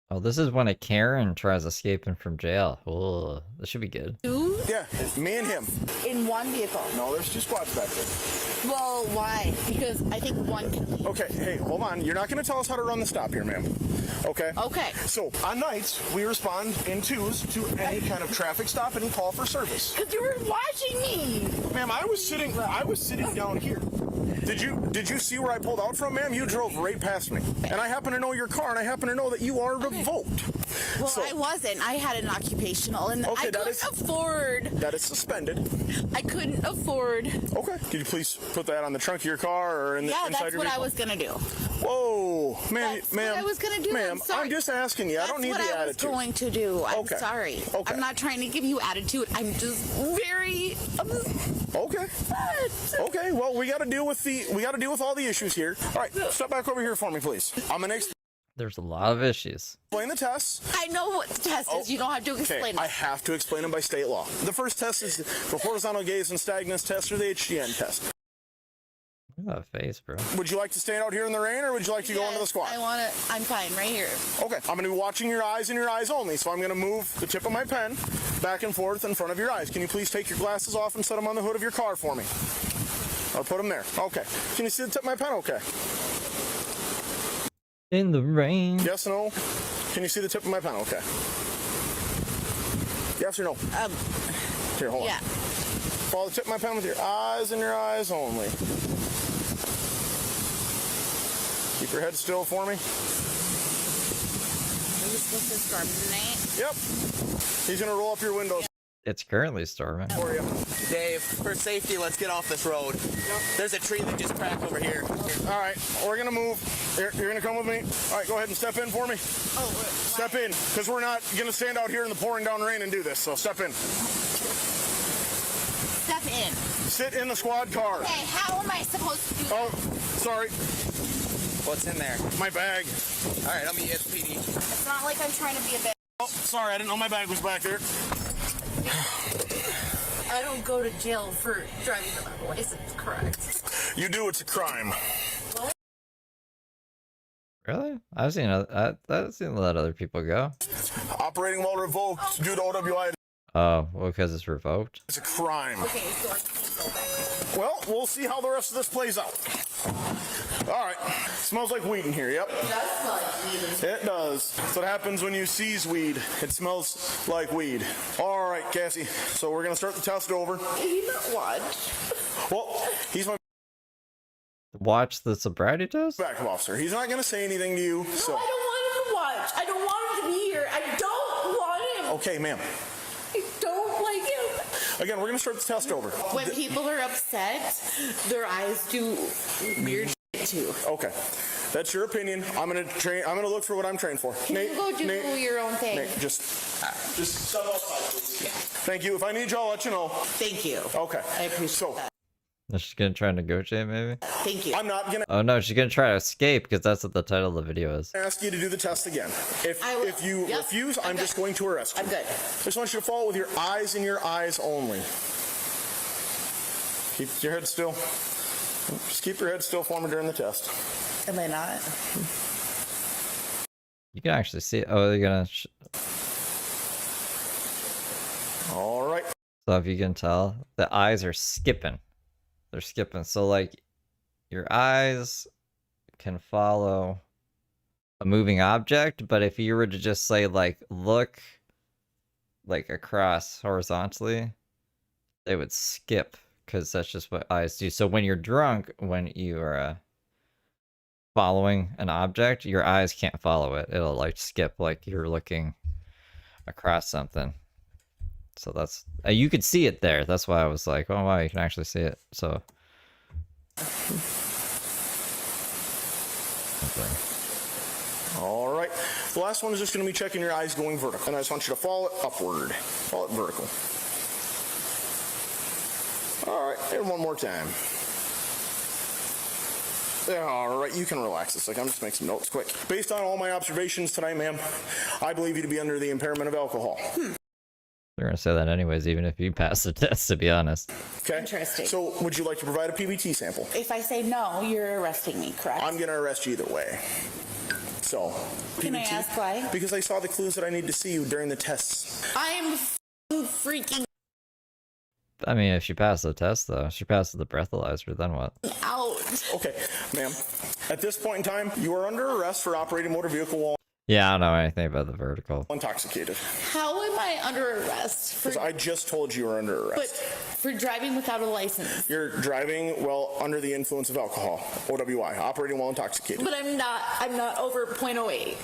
Oh, this is when a Karen tries escaping from jail. Oh, this should be good. two Yeah, me and him. in one vehicle? No, there's 2 squads back there. Well, why? Because I think one can leave. Okay, hey, hold on. You're not going to tell us how to run the stop here, ma'am. Okay? Okay. So, on nights, we respond in 2s to any kind of traffic stop, any call for service. Because you were watching me. Ma'am, I was sitting down here. Did you see where I pulled out from, ma'am? You drove right past me. And I happen to know your car, and I happen to know that you are revoked. Well, So- I wasn't. I had an occupational, and Okay, I couldn't afford. That is suspended. I couldn't afford. Okay. Could you please put that on the trunk of your car or Yeah, inside that's your what I vehicle? was gonna do. Whoa, ma'am, That's ma'am. what I was gonna do. Ma'am, I'm sorry. I'm just asking you. I don't need the That's what I was attitude. going to do. I'm Okay. sorry. Okay. I'm not trying to give you attitude. I'm just very. Okay. Okay. Well, we got to deal with all the issues here. All right, step back over here for me, please. I'm gonna There's a lot of issues. explain the tests. I know what the test is. You don't have to explain Okay, it. I have to explain them by state law. The first test is the horizontal gaze and stagnance test, or the HGN test. Look at that face, bro. Would you like to stand out here in the rain, or would you like to go into the squad? I'm fine right here. Okay, I'm going to be watching your eyes and your eyes only, so I'm going to move the tip of my pen back and forth in front of your eyes. Can you please take your glasses off and set them on the hood of your car for me? I'll put them there. Okay. Can you see the tip of my pen? Okay. In the rain. Yes, no? Can you see the tip of my pen? Okay. Yes or no? Here, hold yeah. on. Follow the tip of my pen with your eyes and your eyes only. Keep your head still for me. Are you supposed to storm tonight? Yep. He's going to roll up your windows. It's currently storming. For you. Dave, for safety, let's get off this road. There's a tree that just cracked over here. All right, we're going to move. You're going to come with me? All right, go ahead and step in for me. Oh, Step in, because we're not going to stand out here in the pouring down rain and do this, so step in. Step in. Sit in the squad car. Okay, how am I supposed to do that? Oh, sorry. What's in there? My bag. All right, I'll meet you at the PD. It's not like I'm trying to be a bitch. Oh, sorry, I didn't know my bag was back there. I don't go to jail for driving without a license, correct? You do, it's a crime. Really? I've seen let other people go. Operating while revoked due to OWI. Oh, well, because it's revoked. It's a crime. Okay, so I can't go back. Well, we'll see how the rest of this plays out. All right. Smells like weed in here, yep. It does smell like weed. It does. That's what happens when you seize weed. It smells like weed. All right, Cassie. So we're going to start the test over. Can you not watch? Well, he's my Watch the sobriety test? backup officer. He's not going to say anything to you, so... No, I don't want him to watch. I don't want him to be here. I don't want him. Okay, ma'am. I don't like him. Again, we're going to start the test over. When people are upset, their eyes do weird shit too. Okay. That's your opinion. I'm going to look for what I'm trained for. Can you go do your own thing? Nate, just step outside, please. Yeah. Thank you. If I need you, I'll let you know. Thank you. Okay. I appreciate that. Is she gonna try and negotiate, maybe? Thank you. I'm not going to Oh no, she's gonna try to escape because that's what the title of the video is. ask you to do the test again. If you refuse, I'm just going to arrest you. I'm good. I just want you to follow with your eyes and your eyes only. Keep your head still. Just keep your head still for me during the test. Am I not? You can actually see it. Oh, they're gonna. All right. So if you can tell, the eyes are skipping. They're skipping. So like, your eyes can follow a moving object, but if you were to just say like, look, like across horizontally, they would skip because that's just what eyes do. So when you're drunk, when you are following an object, your eyes can't follow it. It'll like skip like you're looking across something. So that's you could see it there. That's why I was like, oh wow, you can actually see it. So okay. All right. The last one is just going to be checking your eyes going vertical. And I just want you to follow it upward. Follow it vertical. All right. And one more time. Yeah, all right, you can relax a second. I'm just making some notes quick. Based on all my observations tonight, ma'am, I believe you to be under the impairment of alcohol. They're gonna say that anyways, even if you pass the test, to be honest. Okay. Interesting. So, would you like to provide a PBT sample? If I say no, you're arresting me, correct? I'm gonna arrest you either way. So, Can I ask why? Because I saw the clues that I need to see you during the tests. I'm freaking I mean, if she passed the test, though, she passes the breathalyzer, then what? out. Okay, ma'am. At this point in time, you are under arrest for operating motor vehicle while Yeah, I don't know anything about the vertical. intoxicated. How am I under arrest? For, Because I just told you are under but arrest. for driving without a license. You're driving while under the influence of alcohol. OWI, operating while intoxicated. But I'm not over .08.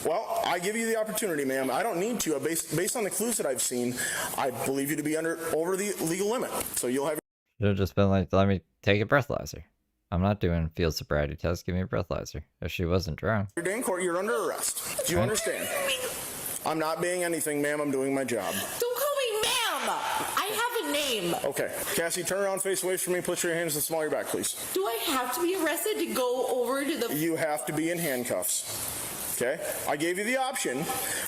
Well, I give you the opportunity, ma'am. I don't need to. Based on the clues that I've seen, I believe you to be over the legal limit. So you'll have. Should have just been like, let me take a breathalyzer. I'm not doing field sobriety test. Give me a breathalyzer. If she wasn't drunk. Your day in court, you're under arrest. Do you understand? I'm not being anything, ma'am. I'm doing my job. Don't call me ma'am. I have a name. Okay. Cassie, turn around, face away from me. Put your hands in the small of your back, please. Do I have to be arrested to go over to the... You have to be in handcuffs. Okay? I gave you the option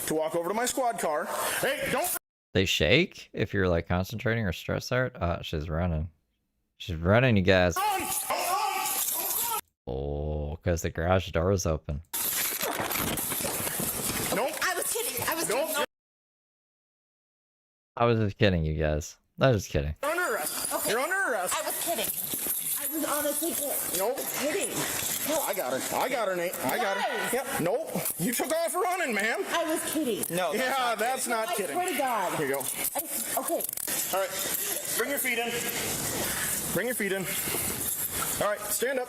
to walk over to my squad car. Hey, don't... They shake if you're like concentrating or stressed out. She's running. She's running, you guys. Oh, because the garage door is open. Nope. I was kidding. I was Nope. kidding. I was just kidding, you guys. I was just kidding. You're under arrest. Okay. You're under arrest. I was kidding. I was honestly kidding. Nope. Kidding. No, I got her. I got her, Nate. I got her. Guys. Yep. Nope. You took off running, ma'am. I was kidding. No. Yeah, that's not I kidding. swear to God. Here you go. Okay. All right. Bring your feet in. Bring your feet in. All right. Stand up.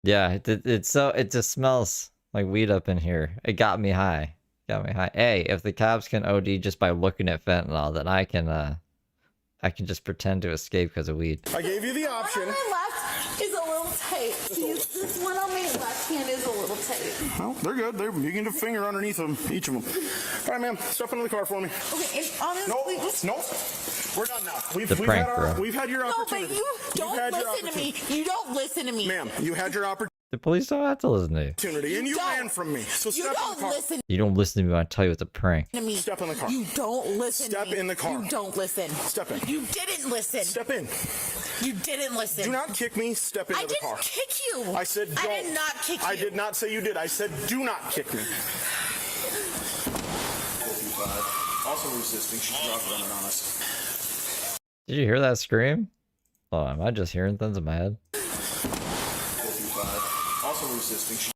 Yeah, it just smells like weed up in here. It got me high. Hey, if the cops can OD just by looking at fentanyl, then I can just pretend to escape because of weed. I gave you the option. One on my left is a little tight. See, this one on my left hand is a little tight. Well, they're good. You can get a finger underneath them, each of them. All right, ma'am. Step into the car for me. Okay, and honestly, Nope. We're done now. We've had your No, opportunity. but you don't listen to me. You don't listen to me. Ma'am, you had your opportunity. The police don't have to listen to you. And you ran from me. So You step in don't the car. listen You don't listen to me when I tell you it's a prank. to me. Step in the car. You don't listen Step to me. in the car. You don't listen. Step in. You didn't listen. Step in. You didn't listen. Do not kick me. Step into I the car. didn't kick you. I said don't. I did not kick you. I did not say you did. I said do not kick me. Also resisting. She's dropping running on us. Did you hear that scream? Oh, am I just hearing things in my head? Also resisting. She's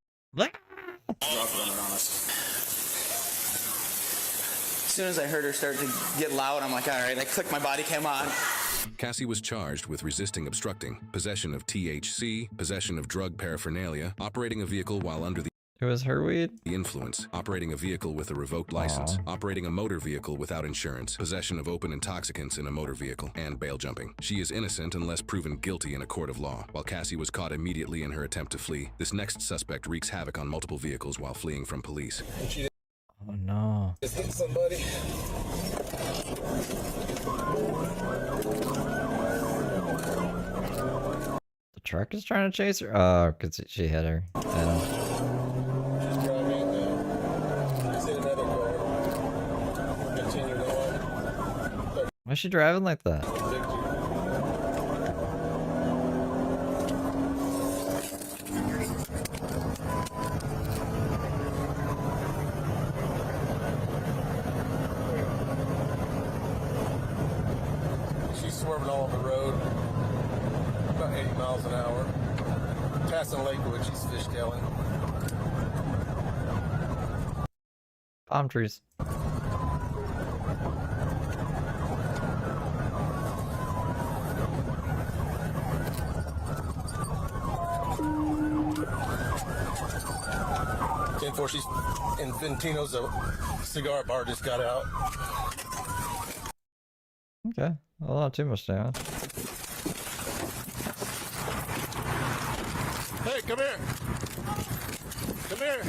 dropping running on us. As soon as I heard her start to get loud, I'm like, all right, I clicked my body cam on. Cassie was charged with resisting obstructing, possession of THC, possession of drug paraphernalia, operating a vehicle while under the It was her weed? influence, operating a vehicle with a revoked license, operating a motor vehicle without insurance, possession of open intoxicants in a motor vehicle, and bail jumping. She is innocent unless proven guilty in a court of law. While Cassie was caught immediately in her attempt to flee, this next suspect wreaks havoc on multiple vehicles while fleeing from police. Oh no. Just hit somebody. The truck is trying to chase her? Oh, because she hit her. Yeah. She's driving. He's hit another car. Continue on. Why is she driving like that? She's swerving all over the road. About 80 miles an hour. Passing Lakewood, she's fish tailing. Palm trees. 10-4, she's in Ventino's. A cigar bar just got out. Okay. Well, not too much damage. Hey, come here. Come here.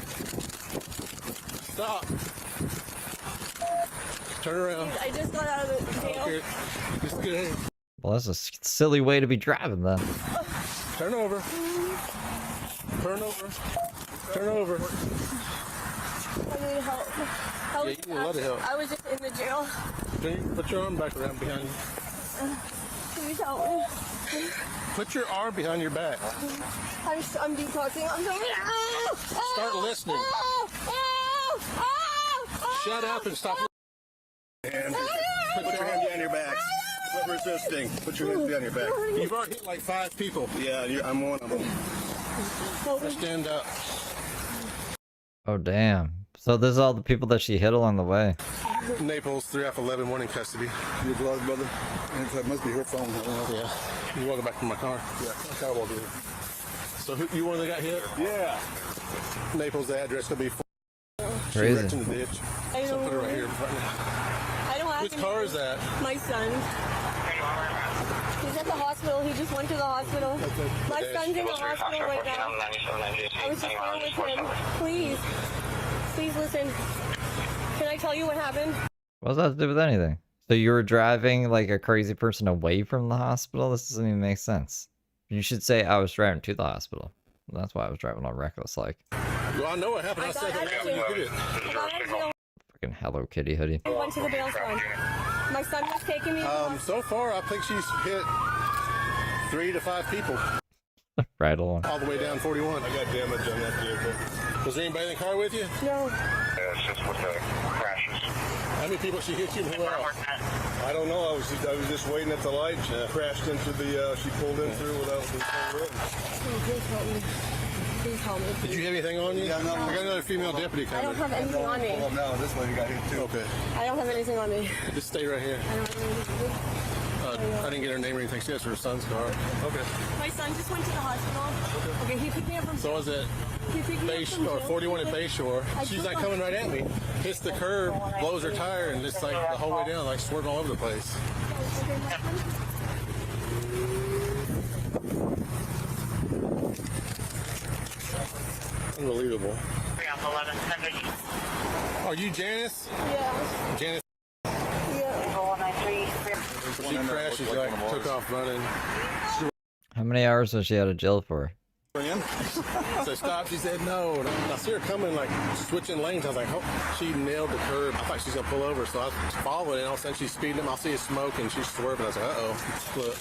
Stop. Turn around. I just got out of the jail. Okay. Just get in. Well, that's a silly way to be driving then. Turn over. Turn over. Turn over. I need help. Yeah, you need a lot of help. I was just in the jail. Put your arm back around behind you. Please help me. Put your arm behind your back. I'm detoxing. I'm sorry. Start listening. Shut up and stop. And put your hand behind your back. Quit resisting. Put your hands behind your back. You've already hit like 5 people. Yeah, I'm one of them. Now stand up. Oh, damn. So this is all the people that she hit along the way. Naples, 3 off 11, 1 in custody. Your blood, brother. That must be her phone. Yeah. You walking back from my car? Yeah, my car will do. So you one that got hit? Yeah. Naples, the address will be 4. Crazy. She wrecked in the ditch. So put her right here. I don't have Which car is that? My son. He's at the hospital. He just went to the hospital. My son's in the hospital right now. I was just there with him. Please. Please listen. Can I tell you what happened? What does that have to do with anything? So you were driving like a crazy person away from the hospital? This doesn't even make sense. You should say I was driving to the hospital. That's why I was driving all reckless like. Well, I know what happened. I said that when you did it. Freaking Hello Kitty hoodie. I went to the bail fund. My son was taking me. So far, I think she's hit 3 to 5 people. Right along. All the way down 41. I got damage on that vehicle. Was there anybody in the car with you? No. Yeah, it's just with the crashes. How many people she hit you and who else? I don't know. I was just waiting at the light. She crashed into the, she pulled in through without being written. Oh, please help me. Please help me. Did you have anything on you? I got another female deputy coming. I don't have anything on me. Hold up now. This lady got hit too. Okay. I don't have anything on me. Just stay right here. I don't have anything. I didn't get her name or anything. She has her son's car. Okay. My son just went to the hospital. Okay, he picked me up from. So is it Bayshore, 41 at Bayshore? She's like coming right at me. Hits the curb, blows her tire, and just like the whole way down, like swerving all over the place. Unbelievable. Are you Janice? Yeah. Janice. Yeah. She crashed. She like took off running. How many hours was she out of jail for? So stop. She said no. I see her coming, like switching lanes. I was like, oh, she nailed the curb. I thought she was gonna pull over, so I was following, and all of a sudden she's speeding up. I see a smoke, and she's swerving. I was like, look.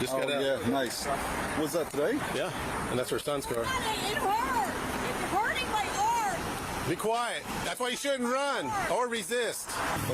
Just got out. Yeah, nice. Was that today? Yeah, and that's her son's car. It hurt. It's hurting my arm. Be quiet. That's why you shouldn't run or resist.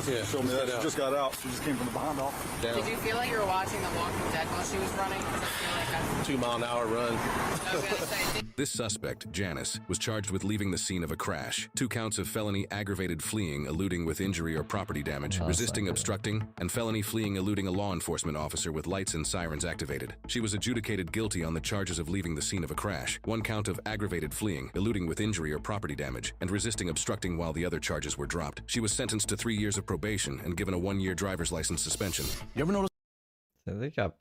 Yeah, show me that. She just got out. She just came from the behind off. Down. Did you feel like you were watching The Walking Dead while she was running? 'Cause I feel like that's 2 mile an hour run. I was gonna say. This suspect, Janice, was charged with leaving the scene of a crash, 2 counts of felony aggravated fleeing, eluding with injury or property damage, resisting obstructing, and felony fleeing eluding a law enforcement officer with lights and sirens activated. She was adjudicated guilty on the charges of leaving the scene of a crash, 1 count of aggravated fleeing, eluding with injury or property damage, and resisting obstructing while the other charges were dropped. She was sentenced to 3 years of probation and given a 1-year driver's license suspension. You ever notice? So she got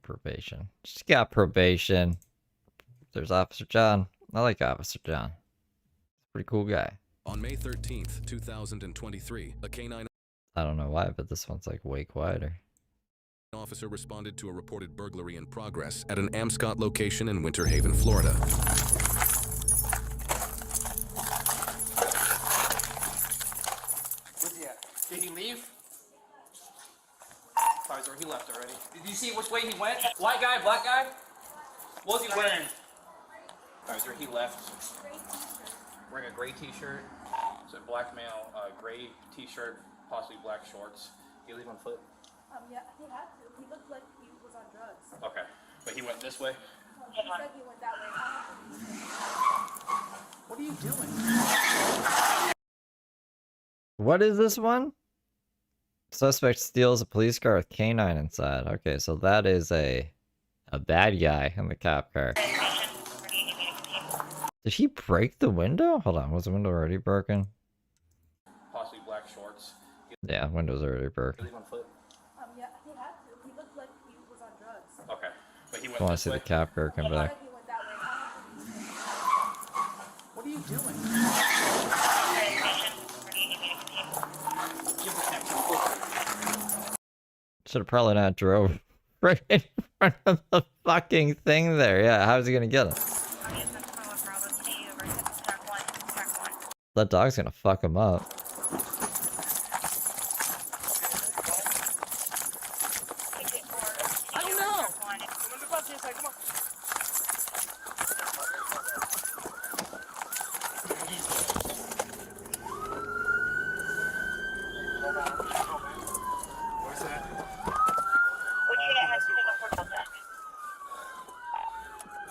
probation. She got probation. There's Officer John. I like Officer John. Pretty cool guy. On May 13th, 2023, a canine I don't know why, but this one's like way quieter. officer responded to a reported burglary in progress at an Amscott location in Winter Haven, Florida. Where's he at? Did he leave? Sorry, sir, he left already. Did you see which way he went? White guy, black guy? What was he wearing? Alright, sir, he left. Wearing a gray t-shirt. So black male, gray t-shirt, possibly black shorts. Did he leave on foot? Yeah, he had to. He looked like he was on drugs. Okay. But he went this way? He said he went that way. What are you doing? What is this one? Suspect steals a police car with canine inside. Okay, so that is a bad guy in the cop car. Did he break the window? Hold on, was the window already broken? Possibly black shorts. Yeah, window's already broken. Did he leave on foot? Yeah, he had to. He looked like he was on drugs. Okay. But he went I want to this see way? the cop car come back. He went that way. What are you doing? Should have probably not drove right in front of the fucking thing there. Yeah, how's he gonna get him? That dog's gonna fuck him up. I don't know. Where's that?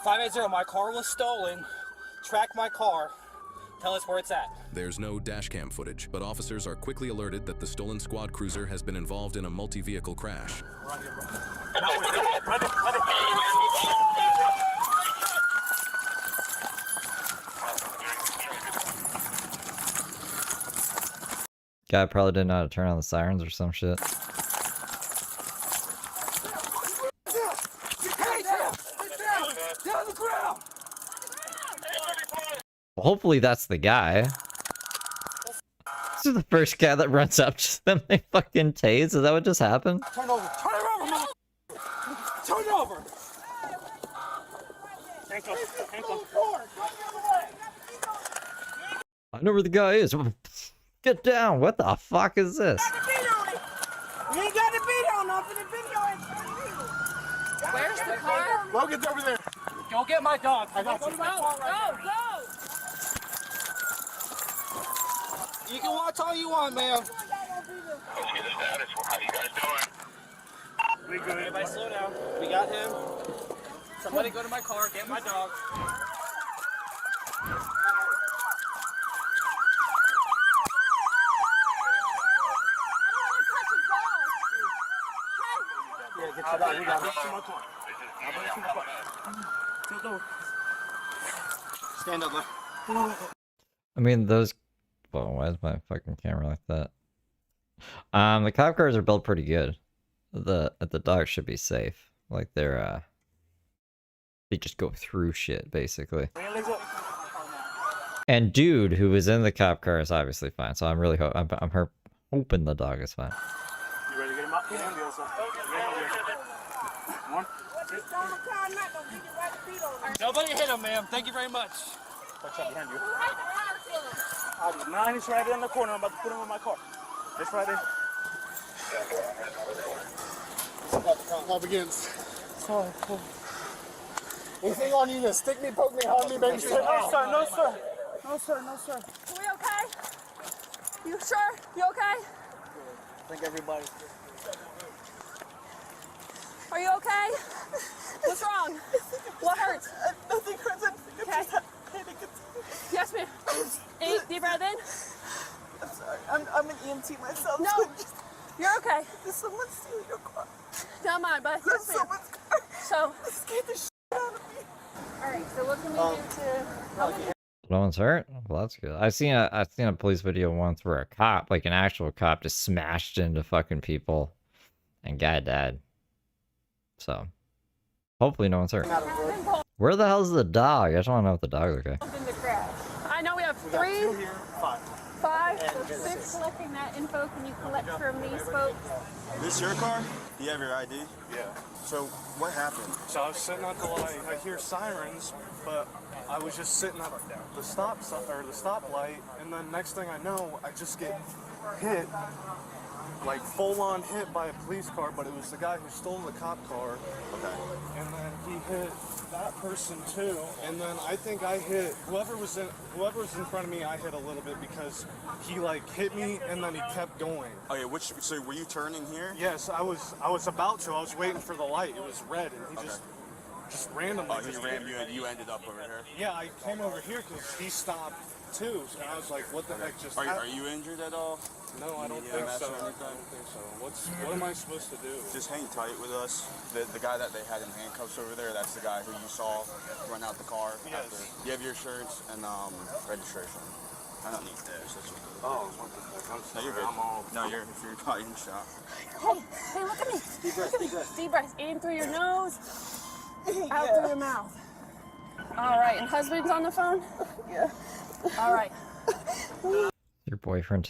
580, my car was stolen. Track my car. Tell us where it's at. There's no dashcam footage, but officers are quickly alerted that the stolen squad cruiser has been involved in a multi-vehicle crash. Guy probably didn't know how to turn on the sirens or some shit. Well, hopefully that's the guy. This is the first guy that runs up to them. They fucking tase. Is that what just happened? Turn over. Turn it over, man. Turn it over. I know where the guy is. Get down. What the fuck is this? You ain't got the beat on nothing. The video ain't Where's the car? Logan's over there. Go get my dog. I got you. Go. You can watch all you want, man. We good. Everybody slow down. We got him. Somebody go to my car, get my dog. Yeah, get your dog. We got him. Stand up, left. I mean, those... Well, why is my fucking camera like that? The cop cars are built pretty good. The dogs should be safe. Like they're they just go through shit basically. And dude who was in the cop car is obviously fine. So I'm really hoping the dog is fine. You ready to get him up? Nobody hit him, ma'am. Thank you very much. Watch out behind you. Mine is right there in the corner. I'm about to put him in my car. It's right there. Up against. Anything on you to stick me, poke me, harm me, baby? No, sir. No, sir. No, sir. No, sir. Are we okay? You sure? You okay? I think everybody's good. Are you okay? What's wrong? What hurts? Nothing hurts. Okay. Yes, ma'am. Deep breath in. I'm sorry. I'm an EMT myself. No, you're okay. Did someone steal your car? Not mine, but yes, ma'am. Someone's car. So. It scared the shit out of me. All right. So what can we do to help you? No one's hurt? Well, that's good. I've seen a police video once where a cop, like an actual cop, just smashed into fucking people and guy died. So hopefully no one's hurt. Where the hell's the dog? I just want to know if the dog's okay. I know we have three. Five. So 6 collecting that info. Can you collect from these folks? This your car? Do you have your ID? Yeah. So what happened? So I was sitting at the light. I hear sirens, but I was just sitting at the stoplight, and then next thing I know, I just get hit, like full-on hit by a police car. But it was the guy who stole the cop car. Okay. And then he hit that person too, and then I think I hit whoever was in front of me. I hit a little bit because he like hit me and then he kept going. Okay, so were you turning here? Yes, I was about to. I was waiting for the light. It was red, and he just randomly. Oh, he rammed you and you ended up over here. Yeah, I came over here because he stopped too, and I was like, "What the heck just happened?" Are you injured at all? No, I don't think so. I don't think so. What am I supposed to do? Just hang tight with us. The guy that they had in handcuffs over there, that's the guy who you saw run out the car. Yes. You have your shirts and registration. I don't need this. That's okay. Oh, what the heck? I'm sorry. No, you're good. I'm all... No, you're probably in shock. Hey, look at me. Deep breath, deep breath. Deep breath. In through your nose, out through your mouth. All right. And husband's on the phone? Yeah. All right. Your boyfriend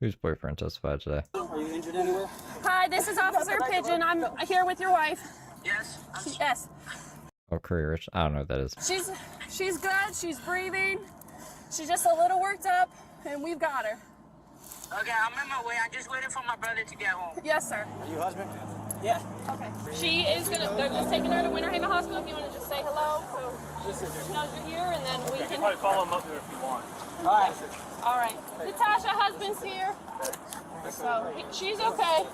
whose boyfriend testified today? Are you injured anywhere? Hi, Hi, this is Officer Pigeon. I'm here with your wife. Yes. Yes. Oh, career rich. I don't know what that is. She's good. She's breathing. She's just a little worked up, and we've got her. Okay, I'm on my way. I just waited for my brother to get home. Yes, sir. Are you husband? Yeah. Okay. She is gonna. They're just taking her to Winter Haven Hospital. If you want to just say hello, so she knows you're here, and then we can. Probably call him up there if you want. All right. All right. Natasha, husband's here. So she's okay.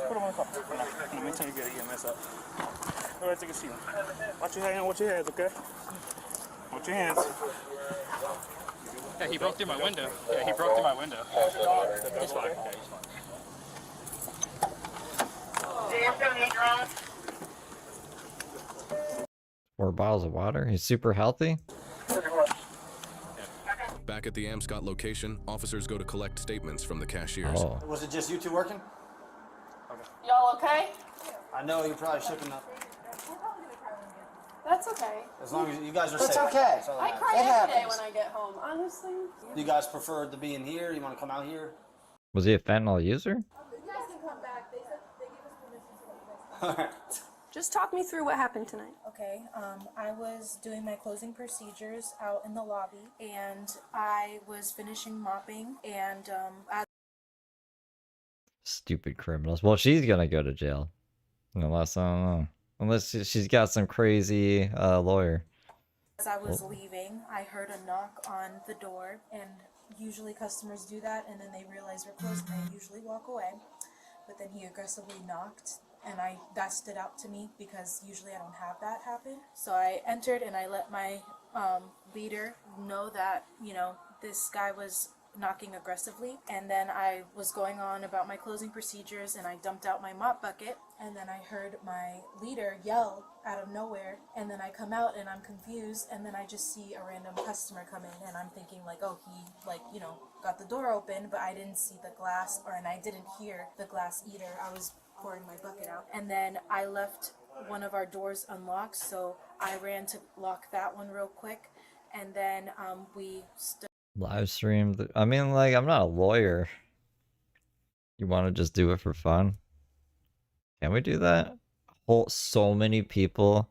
Put him on the cup for now. Let me tell you, get EMS up. All right, take a seat. Watch your hands. Watch your hands, okay? Watch your hands. Yeah, he broke through my window. Yeah, he broke through my window. He's fine. Yeah, he's fine. 4 bottles of water. He's super healthy. Back at the Amscott location, officers go to collect statements from the cashiers. Oh. Was it just you two working? Y'all okay? I know you're probably shaking up. That's okay. As long as you guys are It's safe. okay. That's all that I matters. cry It every day happens. when I get home. Honestly. You guys prefer to be in here? You want to come out here? Was he a fentanyl user? You guys can come back. They said they gave us permission to let you guys. Alright. Just talk me through what happened tonight. Okay, I was doing my closing procedures out in the lobby, and I was finishing mopping, and as Stupid criminals. Well, she's gonna go to jail. Unless, I don't know. Unless she's got some crazy lawyer. I was leaving, I heard a knock on the door, and usually customers do that, and then they realize we're closed, and they usually walk away. But then he aggressively knocked, and that stood out to me because usually I don't have that happen. So I entered, and I let my leader know that, you know, this guy was knocking aggressively, and then I was going on about my closing procedures, and I dumped out my mop bucket, and then I heard my leader yell out of nowhere, and then I come out and I'm confused, and then I just see a random customer come in, and I'm thinking like, oh, he, like, you know, got the door open, but I didn't see the glass, and I didn't hear the glass either. I was pouring my bucket out, and then I left one of our doors unlocked, so I ran to lock that one real quick, and then we stood. Live stream. I mean, like, I'm not a lawyer. You want to just do it for fun? Can we do that? So many people.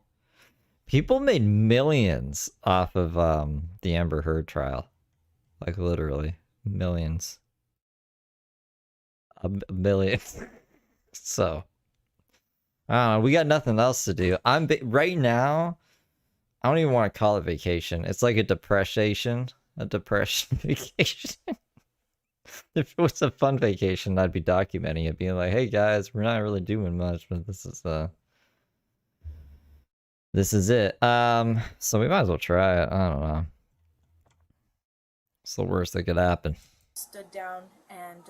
People made millions off of the Amber Heard trial. Like, literally. Millions. A million. So. I don't know. We got nothing else to do. Right now, I don't even want to call it vacation. It's like a depression. A depression vacation. If it was a fun vacation, I'd be documenting it, being like, hey guys, we're not really doing much, but this is it. So we might as well try it. I don't know. It's the worst that could happen. Stood down, and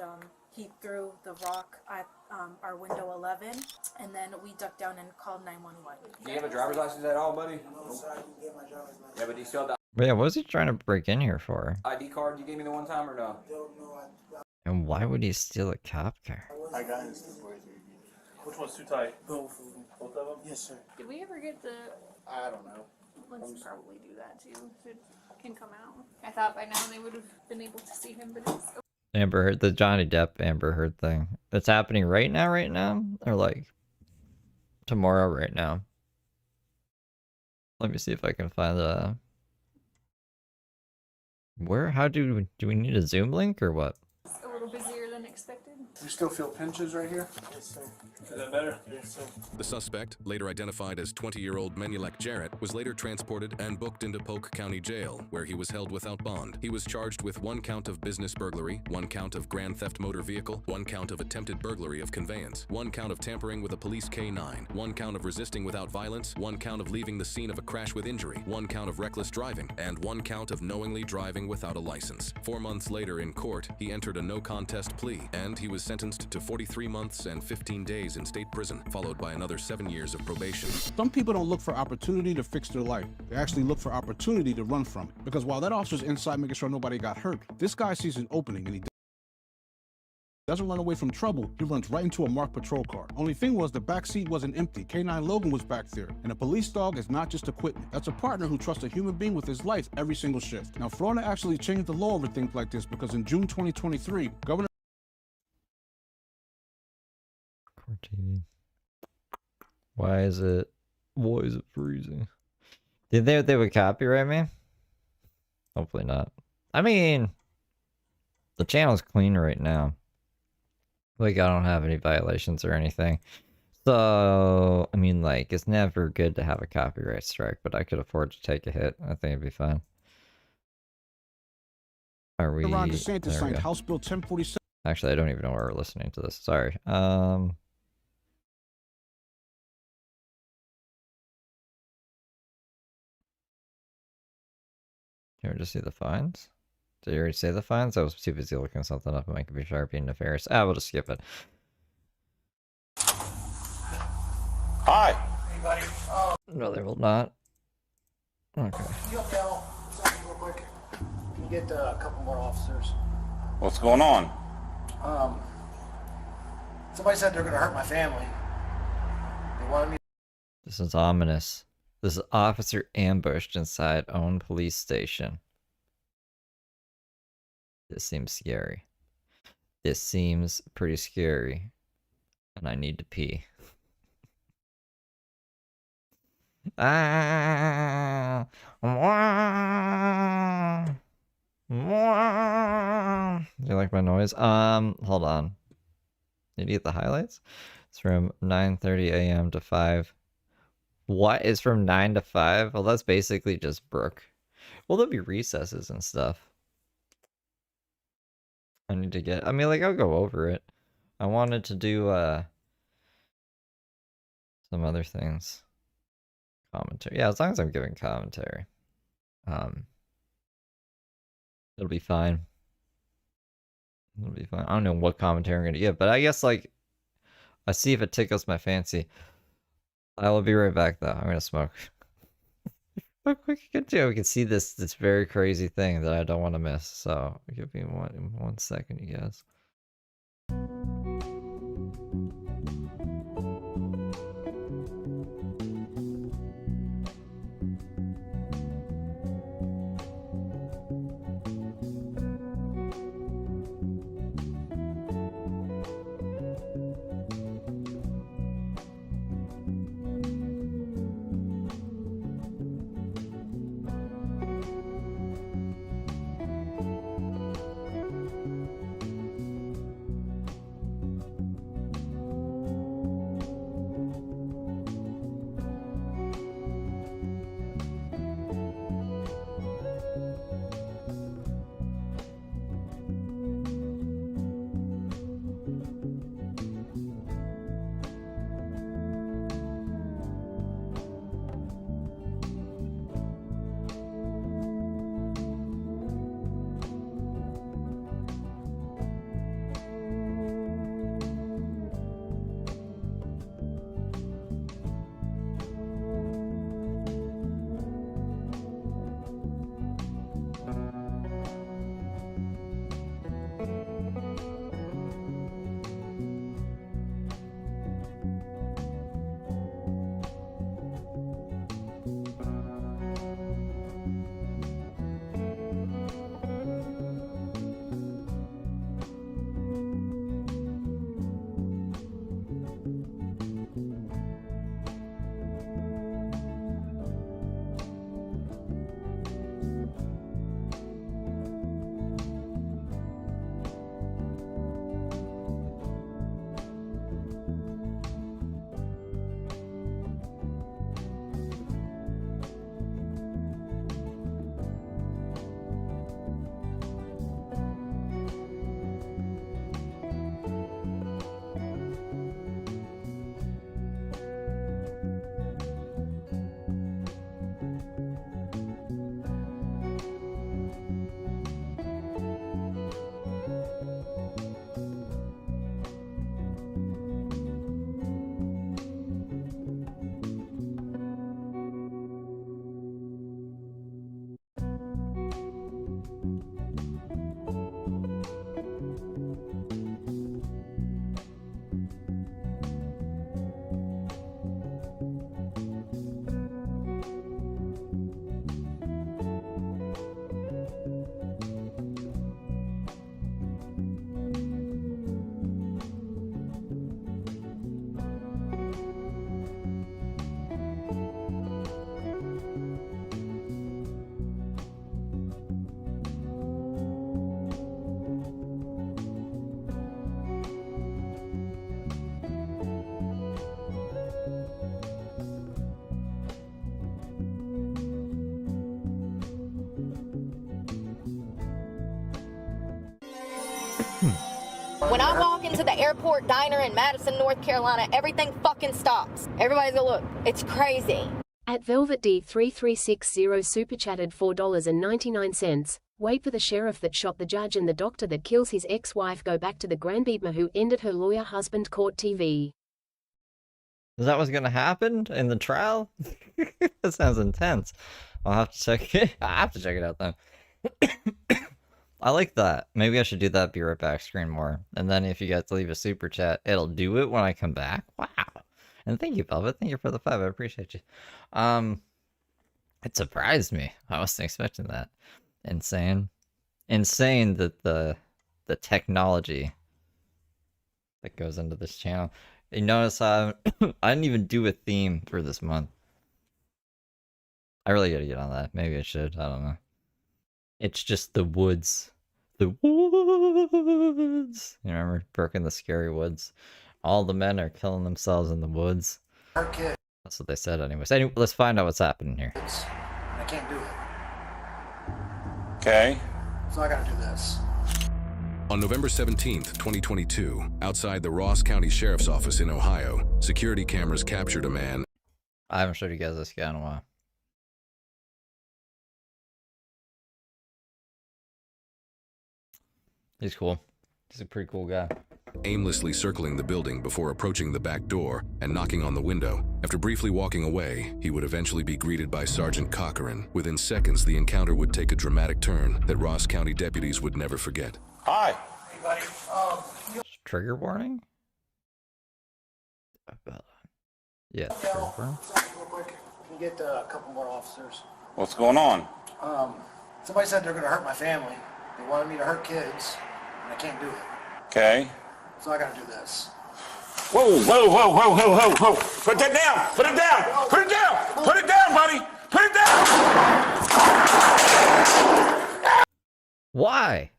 he threw the rock at our window 11, and then we ducked down and called 911. Do you have a driver's license at all, buddy? Yeah, but do you still have the But yeah, what was he trying to break in here for? ID card you gave me the one time or no? And why would he steal a cop car? I got it. Which one's too tight? Both of them? Yes, sir. Did we ever get the? I don't know. Let's probably do that too. If it can come out. I thought by now they would have been able to see him, but it's. Amber Heard, the Johnny Depp Amber Heard thing. That's happening right now? Or like tomorrow right now? Let me see if I can find the... How do we need a Zoom link or what? A little busier than expected. You still feel pinches right here? Yes, sir. Is that better? Yes, sir. The suspect, later identified as 20-year-old Menulek Jarrett, was later transported and booked into Polk County Jail, where he was held without bond. He was charged with 1 count of business burglary, 1 count of grand theft motor vehicle, 1 count of attempted burglary of conveyance, 1 count of tampering with a police K-9, 1 count of resisting without violence, 1 count of leaving the scene of a crash with injury, 1 count of reckless driving, and 1 count of knowingly driving without a license. 4 months later in court, he entered a no-contest plea, and he was sentenced to 43 months and 15 days in state prison, followed by another 7 years of probation. Some people don't look for opportunity to fix their life. They actually look for opportunity to run from it. Because while that officer's inside making sure nobody got hurt, this guy sees an opening and he doesn't run away from trouble, he runs right into a marked patrol car. Only thing was the back seat wasn't empty. K9 Logan was back there. And a police dog is not just equipment. That's a partner who trusts a human being with his life every single shift. Now, Florida actually changed the law over things like this because in June 2023, Governor Core TV. Why is it freezing? Did they would copyright me? Hopefully not. I mean, the channel's clean right now. Like, I don't have any violations or anything. So, I mean, like, it's never good to have a copyright strike, but I could afford to take a hit. I think it'd be fine. Are we? Ron DeSantis There we signed go. House Bill 1047. Actually, I don't even know where we're listening to this. Sorry. Can we just see the fines? Did you already say the fines? I was too busy looking something up on my computer, Sharpie and nefarious. Ah, we'll just skip it. Hi. Hey, buddy. No, they will not. Okay. You okay, Al? Something real quick. Can you get a couple more officers? What's going on? Somebody said they're going to hurt my family. They wanted me. This is ominous. This is officer ambushed inside own police station. This seems scary. This seems pretty scary. And I need to pee. Ah, do you like my noise? Hold on. Did you get the highlights? It's from 9:30 a.m. to 5. What is from 9 to 5? Well, that's basically just Brooke. Well, there'll be recesses and stuff. I need to get, I mean, like, I'll go over it. I wanted to do, some other things. Commentary. Yeah, as long as I'm giving commentary. It'll be fine. It'll be fine. I don't know what commentary I'm gonna give, but I guess, like, I see if it tickles my fancy. I will be right back, though. I'm gonna smoke. How quick you can do? We can see this very crazy thing that I don't want to miss. So give me one second, you guys. When I walk into the airport diner in Madison, North Carolina, everything fucking stops. Everybody's gonna look. It's crazy. At Velvet D3360 super chatted $4.99. Wait for the sheriff that shot the judge and the doctor that kills his ex-wife go back to the grandbeadma who ended her lawyer husband court TV. Is that what's gonna happen in the trial? That sounds intense. I'll have to check it. I have to check it out then. I like that. Maybe I should do that be right back screen more. And then if you guys leave a super chat, it'll do it when I come back. Wow. And thank you, Velvet. Thank you for the 5. I appreciate you. It surprised me. I wasn't expecting that. Insane. Insane that the technology that goes into this channel. You notice I didn't even do a theme for this month. I really gotta get on that. Maybe I should. I don't know. It's just the woods. The woods. You remember? Broken the Scary Woods. All the men are killing themselves in the woods. That's what they said anyways. Anyway, let's find out what's happening here. I can't do it. Okay. So I gotta do this. On November 17th, 2022, outside the Ross County Sheriff's Office in Ohio, security cameras captured a man. I haven't showed you guys this guy in a while. He's cool. He's a pretty cool guy. Aimlessly circling the building before approaching the back door and knocking on the window. After briefly walking away, he would eventually be greeted by Sergeant Cochran. Within seconds, the encounter would take a dramatic turn that Ross County deputies would never forget. Hi. Hey, buddy. Trigger warning? Yeah, trigger warning. Real quick, can you get a couple more officers? What's going on? Somebody said they're gonna hurt my family. They wanted me to hurt kids, and I can't do it. Okay. So I gotta do this. Whoa, whoa, whoa, whoa, whoa, whoa, whoa. Put that down. Put it down. Put it down. Put it down, buddy. Put it down. Why?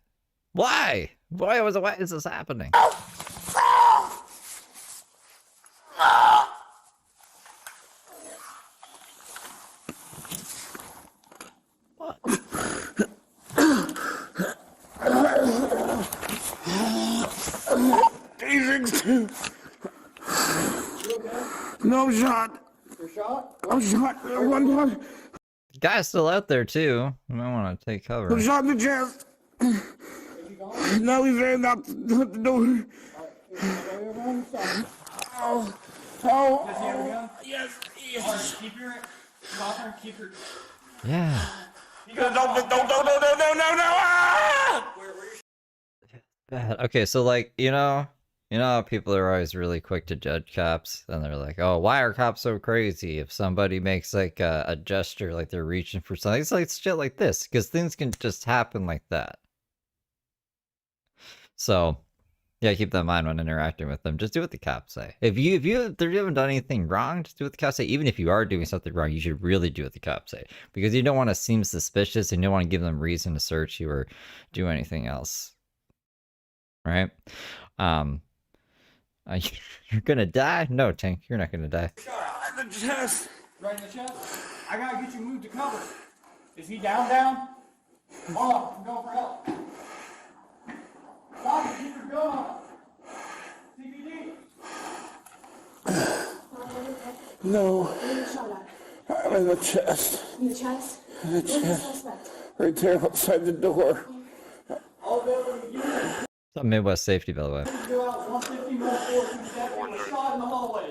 Why? Why is this happening? What? No shot. You're shot? I'm shot. One. Guy's still out there too. You might want to take cover. I'm shot in the chest. No, he's ran out the door. Oh. Yes. Keep your Cobra, keep your. Yeah. No. Ah! Bad. Okay, so like, you know how people are always really quick to judge cops, and they're like, oh, why are cops so crazy? If somebody makes like a gesture, like they're reaching for something, it's like shit like this, because things can just happen like that. So, yeah, keep that in mind when interacting with them. Just do what the cops say. If you haven't done anything wrong, just do what the cops say. Even if you are doing something wrong, you should really do what the cops say, because you don't want to seem suspicious, and you don't want to give them reason to search you or do anything else. Right? You're gonna die? No, Tank, you're not gonna die. In the chest. Right in the chest? I gotta get you moved to cover. Is he down? Hold on, I'm going for help. Stop it, keep your gun on. CBD. No. I'm in the chest. In the chest? In the chest. Right there outside the door. I'll be able to get you. It's on Midwest Safety, by the way. Go out 150 more force and shot in the hallway.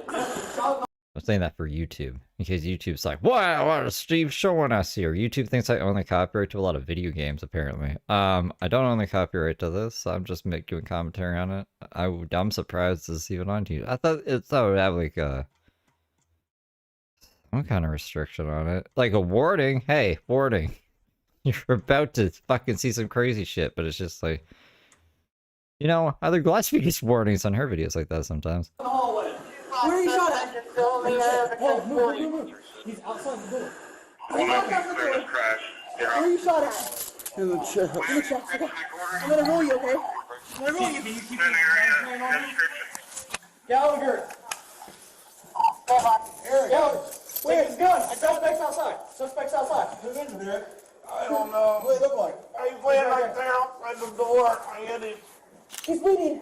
I'm saying that for YouTube, in case YouTube's like, what is Steve showing us here? YouTube thinks I own the copyright to a lot of video games, apparently. I don't own the copyright to this. I'm just doing commentary on it. I'm surprised it's even on YouTube. I thought it would have like some kind of restriction on it. Like a warning. Hey, warning. You're about to fucking see some crazy shit, but it's just like, you know, other Gillespie gets warnings on her videos like that sometimes. Where are you shot at? He's outside the door. Where are you shot at? In the chest. In the chest, okay. I'm gonna roll you, okay? I'm gonna roll you. Can you keep the gun on me? Gallagher. Gallagher. Wait, his gun. Suspect's outside. Who's in there? I don't know. What do they look like? He's laying right there outside the door. I hit him. He's bleeding.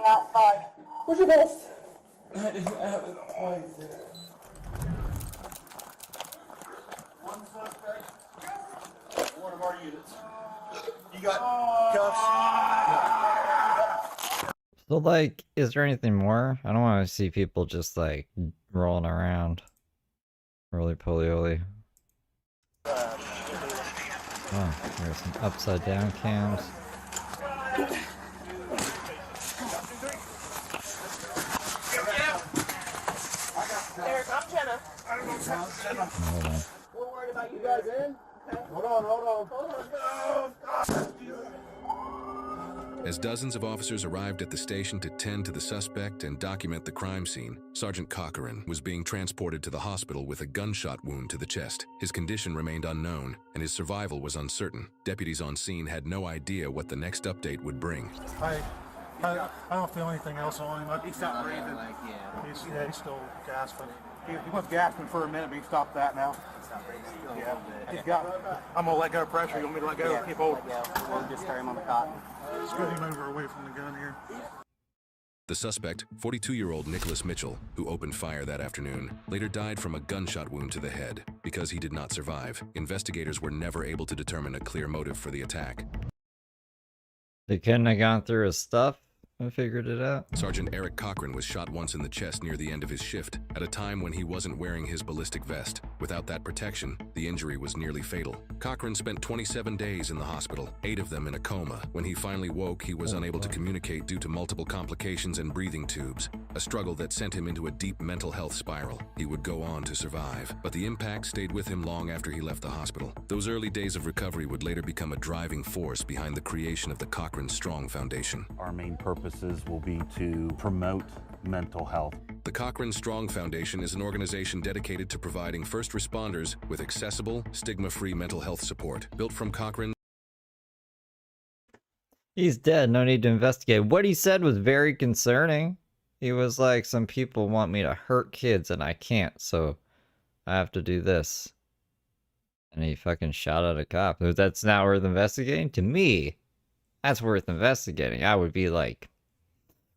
outside. Look at this. I didn't have it on. One suspect. One of our units. You got cuffs? So, like, is there anything more? I don't want to see people just, like, rolling around. Roly-poly-oly. Oh, there's some upside-down cams. Eric, I'm Jenna. Hold on. We're worried about you guys in. Okay. Hold on. As dozens of officers arrived at the station to tend to the suspect and document the crime scene, Sergeant Cochran was being transported to the hospital with a gunshot wound to the chest. His condition remained unknown, and his survival was uncertain. Deputies on scene had no idea what the next update would bring. I don't feel anything else on him. He stopped breathing. He's still gasping. He was gasping for a minute, but he stopped that now. Yeah. I'm gonna let go of pressure. You want me to let go? Keep holding. We'll just carry him on the cot. Scoot him over away from the gun here. The suspect, 42-year-old Nicholas Mitchell, who opened fire that afternoon, later died from a gunshot wound to the head. Because he did not survive, investigators were never able to determine a clear motive for the attack. They couldn't have gone through his stuff and figured it out. Sergeant Eric Cochran was shot once in the chest near the end of his shift, at a time when he wasn't wearing his ballistic vest. Without that protection, the injury was nearly fatal. Cochran spent 27 days in the hospital, 8 of them in a coma. When he finally woke, he was unable to communicate due to multiple complications and breathing tubes, a struggle that sent him into a deep mental health spiral. He would go on to survive, but the impact stayed with him long after he left the hospital. Those early days of recovery would later become a driving force behind the creation of the Cochran Strong Foundation. Our main purposes will be to promote mental health. The Cochran Strong Foundation is an organization dedicated to providing first responders with accessible, stigma-free mental health support. Built from Cochran. He's dead, no need to investigate. What he said was very concerning. He was like, some people want me to hurt kids and I can't, so I have to do this. And he fucking shot at a cop. That's not worth investigating? To me, that's worth investigating. I would be like,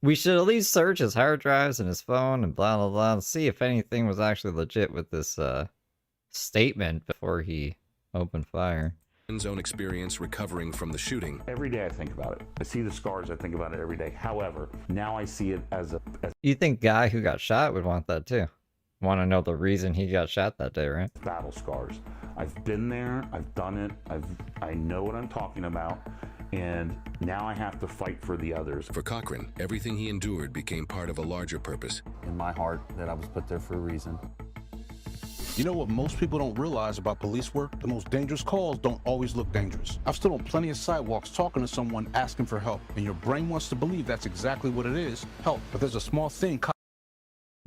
we should at least search his hard drives and his phone and blah, blah, blah, and see if anything was actually legit with this statement before he opened fire. His own experience recovering from the shooting. Every day I think about it. I see the scars, I think about it every day. However, now I see it as You think guy who got shot would want that too? Want to know the reason he got shot that day, right? Battle scars. I've been there, I've done it, I know what I'm talking about. And now I have to fight for the others. For Cochran, everything he endured became part of a larger purpose. In my heart, that I was put there for a reason. You know what most people don't realize about police work? The most dangerous calls don't always look dangerous. I've stood on plenty of sidewalks talking to someone asking for help, and your brain wants to believe that's exactly what it is, help. But there's a small thing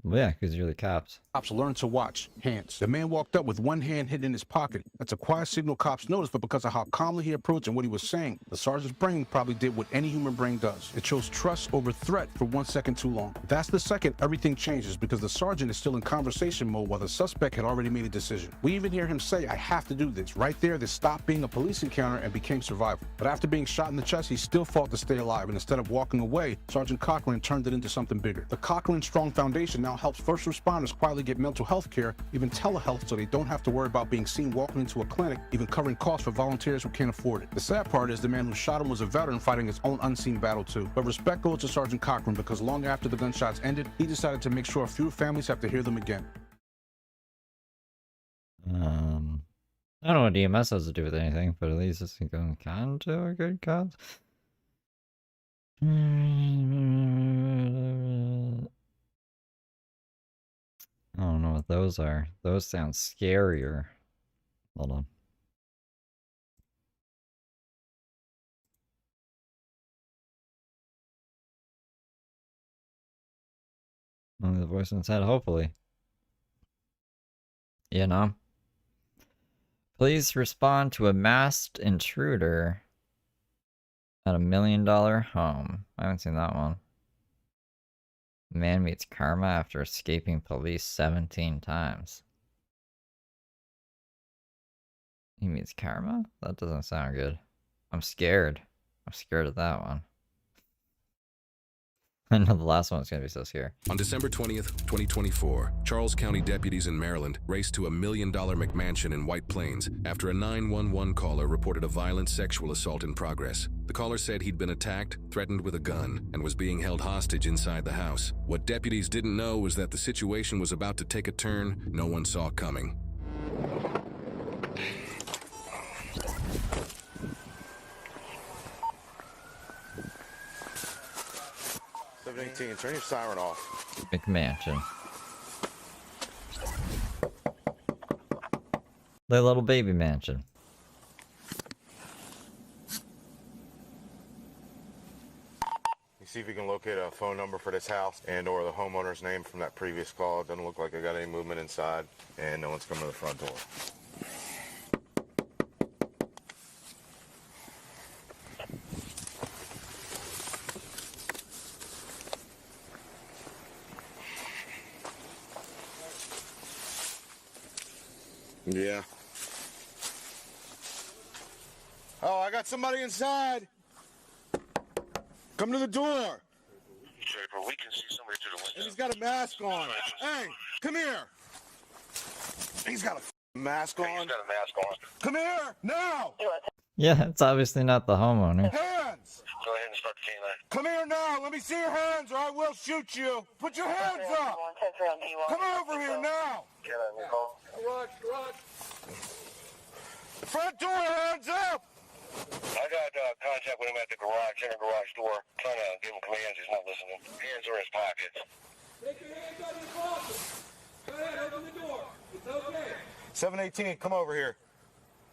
Yeah, because you're the cops. Cops learn to watch. Hands. The man walked up with one hand hidden in his pocket. That's a quiet signal cops noticed, but because of how calmly he approached and what he was saying, the sergeant's brain probably did what any human brain does. It chose trust over threat for 1 second too long. That's the second everything changes, because the sergeant is still in conversation mode while the suspect had already made a decision. We even hear him say, I have to do this. Right there, this stopped being a police encounter and became survival. But after being shot in the chest, he still fought to stay alive, and instead of walking away, Sergeant Cochran turned it into something bigger. The Cochran Strong Foundation now helps first responders quietly get mental health care, even telehealth, so they don't have to worry about being seen walking into a clinic, even covering costs for volunteers who can't afford it. The sad part is the man who shot him was a veteran fighting his own unseen battle too. But respect goes to Sergeant Cochran, because long after the gunshots ended, he decided to make sure fewer families have to hear them again. I don't know what DMS has to do with anything, but at least it's going kind to a good cause. I don't know what those are. Those sound scarier. Hold on. The voice inside, hopefully. You know? Please respond to a masked intruder at $1 million home. I haven't seen that one. Man meets karma after escaping police 17 times. He meets karma? That doesn't sound good. I'm scared. I'm scared of that one. I know the last one's gonna be so scary. On December 20th, 2024, Charles County deputies in Maryland raced to a $1 million McMansion in White Plains after a 911 caller reported a violent sexual assault in progress. The caller said he'd been attacked, threatened with a gun, and was being held hostage inside the house. What deputies didn't know was that the situation was about to take a turn no one saw coming. 718, turn your siren off. McMansion. The little baby mansion. You see if you can locate a phone number for this house and or the homeowner's name from that previous call. It doesn't look like I got any movement inside and no one's coming to the front door. Yeah. Oh, I got somebody inside. Come to the door. We can see somebody through the window. And he's got a mask on. Hey, come here. He's got a mask on. He's got a mask on. Come here, now. Yeah, it's obviously not the homeowner. Hands. Go ahead and start the canine. Come here now. Let me see your hands or I will shoot you. Put your hands up. Come over here now. Garage. Front door, hands up. I got contact with him at the garage, inner garage door. Trying to give him commands. He's not listening. Hands are in his pockets. Take your hands out of your pockets. Go ahead, open the door. It's okay. 718, come over here.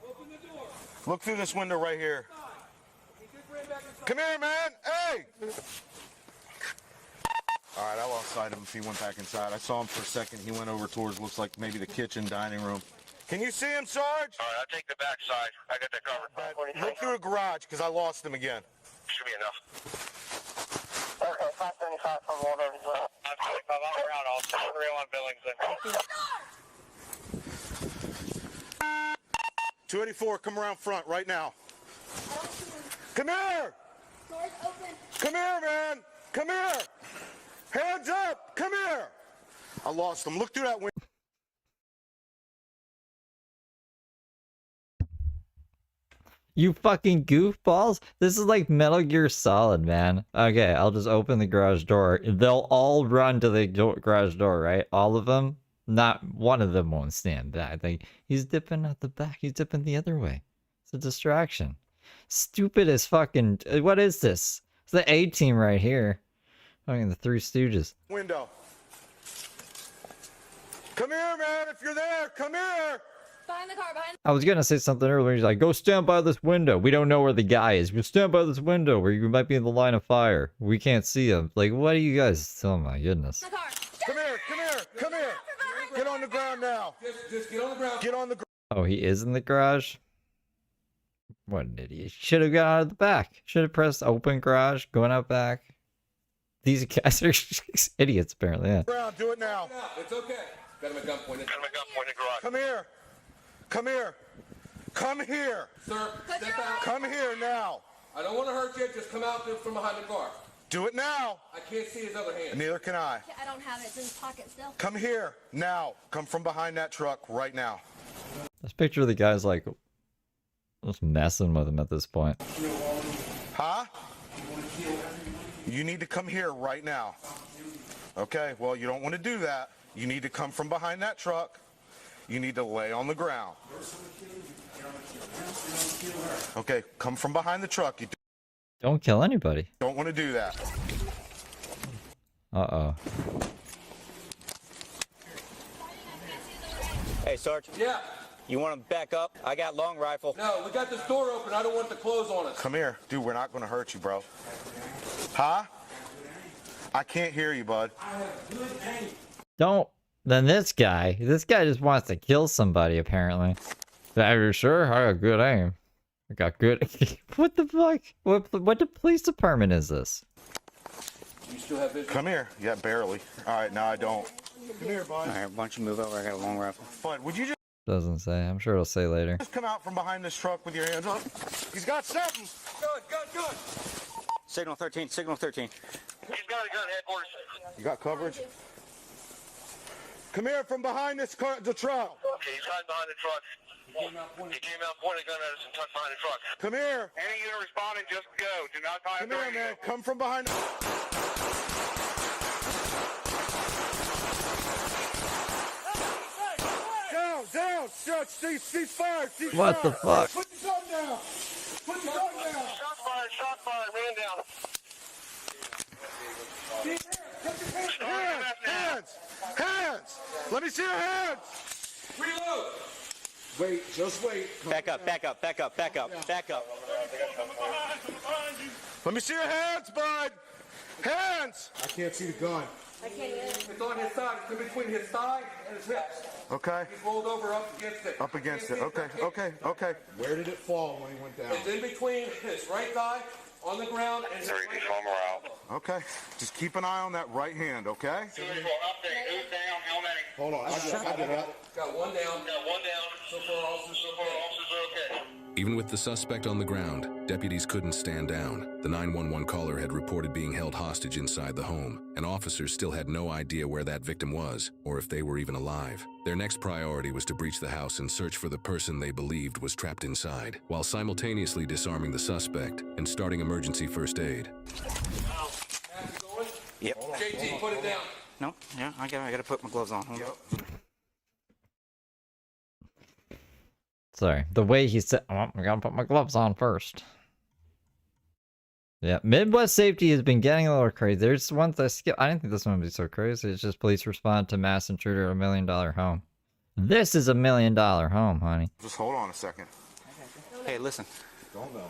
Open the door. Look through this window right here. Come here, man. Hey. All right, I lost sight of him if he went back inside. I saw him for a second. He went over towards, looks like maybe the kitchen, dining room. Can you see him, Sarge? All right, I'll take the back side. I got that covered. Look through a garage, because I lost him again. Should be enough. Okay, 575 from Walter as well. 575, I'm around all 301 Billings. 284, come around front right now. Come here! Doors open. Come here, man! Come here! Hands up! Come here! I lost him. Look through that window. You fucking goofballs. This is like Metal Gear Solid, man. Okay, I'll just open the garage door. They'll all run to the garage door, right? All of them? Not one of them won't stand back. Like, he's dipping at the back. He's dipping the other way. It's a distraction. Stupid as fucking... What is this? It's the A-team right here. Fucking the Three Stooges. Window. Come here, man. If you're there, come here. Behind the car, I was gonna say something earlier. He's like, go stand by this window. We don't know where the guy is. Go stand by this window where you might be in the line of fire. We can't see him. Like, what are you guys? Oh my goodness. Come here, come here, come here. Get on the ground now. Just get on the ground. Get on the ground. Oh, he is in the garage? What an idiot. Should have got out of the back. Should have pressed open garage, going out back. These guys are idiots, apparently, yeah. Ground, do it now. It's okay. Got him at gunpoint. Got him at gunpoint in the garage. Come here. Come here. Come here. Sir, step out. Come here now. I don't want to hurt you. Just come out from behind the car. Do it now. I can't see his other hand. Neither can I. I don't have it. It's in his pocket still. Come here now. Come from behind that truck right now. This picture of the guy's like just messing with him at this point. Huh? You need to come here right now. Okay, well, you don't want to do that. You need to come from behind that truck. You need to lay on the ground. Okay, come from behind the truck. You Don't kill anybody. don't want to do that. Uh-oh. Hey, Sarge. Yeah. You want to back up? I got long rifle. No, we got this door open. I don't want the close on us. Come here. Dude, we're not going to hurt you, bro. Huh? I can't hear you, bud. Don't. Then this guy just wants to kill somebody, apparently. Are you sure? I got good aim. I got good... What the fuck? What the police department is this? You still have vision? Come here. Yeah, barely. All right, now I don't. Come here, bud. All right, why don't you move over? I got a long rifle. Bud, would you just Doesn't say. I'm sure it'll say later. come out from behind this truck with your hands up? He's got something. Good. Signal 13, signal 13. He's got a gun, headquarters. You got coverage? Come here from behind this car, the truck. Okay, he's hiding behind the truck. He came out, pointed a gun at us, and tucked behind the truck. Come here. Any unit responding, just go. Do not tie Come here, man. Come from behind. Down. Cease fire. What the fuck? Put your gun down. Put your gun down. Shot fired, man down. Hands. Let me see your hands. Reload. Wait, just wait. Back up. Let me see your hands, bud. Hands. I can't see the gun. I can't either. It's on his side. It's in between his thigh and his hips. Okay. He's rolled over up against it. Up against it. Okay. Where did it fall when he went down? It's in between his right thigh on the ground and his right thigh. Okay. Just keep an eye on that right hand, okay? Hold on. I get up. Got one down. So far, officers okay. Even with the suspect on the ground, deputies couldn't stand down. The 911 caller had reported being held hostage inside the home, and officers still had no idea where that victim was, or if they were even alive. Their next priority was to breach the house and search for the person they believed was trapped inside, while simultaneously disarming the suspect and starting emergency first aid. Yep. JT, put it down. No, yeah, I gotta put my gloves on. Yep. Sorry, the way he said, oh, I gotta put my gloves on first. Yeah, Midwest safety has been getting a little crazy. There's ones I skip. I didn't think this one would be so crazy. It's just police respond to mass intruder at $1 million home. This is $1 million home, honey. Just hold on a second. Hey, listen. Don't know.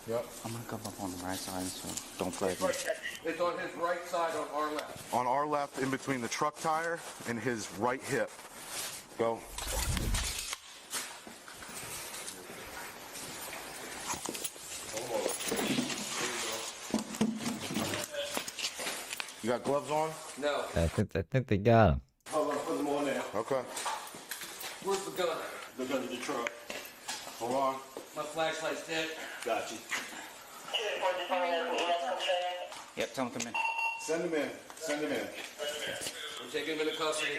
Yep. I'm gonna come up on the right side, so don't play with me. It's on his right side on our left. On our left, in between the truck tire and his right hip. Go. You got gloves on? No. I think they got him. Hold on, put them on there. Okay. Where's the gun? The gun in the truck. Hold on. My flashlight's dead. Got you. Yep, tell him to come in. Send him in. We're taking him into custody.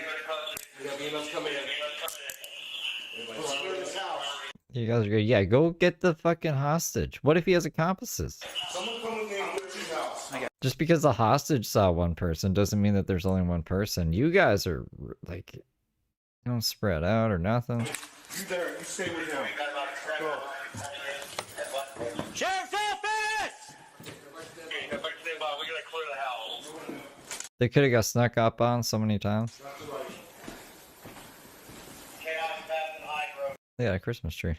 We have emails coming in. You guys are good. Yeah, go get the fucking hostage. What if he has accomplices? Someone come with me and go to your house. Just because the hostage saw one person doesn't mean that there's only one person. You guys are like, you don't spread out or nothing. You there? You stay with him. Go. Sheriff's office! We gotta clear the house. They could have got snuck up on so many times. They got a Christmas tree.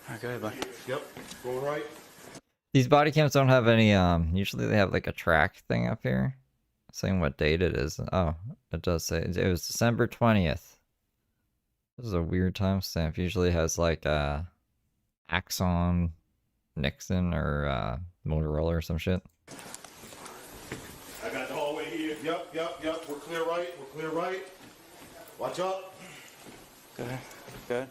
Alright, go ahead, bud. Yep. Go right. These body cams don't have any, usually they have like a track thing up here saying what date it is. Oh, it does say it was December 20th. This is a weird timestamp. Usually it has like Axon, Nixon, or Motorola or some shit. I got the hallway here. Yep. We're clear right. Watch up. Good.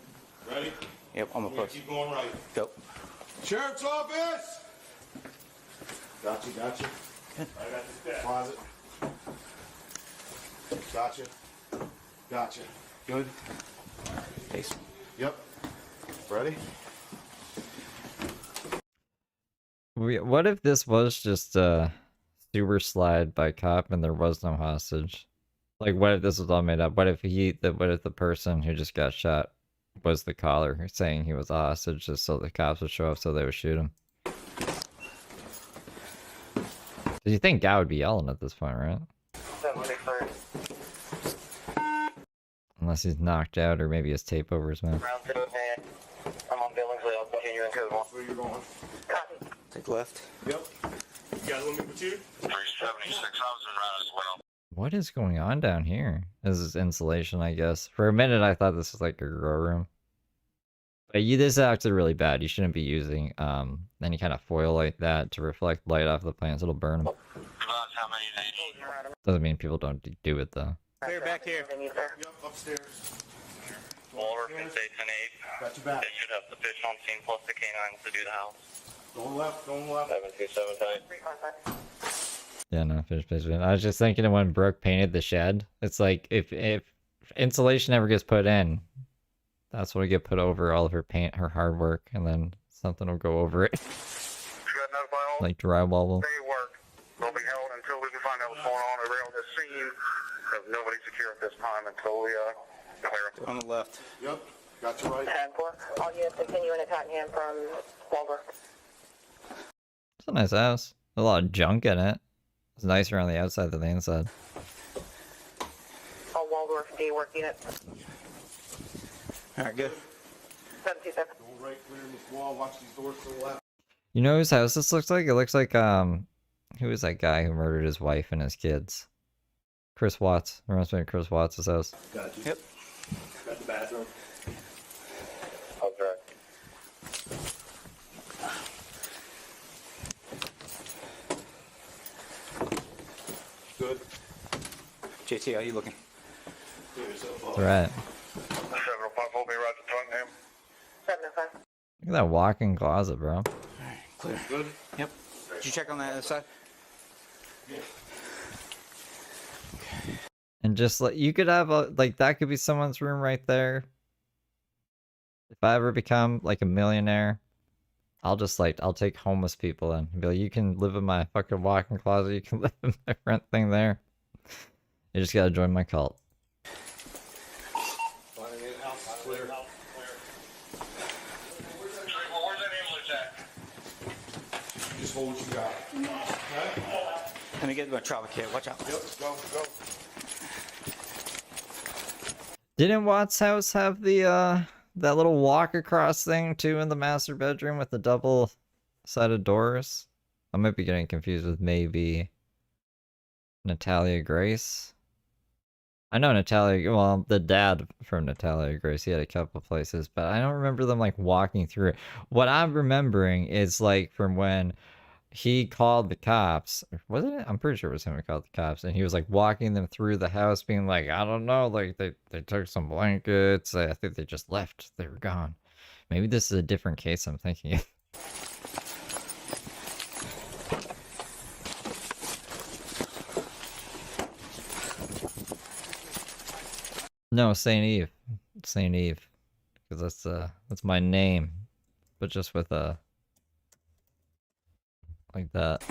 Ready? Yep, I'm gonna push. Keep going right. Go. Sheriff's office! Got you. I got this closet. Gotcha. Good. Pace. Yep. Ready? What if this was just a sewer slide by cop and there was no hostage? Like, what if this was all made up? What if the person who just got shot was the caller saying he was a hostage just so the cops would show up so they would shoot him? Because you think God would be yelling at this point, right? Unless he's knocked out or maybe he has tape over his mouth. I'm on Billingsley. I'll continue in code 1. Where you going? Take left. Yep. You guys want me with you? 376. I was en route as well. What is going on down here? This is insulation, I guess. For a minute, I thought this was like a grow room. But this is actually really bad. You shouldn't be using any kind of foil like that to reflect light off the plants. It'll burn them. How many days? Doesn't mean people don't do it, though. Clear back here. Yep, upstairs. Water, it's 8 and 8. Got your back. They should have the fish on scene plus the canines to do the house. Going left, going left. 727 tight. Yeah, no, finished basement. I was just thinking of when Brooke painted the shed. It's like if insulation ever gets put in, that's what will get put over all of her paint, her hard work, and then something will go over it. Like drywall will. They work. They'll be held until we can find out what's going on around this scene. Because nobody's secure at this time until we clear. On the left. Yep, got you right. 10-4. All units continue in attack hand from Walter. It's a nice house. A lot of junk in it. It's nicer on the outside than the inside. All Waldorf D work unit. Alright, good. 727. Go right, clear this wall, watch these doors to the left. You know whose house this looks like? It looks like, who was that guy who murdered his wife and his kids? Chris Watts. Reminds me of Chris Watts' house. Got you. Yep. Got the bathroom. Okay. Good. JT, how you looking? That's right. 705 will be right at Tottenham. 705. Look at that walk-in closet, bro. Clear. Good? Yep. Did you check on that other side? Yeah. And just like, you could have a, like, that could be someone's room right there. If I ever become, like, a millionaire, I'll just, like, I'll take homeless people in. Be like, you can live in my fucking walk-in closet, you can live in my front thing there. You just gotta join my cult. Clear. Where's that ambulance at? Just hold what you got. Okay? Let me get my travel kit. Watch out. Yep, go, go. Didn't Watt's house have the, that little walk across thing too in the master bedroom with the double-sided doors? I might be getting confused with maybe Natalia Grace. I know Natalia, well, the dad from Natalia Grace, he had a couple places, but I don't remember them like walking through it. What I'm remembering is like from when he called the cops, wasn't it? I'm pretty sure it was him who called the cops, and he was like walking them through the house being like, I don't know, like they took some blankets, I think they just left, they were gone. Maybe this is a different case I'm thinking of. No, Saint Eve. Saint Eve. Because that's my name. But just with a like that.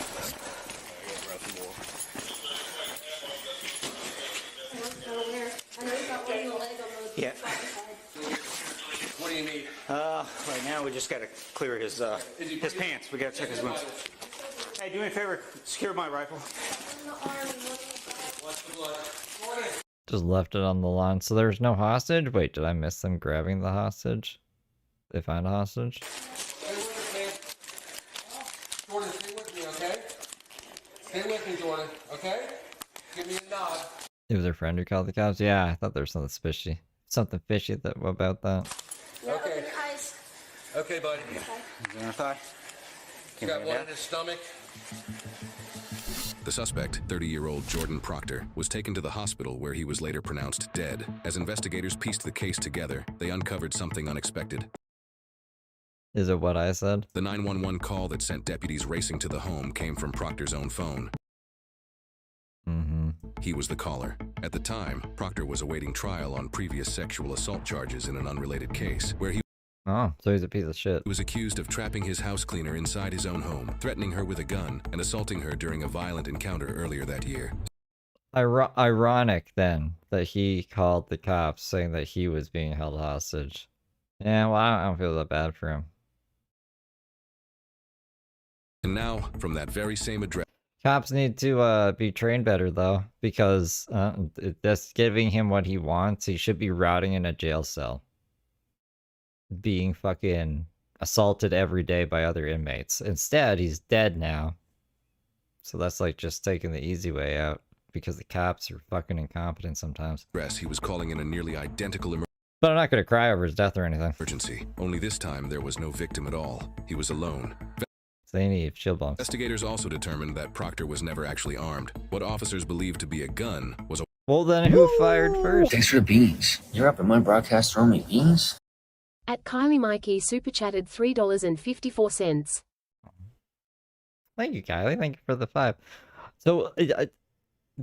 Yeah. What do you need? Right now we just gotta clear his pants. We gotta check his wounds. Hey, do me a favor. Secure my rifle. Watch the blood. Morning. Just left it on the lawn. So there's no hostage? Wait, did I miss them grabbing the hostage? They find a hostage? Stay with me, man. Jordan, stay with me, okay? Stay with me, Jordan, okay? Give me a nod. It was her friend who called the cops? Yeah, I thought there was something fishy. Something fishy about that. Okay. Okay, buddy. He's in our thigh. He's got one in his stomach. The suspect, 30-year-old Jordan Proctor, was taken to the hospital where he was later pronounced dead. As investigators pieced the case together, they uncovered something unexpected. Is it what I said? The 911 call that sent deputies racing to the home came from Proctor's own phone. He was the caller. At the time, Proctor was awaiting trial on previous sexual assault charges in an unrelated case, where he Oh, so he's a piece of shit. was accused of trapping his house cleaner inside his own home, threatening her with a gun, and assaulting her during a violent encounter earlier that year. Ironic, then, that he called the cops saying that he was being held hostage. Yeah, well, I don't feel that bad for him. And now, from that very same address... Cops need to be trained better, though, because that's giving him what he wants. He should be rotting in a jail cell. Being fucking assaulted every day by other inmates. Instead, he's dead now. So that's like just taking the easy way out, because the cops are fucking incompetent sometimes. He was calling in a nearly identical But I'm not gonna cry over his death or anything. emergency. Only this time, there was no victim at all. He was alone. They need shield bombs. Investigators also determined that Proctor was never actually armed. What officers believed to be a gun was a... Well, then who fired first? Thanks for the beans. You're up in my broadcast throwing me beans? At Kylie Mikey super chatted $3.54. Thank you, Kylie. Thank you for the 5. So,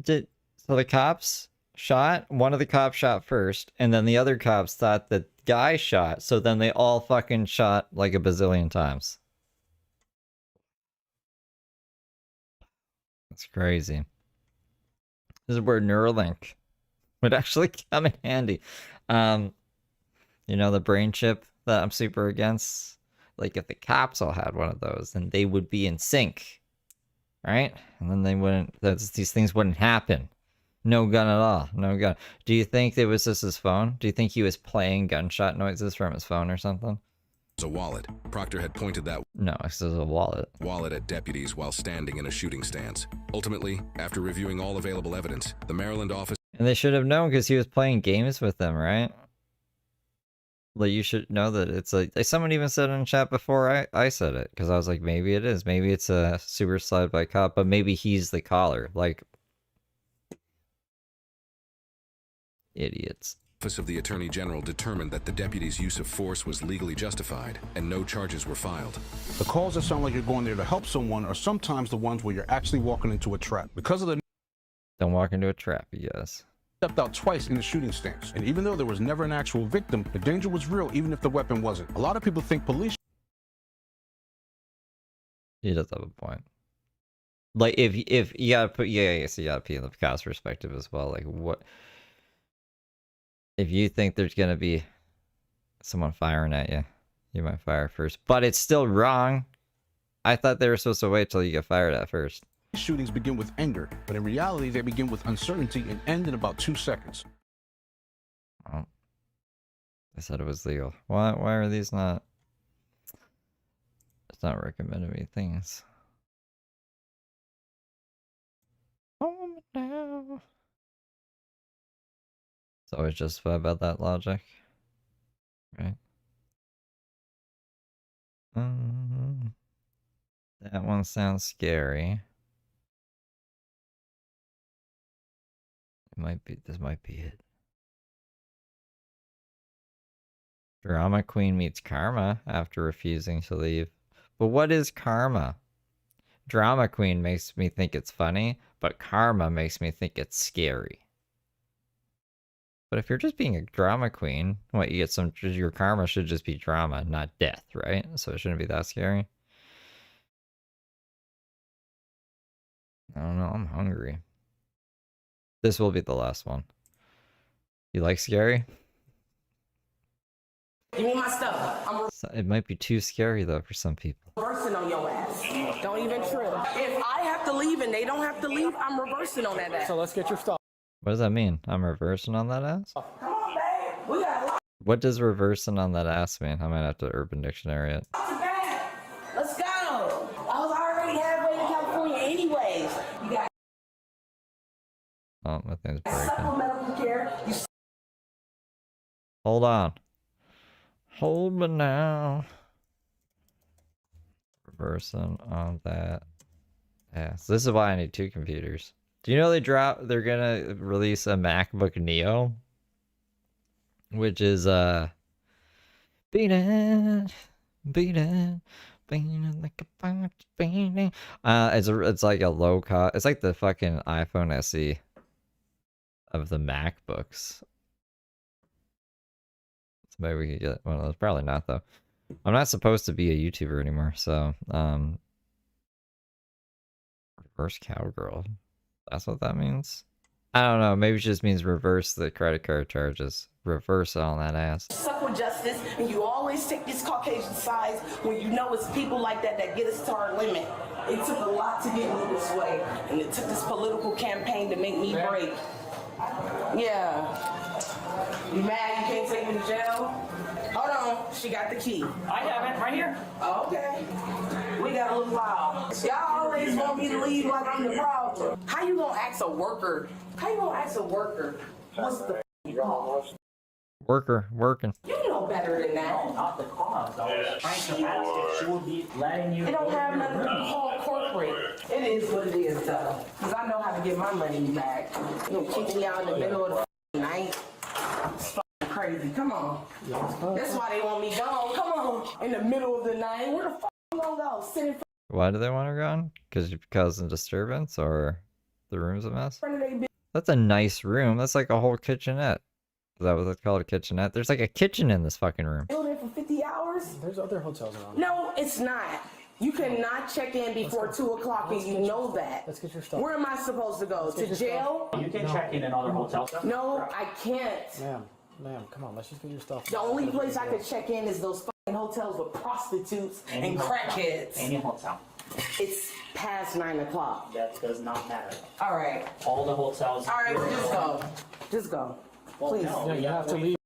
so the cops shot. One of the cops shot first, and then the other cops thought the guy shot. So then they all fucking shot like a bazillion times. That's crazy. This is where Neuralink would actually come in handy. You know, the brain chip that I'm super against. Like, if the cops all had one of those, then they would be in sync, right? And then they wouldn't, these things wouldn't happen. No gun at all. No gun. Do you think it was just his phone? Do you think he was playing gunshot noises from his phone or something? A wallet. Proctor had pointed that no, it was a wallet at deputies while standing in a shooting stance. Ultimately, after reviewing all available evidence, the Maryland office... And they should have known because he was playing games with them, right? Like, you should know that it's like someone even said in chat before I said it, because I was like, maybe it is. Maybe it's a super slide by cop, but maybe he's the caller. Like, idiots. Office of the Attorney General determined that the deputy's use of force was legally justified and no charges were filed. The calls that sound like you're going there to help someone are sometimes the ones where you're actually walking into a trap. Because of the... Don't walk into a trap, yes. Stepped out twice in the shooting stance, and even though there was never an actual victim, the danger was real even if the weapon wasn't. A lot of people think police... He does have a point. Like, if you gotta put... Yeah, so you gotta be in the cop's perspective as well. Like, what... If you think there's gonna be someone firing at you, you might fire first. But it's still wrong. I thought they were supposed to wait till you get fired at first. Shootings begin with anger, but in reality they begin with uncertainty and end in about 2 seconds. Oh. I said it was legal. Why are these not... It's not recommending me things. Oh no. It's always justified about that logic, right? That one sounds scary. This might be it. Drama queen meets karma after refusing to leave. But what is karma? Drama queen makes me think it's funny, but karma makes me think it's scary. But if you're just being a drama queen, what, you get your karma should just be drama, not death, right? So it shouldn't be that scary. I don't know, I'm hungry. This will be the last one. You like scary? Give me my stuff. It might be too scary though for some people. Reversing on your ass. Don't even trip. If I have to leave and they don't have to leave, I'm reversing on that ass. So let's get your stuff. What does that mean? I'm reversing on that ass? Come on, babe. We got a lot. What does reversing on that ass mean? I might have to Urban Dictionary it. Let's go. I was already halfway to California anyways. You got oh, my thing's breaking. supplemental care. Hold on. Hold me now. Reversing on that ass. This is why I need 2 computers. Do you know they're gonna release a MacBook Neo? Which is beat it like a punch, beating. It's like a low cost, it's like the fucking iPhone SE of the MacBooks. So maybe we could get one of those. Probably not though. I'm not supposed to be a YouTuber anymore, so reverse cowgirl. That's what that means? I don't know. Maybe it just means reverse the credit card charges. Reverse on that ass. Suck with justice, and you always take this Caucasian size when you know it's people like that that get us to our limit. It took a lot to get me this way, and it took this political campaign to make me break. Yeah. You mad you can't take me to jail? Hold on, she got the key. I have it, right here. Okay. We got a little while. Y'all always want me to leave like I'm the problem. How you gonna ask a worker? What's the wrong? Worker, working. You know better than that. Not the cause. I was trying to ask if she would be letting you. It don't have nothing to call corporate. It is what it is, though. Because I know how to get my money back. You know, kick me out in the middle of the night. It's crazy. Come on. That's why they want me gone. Come on. In the middle of the night. Where the fuck you gonna go? Sit in Why do they want her gone? Because you causing disturbance or the room's a mess? That's a nice room. That's like a whole kitchenette. Is that what they call it, a kitchenette? There's like a kitchen in this fucking room. Building for 50 hours? There's other hotels around. No, it's not. You cannot check in before 2 o'clock, and you know that. Let's get your stuff. Where am I supposed to go? To jail? You can check in other hotels. No, I can't. Ma'am, come on, let's just get your stuff. The only place I could check in is those fucking hotels with prostitutes and crackheads. Any hotel. It's past 9 o'clock. That does not matter. All right. All the hotels. All right, just go. Just go. Please. No, you have to leave.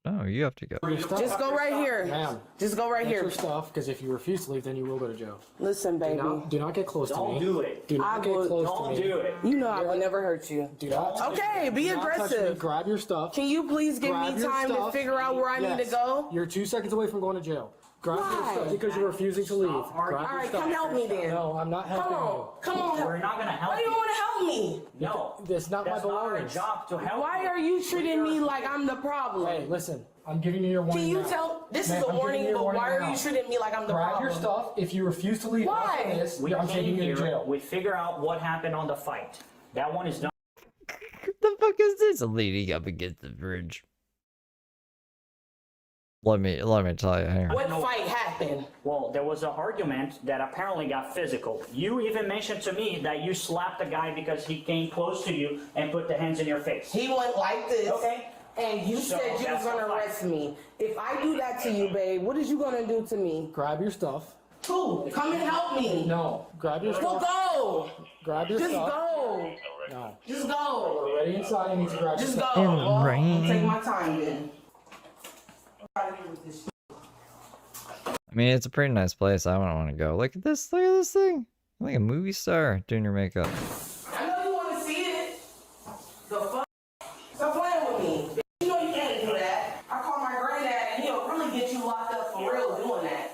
No, you have to go. Just go right here. Ma'am. Just go right Get here. your stuff, because if you refuse to leave, then you will go to jail. Listen, baby. Do not get close to me. Don't do it. Do not get close to me. Don't do it. You know I would never hurt you. Do not. Okay, be do not touch me. aggressive. Grab your stuff. Can you please give Grab me your time to stuff. figure out where I need to go? You're 2 seconds away from going to jail. Grab your stuff because you're refusing to leave. Grab your All right, stuff. come help me then. No, I'm not helping you. Come on. We're not gonna help Why do you you. want to help me? No. That's not my That's not our belongings. job to help Why you. are you treating me like I'm the problem? Hey, listen. I'm giving you your warning. Can you now. tell? This Ma'am, is a I'm giving warning, you your but warning why are now. you treating me like I'm the Grab problem? your stuff. If you refuse to leave Why? after this, We I'm came taking you here, to jail. we figure out what happened on the fight. That one is done. The fuck is this? Leaning up against the bridge. Let me tell you. Hang on. What fight happened? Well, there was an argument that apparently got physical. You even mentioned to me that you slapped the guy because he came close to you and put the hands in your face. He went like this. Okay. And you So said you was that's gonna the fight. arrest me. If I do that to you, babe, what is you gonna do to me? Grab your stuff. Who? Come and help me. No. Grab your Well, stuff. go. Grab your Just stuff. go. No. Just go. We're ready inside. You need to grab Just your go. stuff. In the Well, rain. I'll take my time then. I mean, it's a pretty nice place. I wouldn't want to go. Look at this. Look at this thing. You're like a movie star doing your makeup. I know you want to see it. The fuck? Stop playing with me. You know you can't do that. I call my granddad and he'll really get you locked up for real doing that.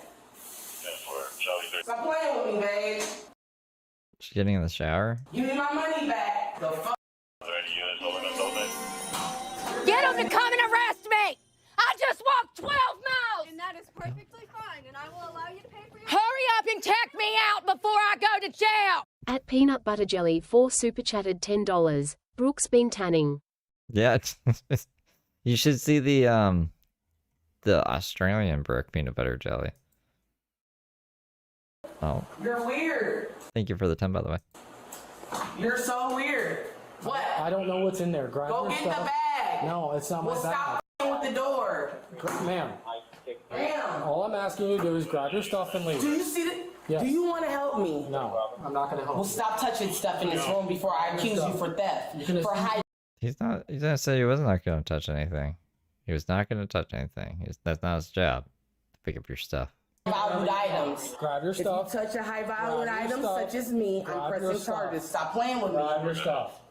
Stop playing with me, babe. She's getting in the shower. Give me my money back. The fuck? Get him to come and arrest me! I just walked 12 miles! And that is perfectly fine, and I will allow you to pay for your... Hurry up and check me out before I go to jail! At Peanut Butter Jelly 4 super chatted $10. Brooks been tanning. Yeah, you should see the Australian Brook peanut butter jelly. Oh, You're weird. thank you for the 10, by the way. You're so weird. What? I don't know what's in there. Grab Go your get stuff. the bag. No, it's not Well, my bag. stop with the door. Ma'am, Damn. all I'm asking you to do is grab your stuff and leave. Do you see that? Yes. Do you want to help me? No, I'm not going to help Well, you. stop touching stuff in this room before I accuse you for theft. For hiding He's gonna say he was not gonna touch anything. He was not gonna touch anything. That's not his job. To pick up your stuff. valued items. Grab your stuff. If you touch a high valued Grab your item stuff. such as me, Grab I'm your pressing stuff. charges. Stop playing with Grab me. your stuff.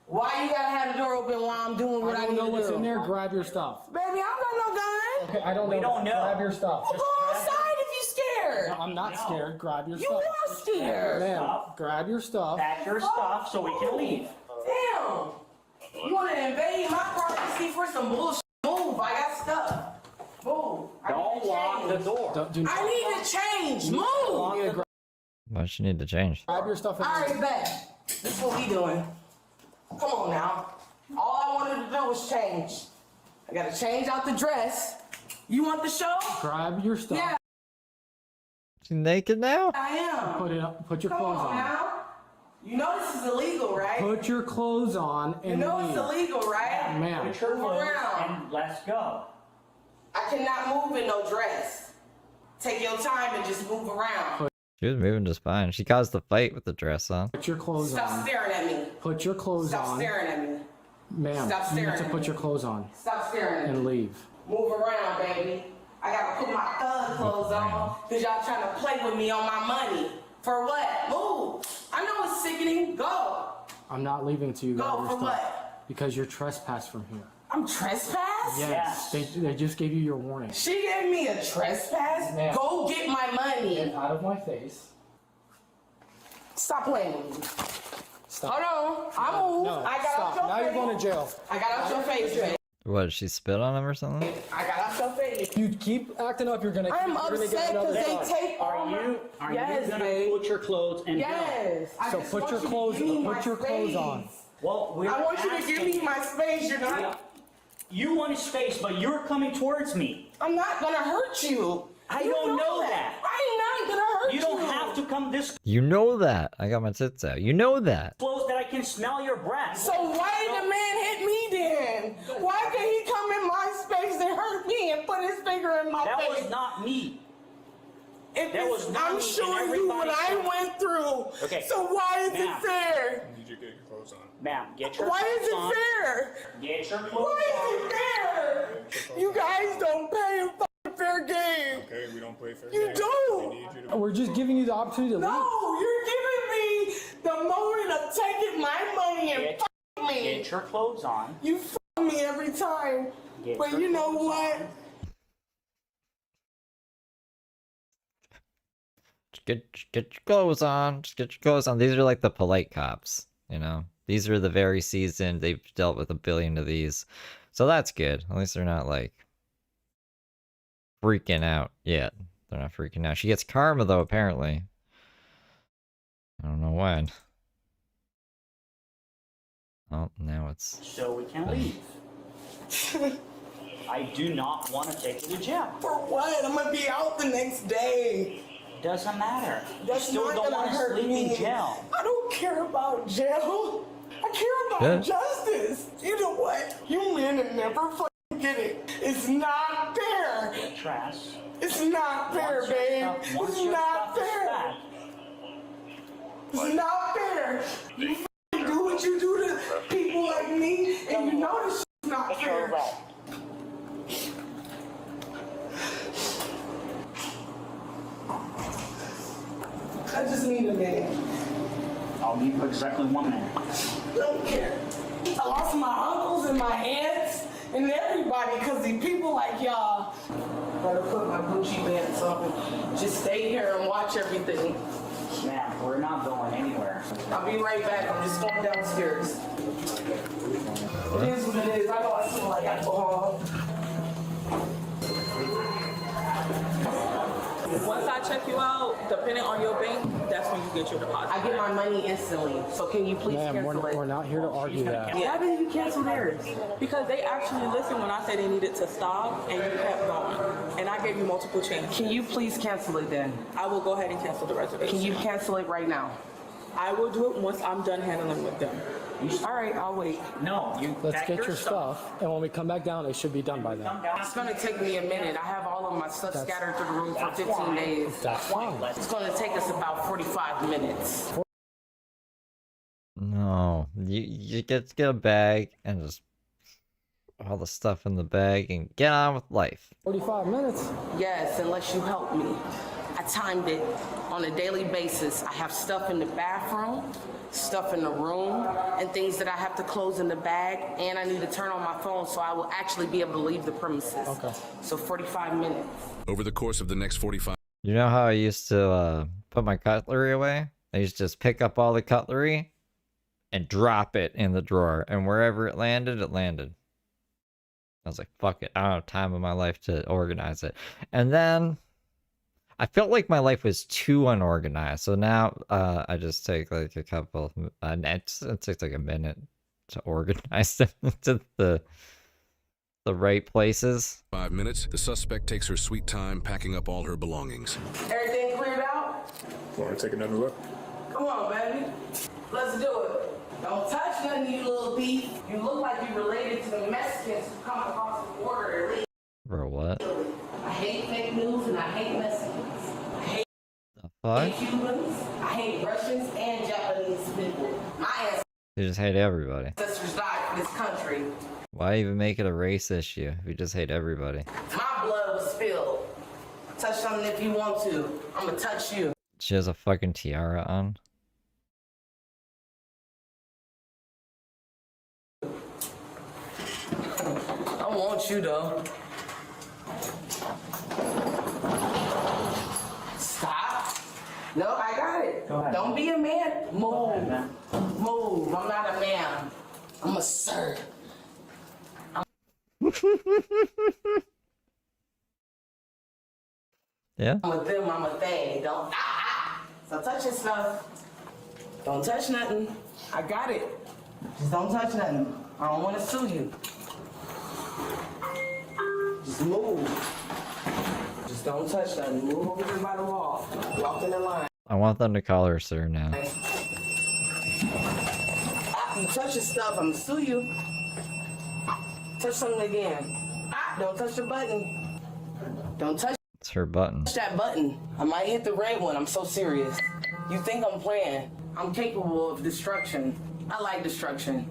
Why you gotta have the door open while I'm doing what I, I don't need know to what's do? in there. Grab your stuff. Baby, I got no gun. Okay, I don't know. We don't know. Grab your stuff. Well, go outside if you scared. No, I'm not scared. Grab your You stuff. are scared. Ma'am, grab your stuff. Pack your stuff so we can leave. Damn. You wanna invade my privacy for some bullshit? Move. I got stuff. Move. Don't lock the door. I need to change. Move. Why she need to change? Grab your stuff. All right, bet. This is what we doing. Come on now. All I wanted to do was change. I gotta change out the dress. You want the show? Grab your stuff. Yeah, She's naked now? I am. Put it up. Put your Come clothes on on. now. You know this is illegal, right? Put your clothes on You and know it's leave. illegal, right? Ma'am. Put your Move clothes around. and let's go. I cannot move in no dress. Take your time and just move around. She was moving just fine. She caused the fight with the dress on. Put your clothes Stop on. staring at me. Put your clothes Stop on. staring at me. Ma'am, Stop you staring need to at put me. your clothes on Stop staring at me. and leave. Move around, baby. I gotta put my thug clothes on because y'all trying to play with me on my money. For what? Move. I know it's sickening. Go. I'm not leaving until you grab Go your for stuff. what? Because you're trespassed from here. I'm trespassed? Yes. They just gave you your warning. She gave me a trespass? Ma'am. Go get my money. Get out of my face. Stop playing with me. Stop. Hold on. I moved. No, I got stop. out your Now face. you're going to jail. I got out your face, baby. What, did she spit on him or something? I got myself in. If you keep acting up, you're gonna. I'm upset because they take all my. Are Yes, you gonna babe. put your clothes and Yes. I So just put want your you to clothes. give me my Put your clothes on. space. Well, we're I want you to give me asking- my space. You're not. You want space, but you're coming towards me. I'm not gonna hurt you. I You don't know that. I'm not gonna hurt you. You don't have to come this You know that. I got my tits out. You know that. close that I can smell your breath. So why did the man hit me then? Why could he come in my space and hurt me and put his finger in my That face? was not me. If that it's- was not I'm me, and showing you what I everybody- went through. Okay. So why is Ma'am. it fair? Need you to get your clothes on. Ma'am, get your Why clothes is it on. fair? Get your clothes Why on. is it fair? You guys don't play a fucking fair game. Okay, we don't play fair You games. don't. We need you to. We're just giving you the opportunity to leave. No, you're giving me the moment of taking my money and Get- fucking me. Get your clothes on. You fuck me every time. Get But your you know clothes what? on. Just get your clothes on. Just get your clothes on. These are like the polite cops, you know? These are the very seasoned. They've dealt with 1 billion of these. So that's good. At least they're not like freaking out yet. They're not freaking out. She gets karma though, apparently. I don't know when. Oh, now it's... So we can leave. I do not want to take you to jail. For what? I'm gonna be out the next day. Doesn't matter. That's you still not don't gonna want to hurt sleep me. in jail. I don't care about jail. I care about Yeah. justice. You know what? You men never fucking get it. It's not fair. Trash. It's not fair, Once your babe. stuff- once It's your not stuff is fair. back, It's not fair. You fucking do what you do to people like me, and you know this shit's not fair. I just need a minute. I'll give you exactly 1 minute. Don't care. I lost my uncles and my aunts and everybody because these people like y'all. Better put my Gucci pants on and just stay here and watch everything. Ma'am, we're not going anywhere. I'll be right back. I'm just going downstairs. It is what it is. I know I smell like alcohol. Once I check you out, depending on your bank, that's when you get your deposit. I get my money instantly. So can you please Ma'am, cancel it? we're not here to argue that. Why didn't you cancel theirs? Because they actually listened when I said they needed to stop, and you kept going. And I gave you multiple chances. Can you please cancel it then? I will go ahead and cancel the reservation. Can you cancel it right now? I will do it once I'm done handling with them. All right, I'll wait. No, you Let's pack get your stuff, and when we come back down, it should be done by then. It's gonna take me a minute. I have all of my stuff scattered through the room for 15 days. That's fine. It's gonna take us about 45 minutes. No. You get a bag and just... all the stuff in the bag and get on with life. 45 minutes? Yes, unless you help me. I timed it on a daily basis. I have stuff in the bathroom, stuff in the room, and things that I have to close in the bag, and I need to turn on my phone so I will actually be able to leave the premises. Okay. So 45 minutes. Over the course of the next 45... You know how I used to put my cutlery away? I used to just pick up all the cutlery and drop it in the drawer, and wherever it landed, it landed. I was like, fuck it, I don't have time in my life to organize it. And then I felt like my life was too unorganized, so now I just take like a couple, it takes like a minute to organize them to the right places. 5 minutes, the suspect takes her sweet time packing up all her belongings. Everything cleared out? Want to take another look? Come on, baby. Let's do it. Don't touch nothing, you little thief. You look like you related to the Mexicans who come across the border illegally. Bro, what? I hate fake news and I hate Mexicans. I hate Fuck? Cubans. I hate Russians and Japanese people. My You just hate everybody. ancestors died for this country. Why even make it a race issue if you just hate everybody? My blood was spilled. Touch something if you want to. I'm gonna touch you. She has a fucking tiara on. I want you though. Stop. No, I got it. Go ahead. Don't be a man. Move. Go ahead, man. Move. I'm not a man. I'm a sir. Yeah? I'm with them, I'm a thing. Don't, So touch your stuff. Don't touch nothing. I got it. Just don't touch nothing. I don't want to sue you. Just move. Just don't touch nothing. Move over here by the wall. Walk in the line. I want them to call her sir now. You touch your stuff, I'm gonna sue you. Touch something again. Don't touch the button. Don't touch It's her button. that button. I might hit the red one. I'm so serious. You think I'm playing? I'm capable of destruction. I like destruction.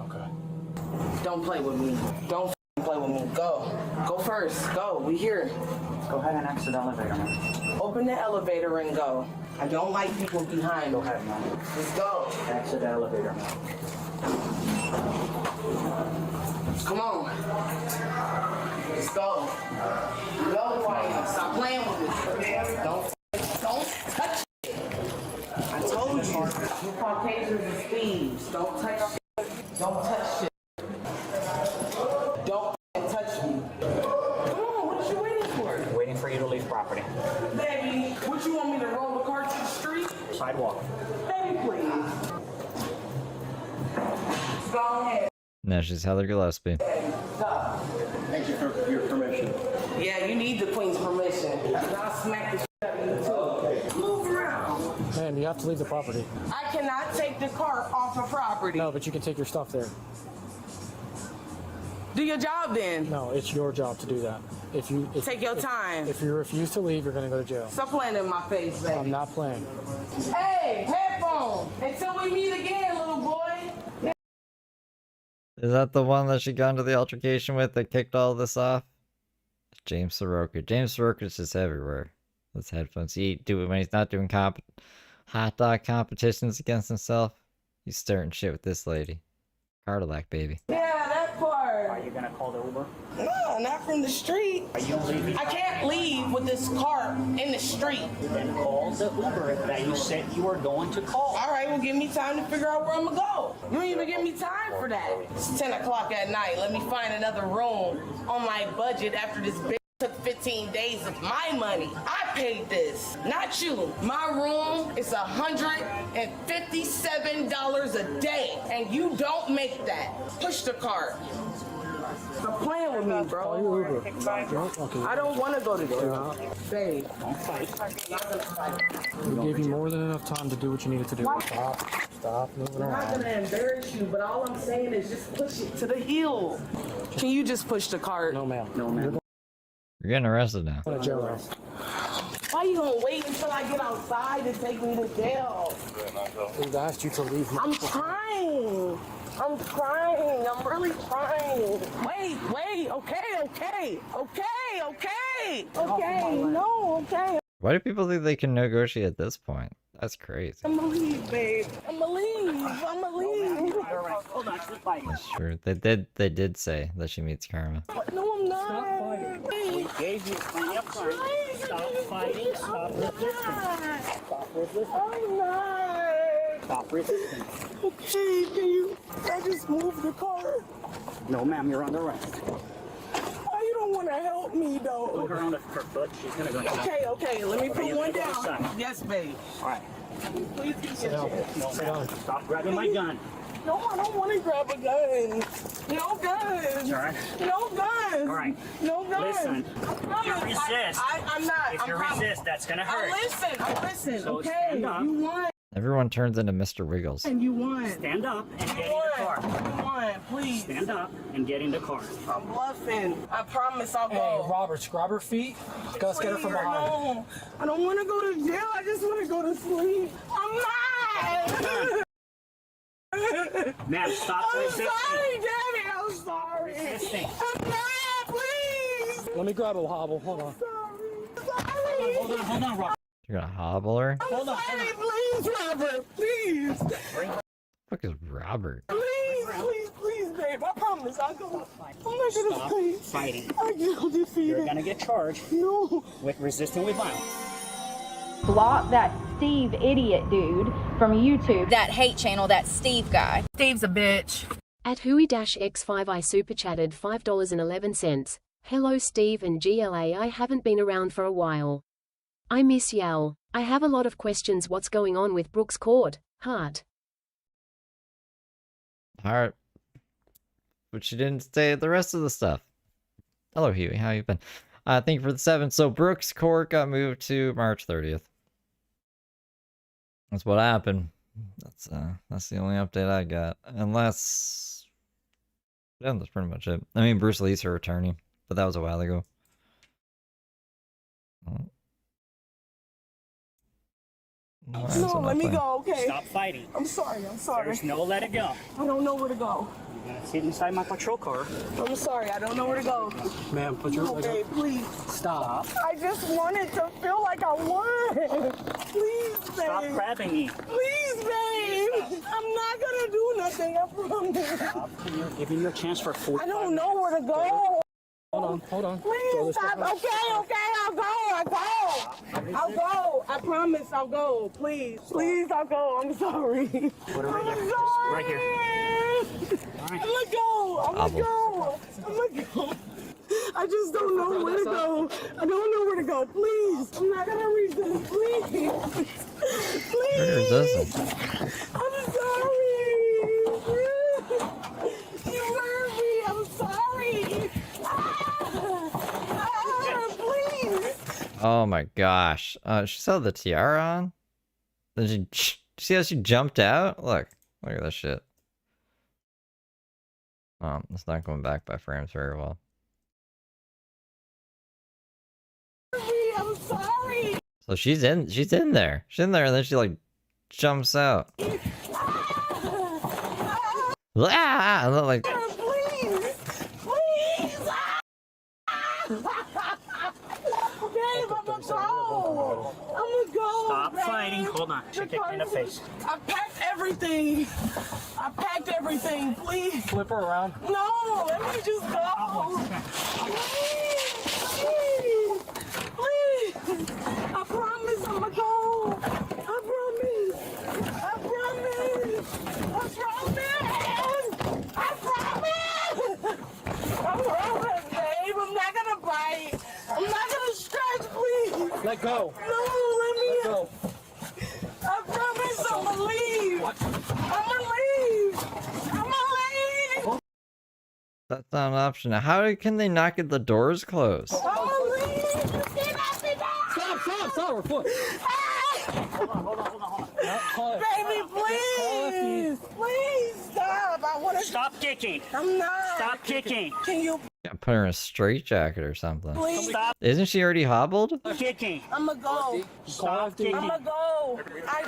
Okay. Don't play with me. Don't play with me. Go. Go first. Go. We here. Go ahead and exit the elevator, man. Open the elevator and go. I don't like people behind. Go ahead, man. Just go. Exit the elevator, man. Come on. Just go. Go, quiet. Stop playing with me. Don't touch it. I told you. You Caucasians and thieves. Don't touch shit. Don't touch shit. Don't touch me. Come on, what you waiting for? Waiting for you to leave property. Baby, what you want me to roll the car to the street? Sidewalk. Baby, please. Go ahead. Now she's Heather Gillespie. Stop. Thank you for your permission. Yeah, you need the queen's permission. I'll smack the shit out of you too. Move around. Man, you have to leave the property. I cannot take the car off of property. No, but you can take your stuff there. Do your job then. No, it's your job to do that. If Take your time. If you refuse to leave, you're gonna go to jail. Stop playing in my face, baby. I'm not playing. Hey, headphones. Until we meet again, little boy. Is that the one that she got into the altercation with that kicked all this off? James Soroka. James Soroka's just everywhere. Those headphones. He do it when he's not doing hot dog competitions against himself. He's starting shit with this lady. Cardillac, baby. Yeah, that part. Are you gonna call the Uber? No, not from the street. Are you leaving? I can't leave with this car in the street. Then call the Uber that you said you were going to call. All right, well, give me time to figure out where I'm gonna go. You don't even give me time for that. It's 10 o'clock at night. Let me find another room on my budget after this bitch took 15 days of my money. I paid this, not you. My room is $157 a day, and you don't make that. Push the cart. Stop playing with me, bro. Call your Uber. Okay. I don't want to go to jail. Babe. Don't fight. We gave you more than enough time to do what you needed to do. Stop moving I'm not around. gonna embarrass you, but all I'm saying is just push it to the hill. Can you just push the cart? No, ma'am. No, man. You're getting arrested now. Going to jail now. Why you gonna wait until I get outside to take me to jail? We've asked you to leave. I'm trying. I'm trying. I'm really trying. Wait. Okay. No, okay. Why do people think they can negotiate at this point? That's crazy. I'm gonna leave, babe. I'm gonna leave. Hold on, just fighting. That's true. They did say that she meets karma. No, I'm not. Stop fighting. We gave you plenty of time. Stop fighting. Stop resisting. Stop resisting. I'm not. Stop resisting. Okay, can you? I just moved the car. No, ma'am, you're under arrest. Why you don't want to help me though? Put her on her foot. She's gonna go. Okay. Let me put one down. Yes, babe. All right. Please give me a Sit down. chance. Sit down. Stop grabbing my gun. No, I don't want to grab a gun. No gun. All right. No gun. All right. No gun. Listen. If you resist, I'm not. if you resist, that's gonna hurt. I listen. So Okay. stand up. You won. Everyone turns into Mr. Wiggles. And you won. Stand up and get in the car. You won. Please. Stand up and get in the car. I'm bluffing. I promise I'll Hey, go. Robert, grab her feet. Let's get her from behind. No, I don't want to go to jail. I just want to go to sleep. I'm not. Ma'am, stop resisting. I'm sorry, Daddy. I'm sorry. Resisting. I'm not. Please. Let me grab a hobble. Hold on. Sorry. Hold on, Robert. You're gonna hobble her? I'm sorry. Please, Robert. Please. What the fuck is Robert? Please, babe. I promise I'll go. I'm not gonna Stop fight. fighting. I get defeated. You're gonna get charged No. with resisting with violence. Block that Steve idiot dude from YouTube. That hate channel, that Steve guy. Steve's a bitch. At Hui-X5I super chatted $5.11. Hello Steve and GLA, I haven't been around for a while. I miss y'all. I have a lot of questions. What's going on with Brooks Court? Heart. Alright. But she didn't say the rest of the stuff. Hello Huey, how you been? Thank you for the 7. So Brooks Court got moved to March 30th. That's what happened. That's the only update I got. Unless... yeah, that's pretty much it. I mean, Bruce Lee's her attorney, but that was a while ago. No, let me go, okay? Stop fighting. I'm sorry, I'm sorry. There's no let it go. I don't know where to go. You're gonna sit inside my patrol car. I'm sorry, I don't know where to go. Ma'am, put your legs up. Please. Stop. I just wanted to feel like I won. Please, babe. Stop grabbing me. Please, babe. I'm not gonna do nothing, I promise. Stop. You're giving you a chance for 4. I don't know where to go. Hold on. Please stop. Okay, I'll go. I'll go. I promise I'll go. Please, I'll go. I'm sorry. Put it right there. I'm Just sorry. right here. I'm gonna go. I just don't know where to go. I don't know where to go. Please. I'm not gonna resist. Please. Please. I'm sorry. You hurt me. I'm sorry. Please. Oh my gosh. She saw the tiara on? Then see how she jumped out? Look at this shit. It's not going back by frames very well. I'm sorry. So she's in there. She's in there and then she like jumps out. Ah! And then, like, Please. Babe, I'm gonna go. Stop babe. fighting. Hold on. She kicked me in the face. I packed everything. Please. Flip her around. No, let me just go. Please. I promise I'm gonna go. I promise, babe. I'm not gonna bite. I'm not gonna scratch, please. Let go. No, let me. Let go. I promise I'm gonna leave. I'm gonna leave. that's not an option. How can they not get the doors closed? I'm gonna leave. Stop, we're foot. Hold on. Baby, please. Please stop. I wanna Stop kicking. I'm not. Stop kicking. Can you Yeah, put her in a straitjacket or something. please Stop Isn't she already hobbled? kicking. I'm gonna go. Stop kicking. I'm gonna go. I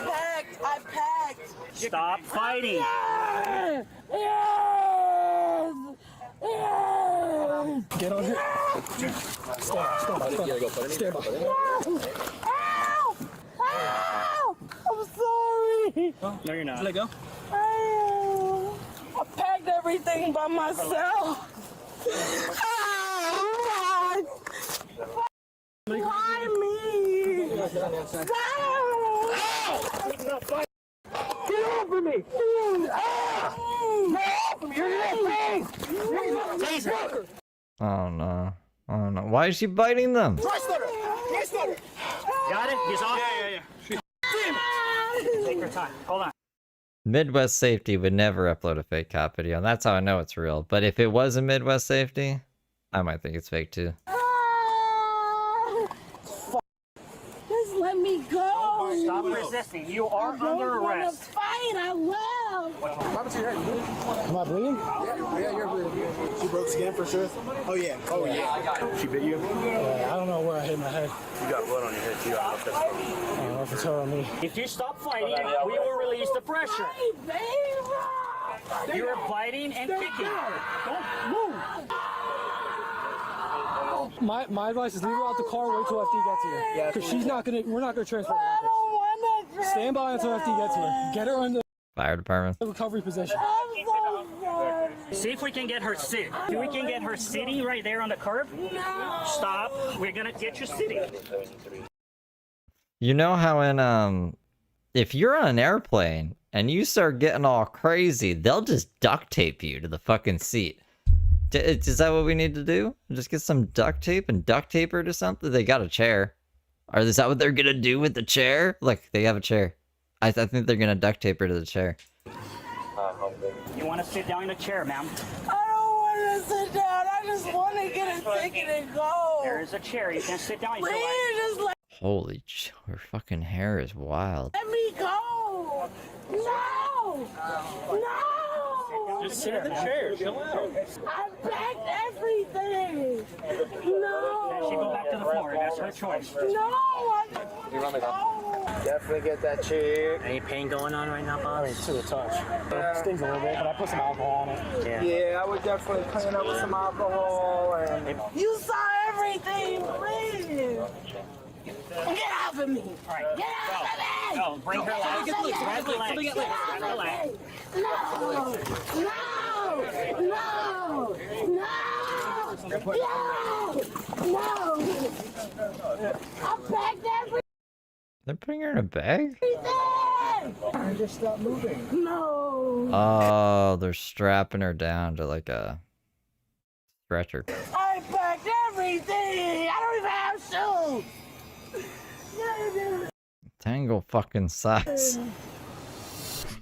packed. Stop fighting. Yes. Get on here. Stand by. Ow! I'm sorry. No, you're not. Let go. Ow. I packed everything by myself. Why me? Get off of me! Oh no. Why is she biting them? Got it? He's off? Yeah. Take your time. Hold on. Midwest Safety would never upload a fake cop video, and that's how I know it's real. But if it was a Midwest Safety, I might think it's fake too. Just let me go. Stop resisting. You are under arrest. Fight. I will. What happened to your head? Am I bleeding? Yeah, you're bleeding. She broke skin for sure? Oh, yeah. She bit you? I don't know where I hit my head. You got blood on your head, too. I don't know if it's her or me. If you stop fighting, we will release the pressure. You're biting and kicking. Don't move. My advice is leave her out the car, wait till FD gets here. Because we're not gonna transport her. Stand by until FD gets here. Get her in the Fire department. recovery position. See if we can get her sitting. If we can get her sitting right there on the curb. No. Stop. We're gonna get you sitting. You know how in if you're on an airplane and you start getting all crazy, they'll just duct tape you to the fucking seat. Is that what we need to do? Just get some duct tape and duct tape her to something? They got a chair. Or is that what they're gonna do with the chair? Look, they have a chair. I think they're gonna duct tape her to the chair. You want to sit down in a chair, ma'am? I don't want to sit down. I just want to get a ticket and go. There is a chair. You can sit down. You feel like... Please, just Holy, her fucking hair is wild. let me go. No. No. Just sit in the chair. Chill out. I packed everything. No. Then she go back to the floor. That's her choice. No. I just want to go. Definitely get that chair. Any pain going on right now, boss? I mean, to the touch. It stings a little bit, but I put some alcohol on it. Yeah, I would definitely clean up with some alcohol and... You saw everything, please. Get off of me. All right. Get off of me. No, bring her legs. Grab her legs. Get off of me. No. No. I packed everything. They're putting her in a bag? I just stopped moving. No. Oh, they're strapping her down to like a stretcher. I packed everything. I don't even have shoes. Tangle fucking size.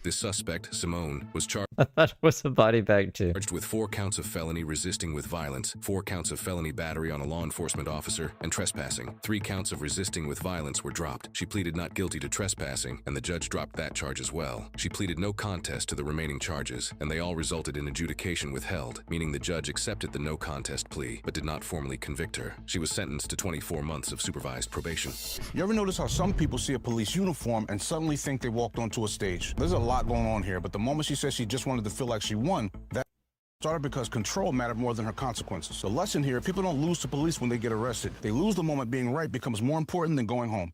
This suspect, Simone, was charged That was a body bag too. with 4 counts of felony resisting with violence, 4 counts of felony battery on a law enforcement officer, and trespassing. 3 counts of resisting with violence were dropped. She pleaded not guilty to trespassing, and the judge dropped that charge as well. She pleaded no contest to the remaining charges, and they all resulted in adjudication withheld, meaning the judge accepted the no contest plea, but did not formally convict her. She was sentenced to 24 months of supervised probation. You ever notice how some people see a police uniform and suddenly think they walked onto a stage? There's a lot going on here, but the moment she said she just wanted to feel like she won, that started because control mattered more than her consequences. The lesson here, people don't lose to police when they get arrested. They lose the moment being right becomes more important than going home.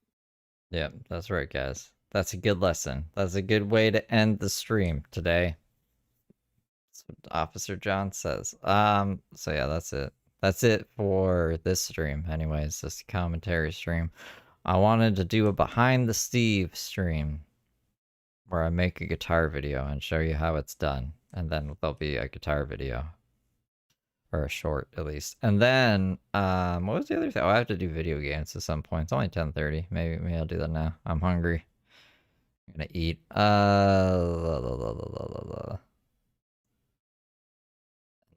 Yeah, that's right, guys. That's a good lesson. That's a good way to end the stream today. That's what Officer John says. So yeah, that's it. That's it for this stream. Anyways, this commentary stream. I wanted to do a behind the Steve stream where I make a guitar video and show you how it's done. And then there'll be a guitar video. Or a short, at least. And then, what was the other thing? Oh, I have to do video games at some point. It's only 10:30. Maybe I'll do that now. I'm hungry. I'm gonna eat.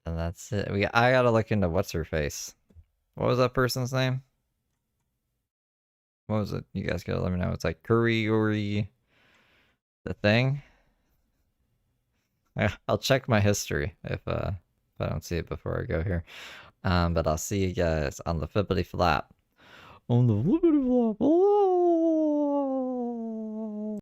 And that's it. I gotta look into what's her face. What was that person's name? What was it? You guys gotta let me know. It's like Curry the thing. I'll check my history if I don't see it before I go here. But I'll see you guys on the flippity flap. On the flippity flap.